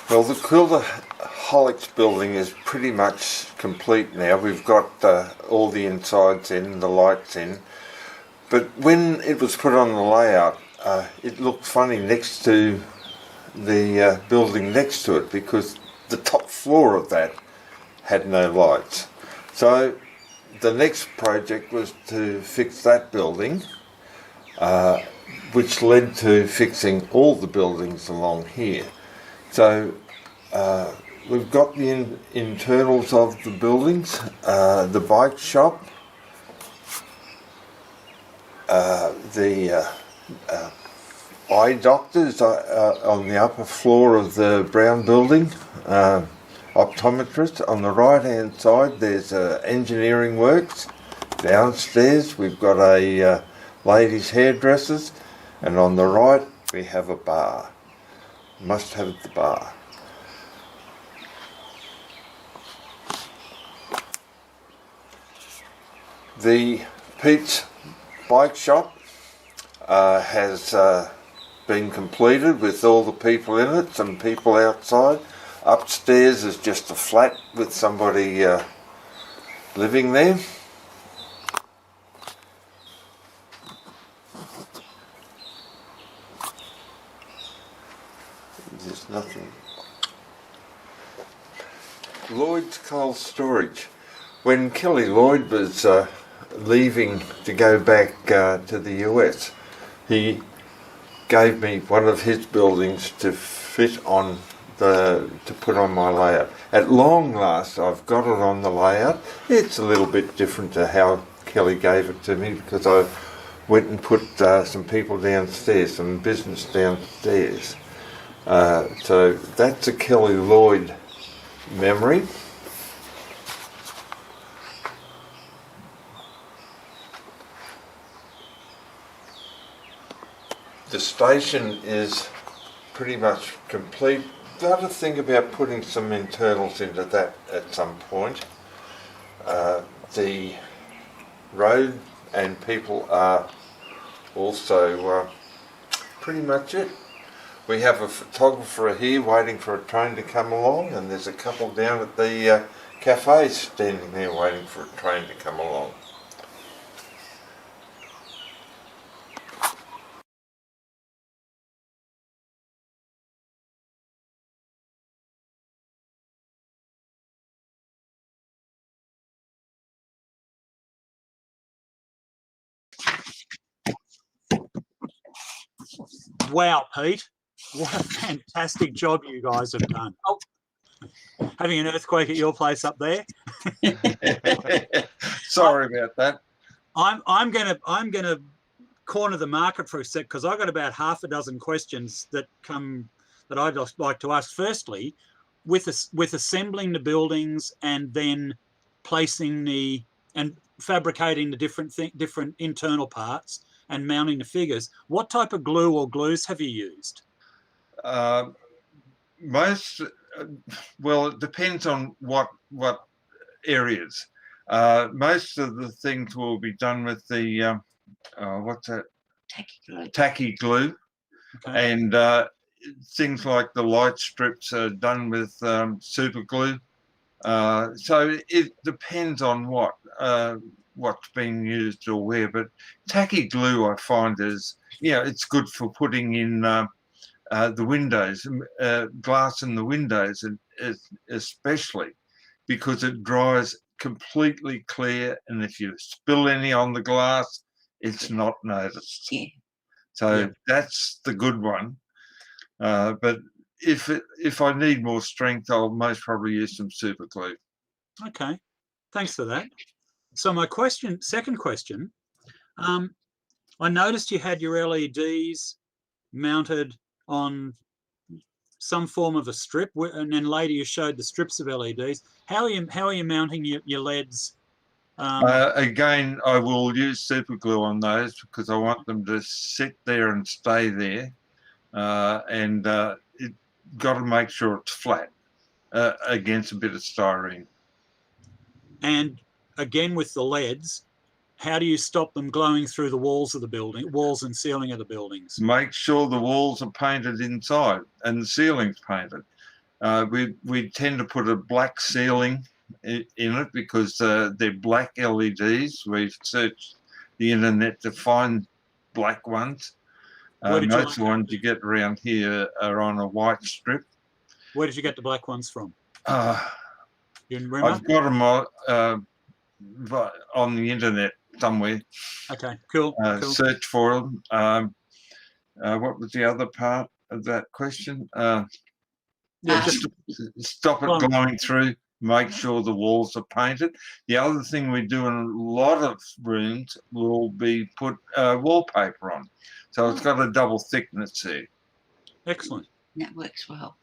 Well, the Quiltaholics building is pretty much complete now. We've got all the insides in, the lights in. But when it was put on the layout, it looked funny next to the building next to it, because the top floor of that had no lights. So the next project was to fix that building, which led to fixing all the buildings along here. So we've got the internals of the buildings, the bike shop, the eye doctors on the upper floor of the brown building, optometrist. On the right hand side there's engineering works. Downstairs we've got a ladies' hairdressers, and on the right we have a bar. Must have the bar. The Pete's bike shop has been completed with all the people in it, some people outside. Upstairs is just a flat with somebody living there. There's nothing. Lloyd's Cold Storage. When Kelly Lloyd was leaving to go back to the US, he gave me one of his buildings to fit on to put on my layout. At long last I've got it on the layout. It's a little bit different to how Kelly gave it to me, because I went and put some people downstairs, some business downstairs. So that's a Kelly Lloyd memory. The station is pretty much complete. Got to think about putting some internals into that at some point. The road and people are also pretty much it. We have a photographer here waiting for a train to come along, and there's a couple down at the cafe standing there waiting for a train to come along. Wow, Pete, what a fantastic job you guys have done. Oh, having an earthquake at your place up there. Sorry about that. I'm gonna corner the market for a sec, because I've got about half a dozen questions that I'd just like to ask. Firstly, with assembling the buildings and then placing and fabricating the different internal parts and mounting the figures, what type of glue or glues have you used? Well, it depends on what areas. Most of the things will be done with the what's that? Tacky glue. Okay. And things like the light strips are done with super glue. So it depends on what's being used or where. But tacky glue, I find, is it's good for putting in the windows, glass in the windows, especially because it dries completely clear, and if you spill any on the glass, it's not noticed. Yeah. So that's the good one. But if I need more strength, I'll most probably use some super glue. Okay, thanks for that. So my second question, I noticed you had your LEDs mounted on some form of a strip, and then later you showed the strips of LEDs. How are you mounting your LEDs? Again, I will use super glue on those because I want them to sit there and stay there, and it got to make sure it's flat against a bit of styrene. And again, with the LEDs, how do you stop them glowing through the walls and ceiling of the buildings? Make sure the walls are painted inside and the ceiling's painted. We tend to put a black ceiling in it because they're black LEDs. We've searched the internet to find black ones. Where did you Most of the ones you get around here are on a white strip. Where did you get the black ones from? Uh, You remember? I've got them on the internet somewhere. Okay, cool. Cool. Search for them. What was the other part of that question? Yeah, just Stop it glowing through. Make sure the walls are painted. The other thing we do in a lot of rooms will be put wallpaper on. So it's got a double thickness there. excellent. That works well.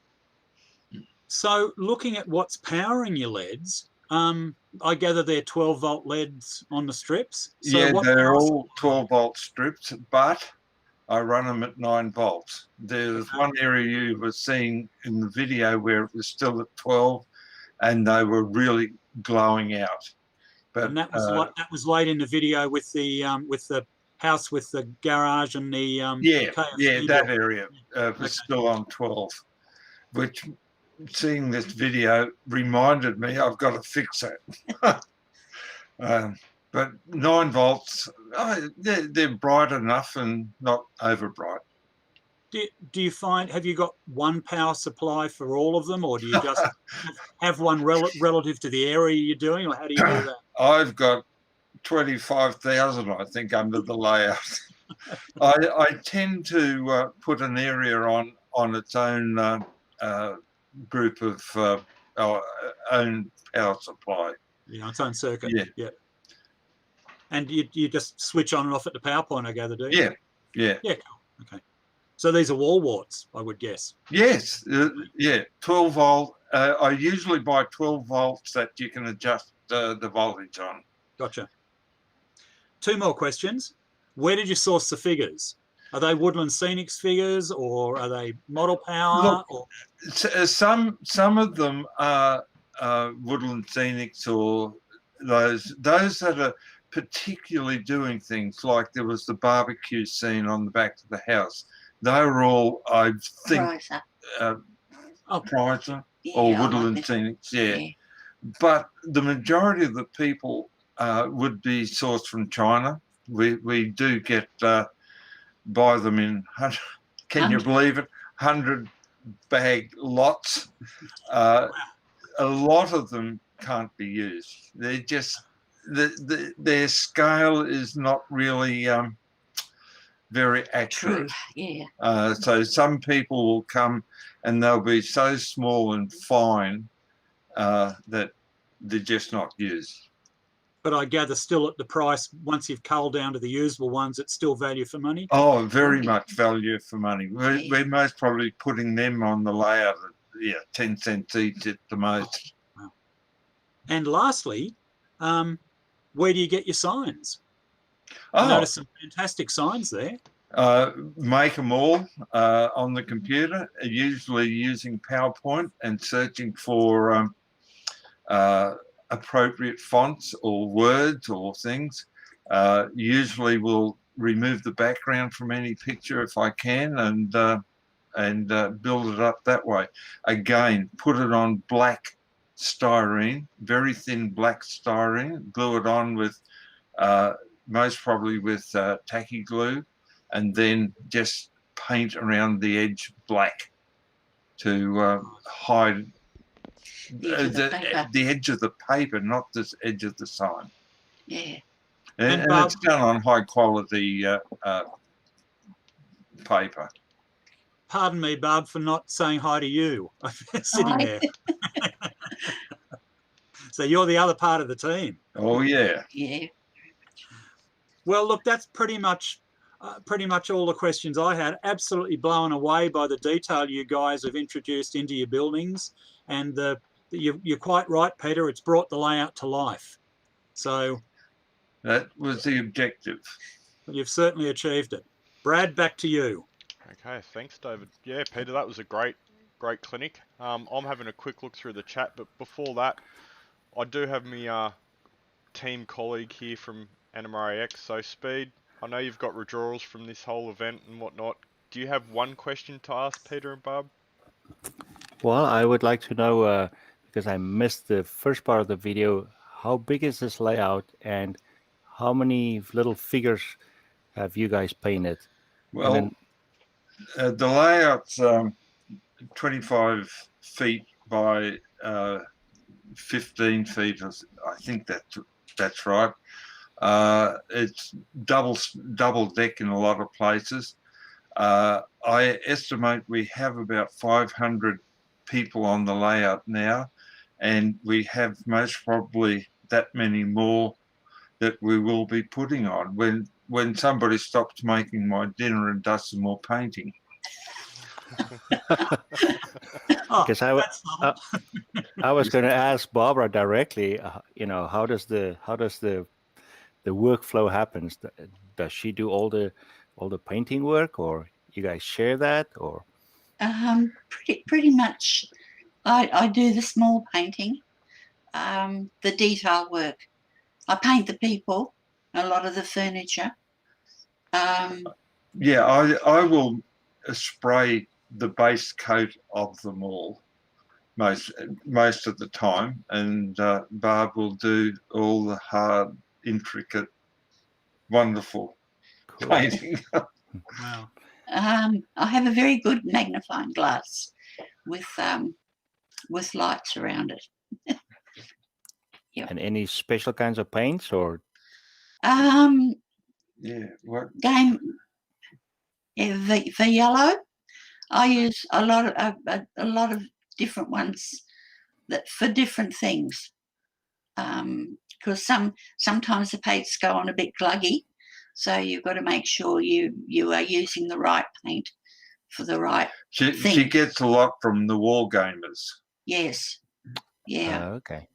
So looking at what's powering your LEDs, I gather they're 12-volt LEDs on the strips. So Yeah, what they're power all 12-volt strips, but I run them at 9 volts. There's one area you were seeing in the video where it was still at 12, and they were really glowing out. But and that was late in the video with the house with the garage and the KFC that building. area was still on 12, which seeing this video reminded me I've got to fix it. But 9 volts, they're bright enough and not over bright. Do you find, have you got one power supply for all of them, or do you just have one relative to the area you're doing, or how do you do that? I've got 25,000, I think, under the layout. I tend to put an area on its own group of own power supply. Yeah, its own circuit. Yeah. And you just switch on and off at the power point, I gather, do you? Yeah. Yeah, cool. Okay. So these are wall warts, I would guess. Yes, 12 volt. I usually buy 12 volts that you can adjust the voltage on. Gotcha. 2 more questions. Where did you source the figures? Are they Woodland Scenics figures, or are they model power? Look, some of them are Woodland Scenics, or those that are particularly doing things, like there was the barbecue scene on the back of the house. They were all, I think, Pricer or Woodland Scenics, yeah. But the majority of the people would be sourced from China. We do get buy them in, can you believe it, 100 bag lots. A lot of them can't be used. They're just, their scale is not really very accurate. True, yeah. So some people will come and they'll be so small and fine that they're just not used. But I gather still at the price, once you've culled down to the usable ones, it's still value for money? Oh, very much value for money. We're most probably putting them on the layout at 10 cents each at the most. Wow. And lastly, where do you get your signs? I noticed some fantastic signs there. Make them all on the computer, usually using PowerPoint and searching for appropriate fonts or words or things. Usually we'll remove the background from any picture if I can, and build it up that way. Again, put it on black styrene, very thin black styrene, glue it on with most probably with tacky glue, and then just paint around the edge black to hide the edge of the paper, not the edge of the sign. Yeah. And it's done on high quality paper. Pardon me, Barb, for not saying hi to you. Sitting there. So you're the other part of the team. Oh yeah. Yeah. Well, look, that's pretty much all the questions I had. Absolutely blown away by the detail you guys have introduced into your buildings, and you're quite right, Peter. It's brought the layout to life. So that was the objective. You've certainly achieved it. Brad, back to you. Okay, thanks, David. Yeah, Peter, that was a great clinic. I'm having a quick look through the chat, but before that, I do have my team colleague here from NMRAx. So, Speed, I know you've got withdrawals from this whole event and whatnot. Do you have one question to ask Peter and Barb? Well, I would like to know, because I missed the first part of the video, how big is this layout and how many little figures have you guys painted? Well, The layout's 25 feet by 15 feet. I think that's right. It's double deck in a lot of places. I estimate we have about 500 people on the layout now, and we have most probably that many more that we will be putting on when somebody stops making my dinner and does some more painting. Oh, Because that's I was going to ask Barbara directly. How does the workflow happens? Does she do all the painting work, or you guys share that, or? Pretty much. I do the small painting, the detail work. I paint the people, a lot of the furniture. Yeah, I will spray the base coat of them all most of the time, and Barb will do all the hard, intricate, wonderful painting. wow. I have a very good magnifying glass with lights around it. Yep. And any special kinds of paints, or? Yeah, what? For yellow, I use a lot of different ones that for different things. Because sometimes the paints go on a bit gluggy, so you've got to make sure you are using the right paint for the right thing. She gets a lot from the war gamers. Yes. Yeah. Okay.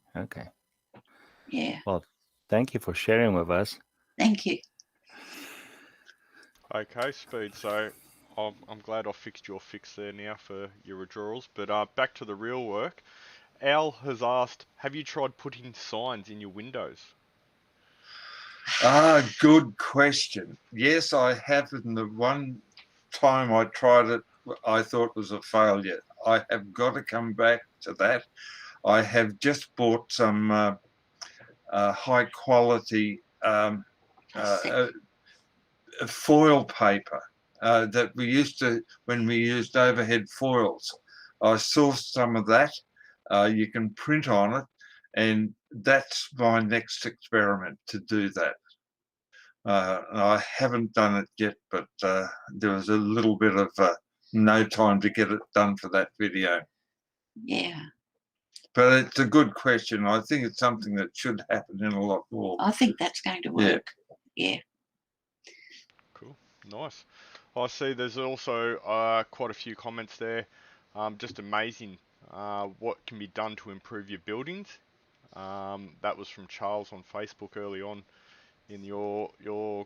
Yeah. Well, thank you for sharing with us. Thank you. Okay, Speed. So I'm glad I fixed your fix there now for your withdrawals. But back to the real work. Al has asked, have you tried putting signs in your windows? Good question. Yes, I have. And the one time I tried it, I thought was a failure. I have got to come back to that. I have just bought some high quality foil paper that we used to, when we used overhead foils. I sourced some of that. You can print on it, and that's my next experiment, to do that. I haven't done it yet, but there was a little bit of no time to get it done for that video. Yeah. But it's a good question. I think it's something that should happen in a lot more. I think that's going to work. Yeah. Cool. Nice. I see there's also quite a few comments there. Just amazing what can be done to improve your buildings. That was from Charles on Facebook early on in your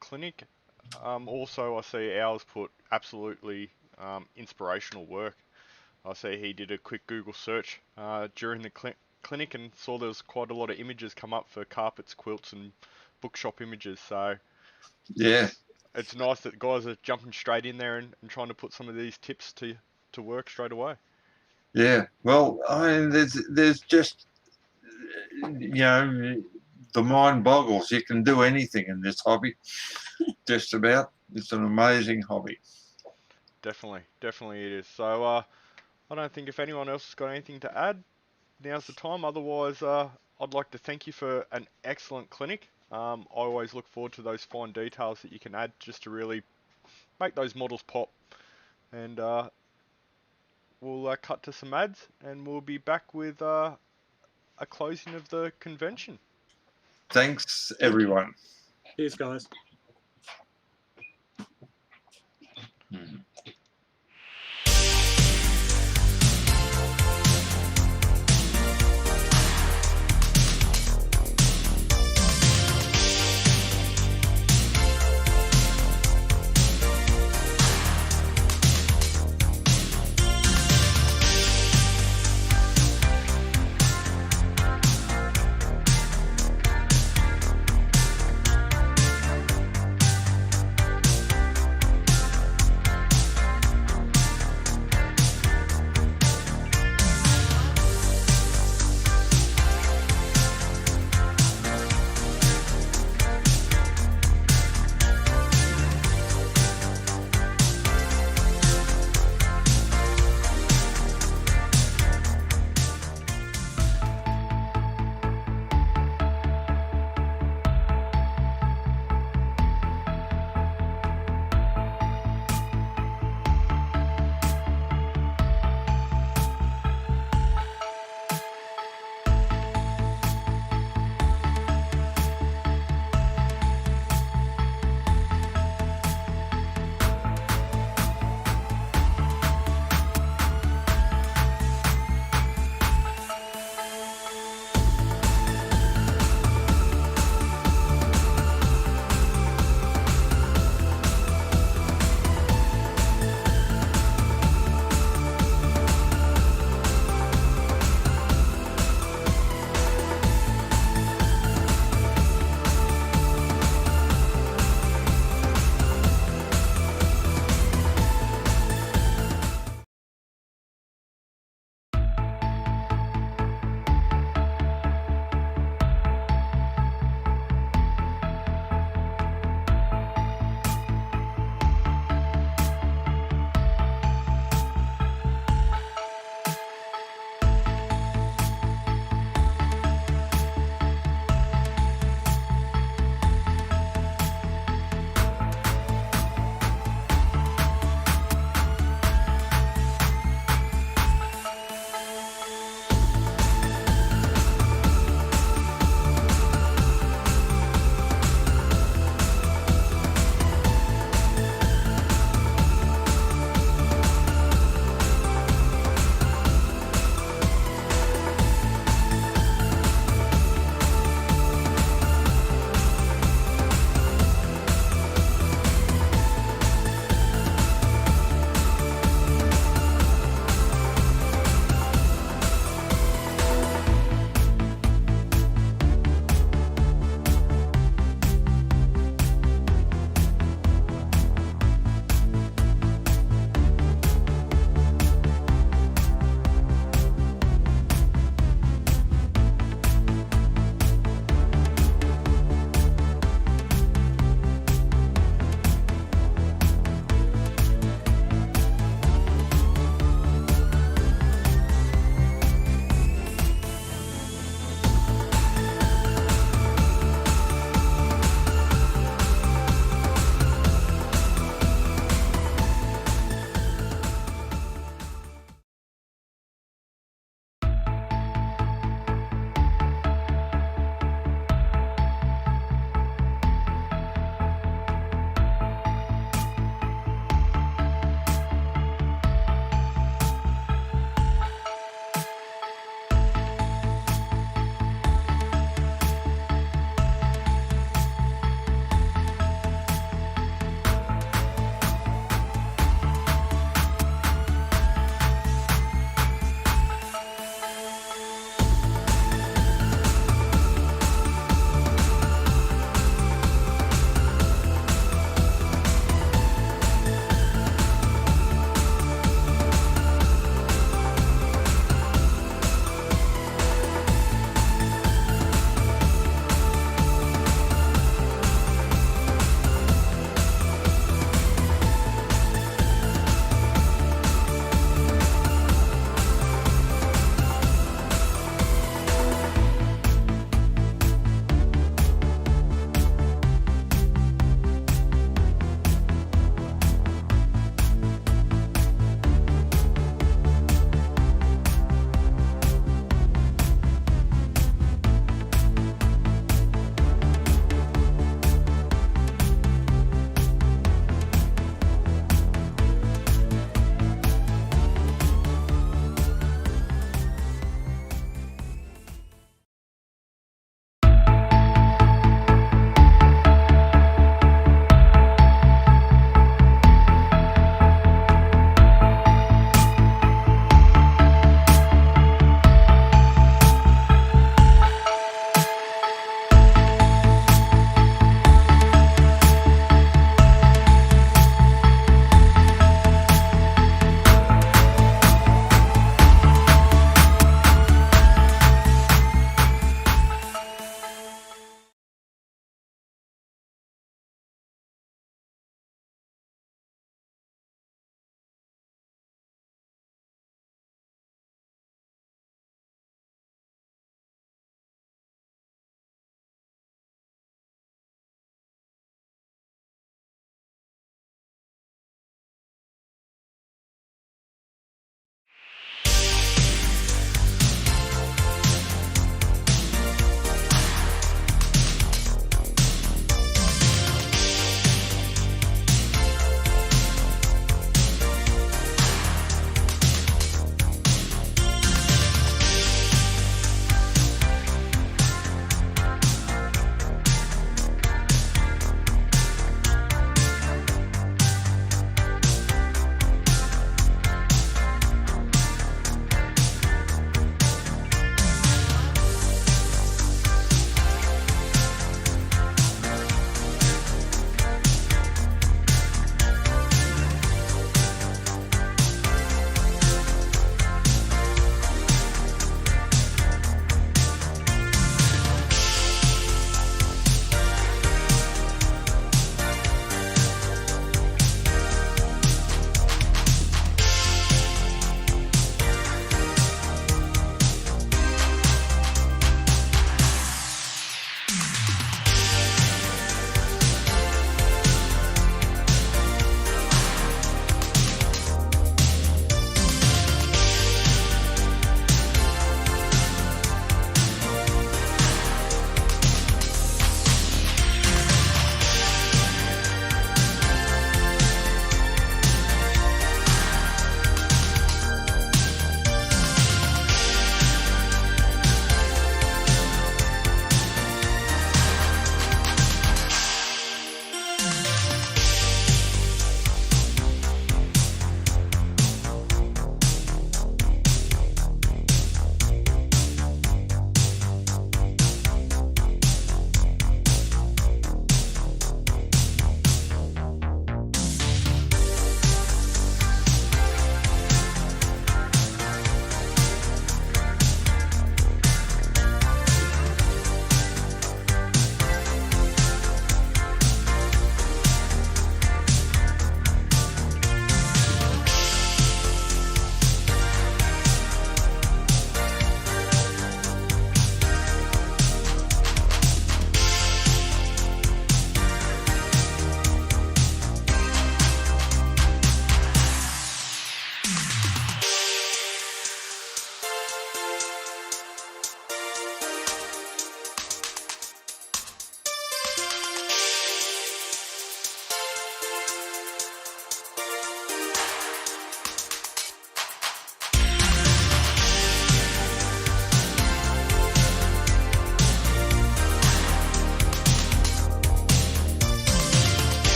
clinic. Also, I see Al's put absolutely inspirational work. I see he did a quick Google search during the clinic and saw there was quite a lot of images come up for carpets, quilts, and bookshop images. So yeah, it's nice that guys are jumping straight in there and trying to put some of these tips to work straight away. Yeah, well, I mean, there's just, the mind boggles. You can do anything in this hobby, just about. It's an amazing hobby. Definitely it is. So I don't think if anyone else has got anything to add, now's the time. Otherwise, I'd like to thank you for an excellent clinic. I always look forward to those fine details that you can add just to really make those models pop. And we'll cut to some ads, and we'll be back with a closing of the convention. Thanks, everyone. Cheers, guys.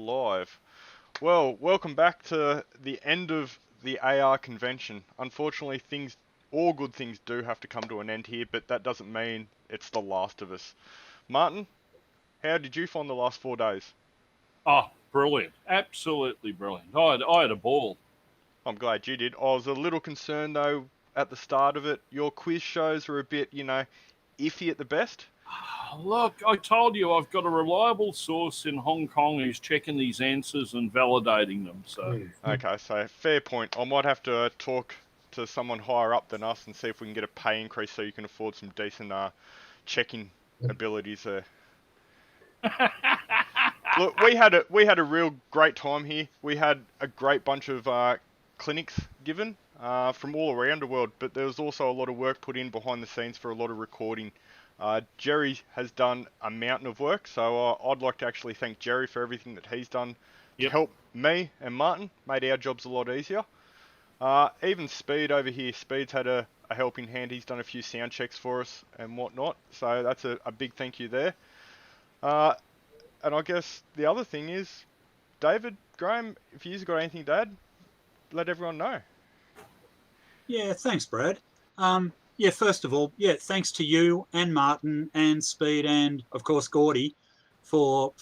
live. Well, welcome back to the end of the AR convention. Unfortunately, all good things do have to come to an end here, but that doesn't mean it's the last of us. Martin, how did you find the last 4 days? Oh, brilliant. Absolutely brilliant. I had a ball. I'm glad you did. I was a little concerned, though, at the start of it. Your quiz shows were a bit, iffy at the best. Look, I told you I've got a reliable source in Hong Kong who's checking these answers and validating them. So Okay, so fair point. I might have to talk to someone higher up than us and see if we can get a pay increase so you can afford some decent checking abilities there. Look, we had a real great time here. We had a great bunch of clinics given from all around the world, but there was also a lot of work put in behind the scenes for a lot of recording. Jerry has done a mountain of work, so I'd like to actually thank Jerry for everything that he's done to help me and Martin, made our jobs a lot easier. Even Speed over here, Speed's had a helping hand. He's done a few sound checks for us and whatnot, so that's a big thank you there. And I guess the other thing is, David, Graham, if you've got anything to add, let everyone know. Yeah, thanks, Brad. Yeah, first of all, thanks to you and Martin and Speed and, of course, Gordy for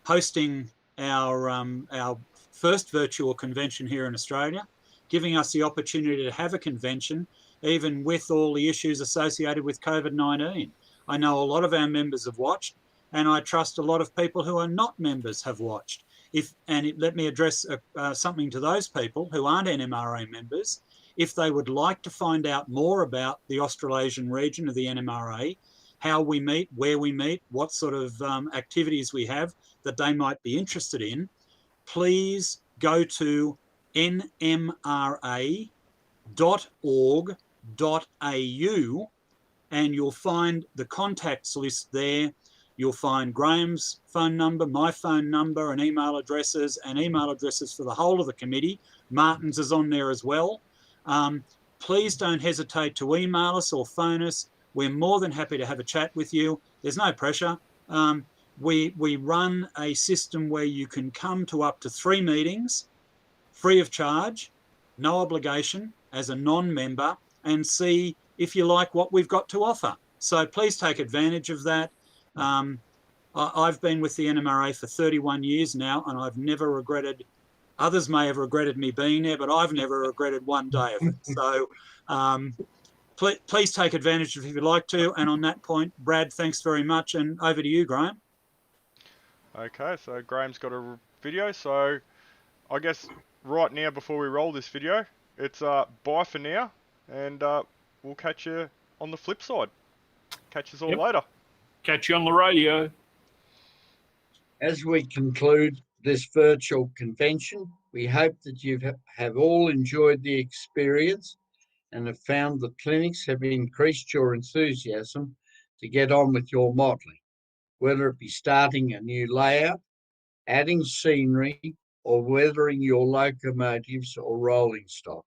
hosting our first virtual convention here in Australia, giving us the opportunity to have a convention, even with all the issues associated with COVID-19. I know a lot of our members have watched, and I trust a lot of people who are not members have watched. Let me address something to those people who aren't NMRA members. If they would like to find out more about the Australasian region of the NMRA, how we meet, where we meet, what sort of activities we have that they might be interested in, please go to nmra.org.au and you'll find the contacts list there. You'll find Graham's phone number, my phone number, and email addresses for the whole of the committee. Martin's is on there as well. Please don't hesitate to email us or phone us. We're more than happy to have a chat with you. There's no pressure. We run a system where you can come to up to 3 meetings free of charge, no obligation, as a non-member, and see if you like what we've got to offer. So please take advantage of that. I've been with the NMRA for 31 years now, and I've never regretted. Others may have regretted me being there, but I've never regretted one day of it. So please take advantage if you'd like to. And on that point, Brad, thanks very much. And over to you, Graham. Okay, so Graham's got a video. So I guess right now, before we roll this video, it's bye for now. And we'll catch you on the flip side. Catch us all later. Catch you on the radio. As we conclude this virtual convention, we hope that you have all enjoyed the experience and have found the clinics have increased your enthusiasm to get on with your modelling, whether it be starting a new layout, adding scenery, or weathering your locomotives or rolling stock.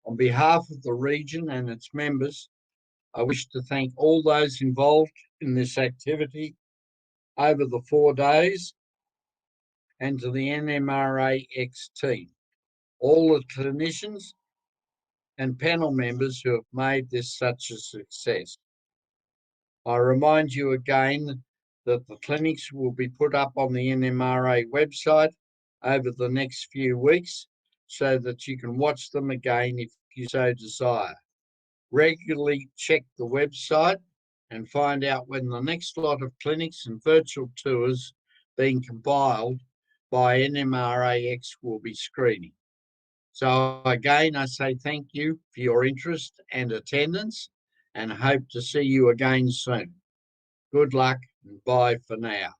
On behalf of the region and its members, I wish to thank all those involved in this activity over the 4 days, and to the NMRAx team, all the clinicians and panel members who have made this such a success. I remind you again that the clinics will be put up on the NMRA website over the next few weeks so that you can watch them again if you so desire. Regularly check the website and find out when the next lot of clinics and virtual tours being compiled by NMRAx will be screening. So again, I say thank you for your interest and attendance and hope to see you again soon. Good luck and bye for now.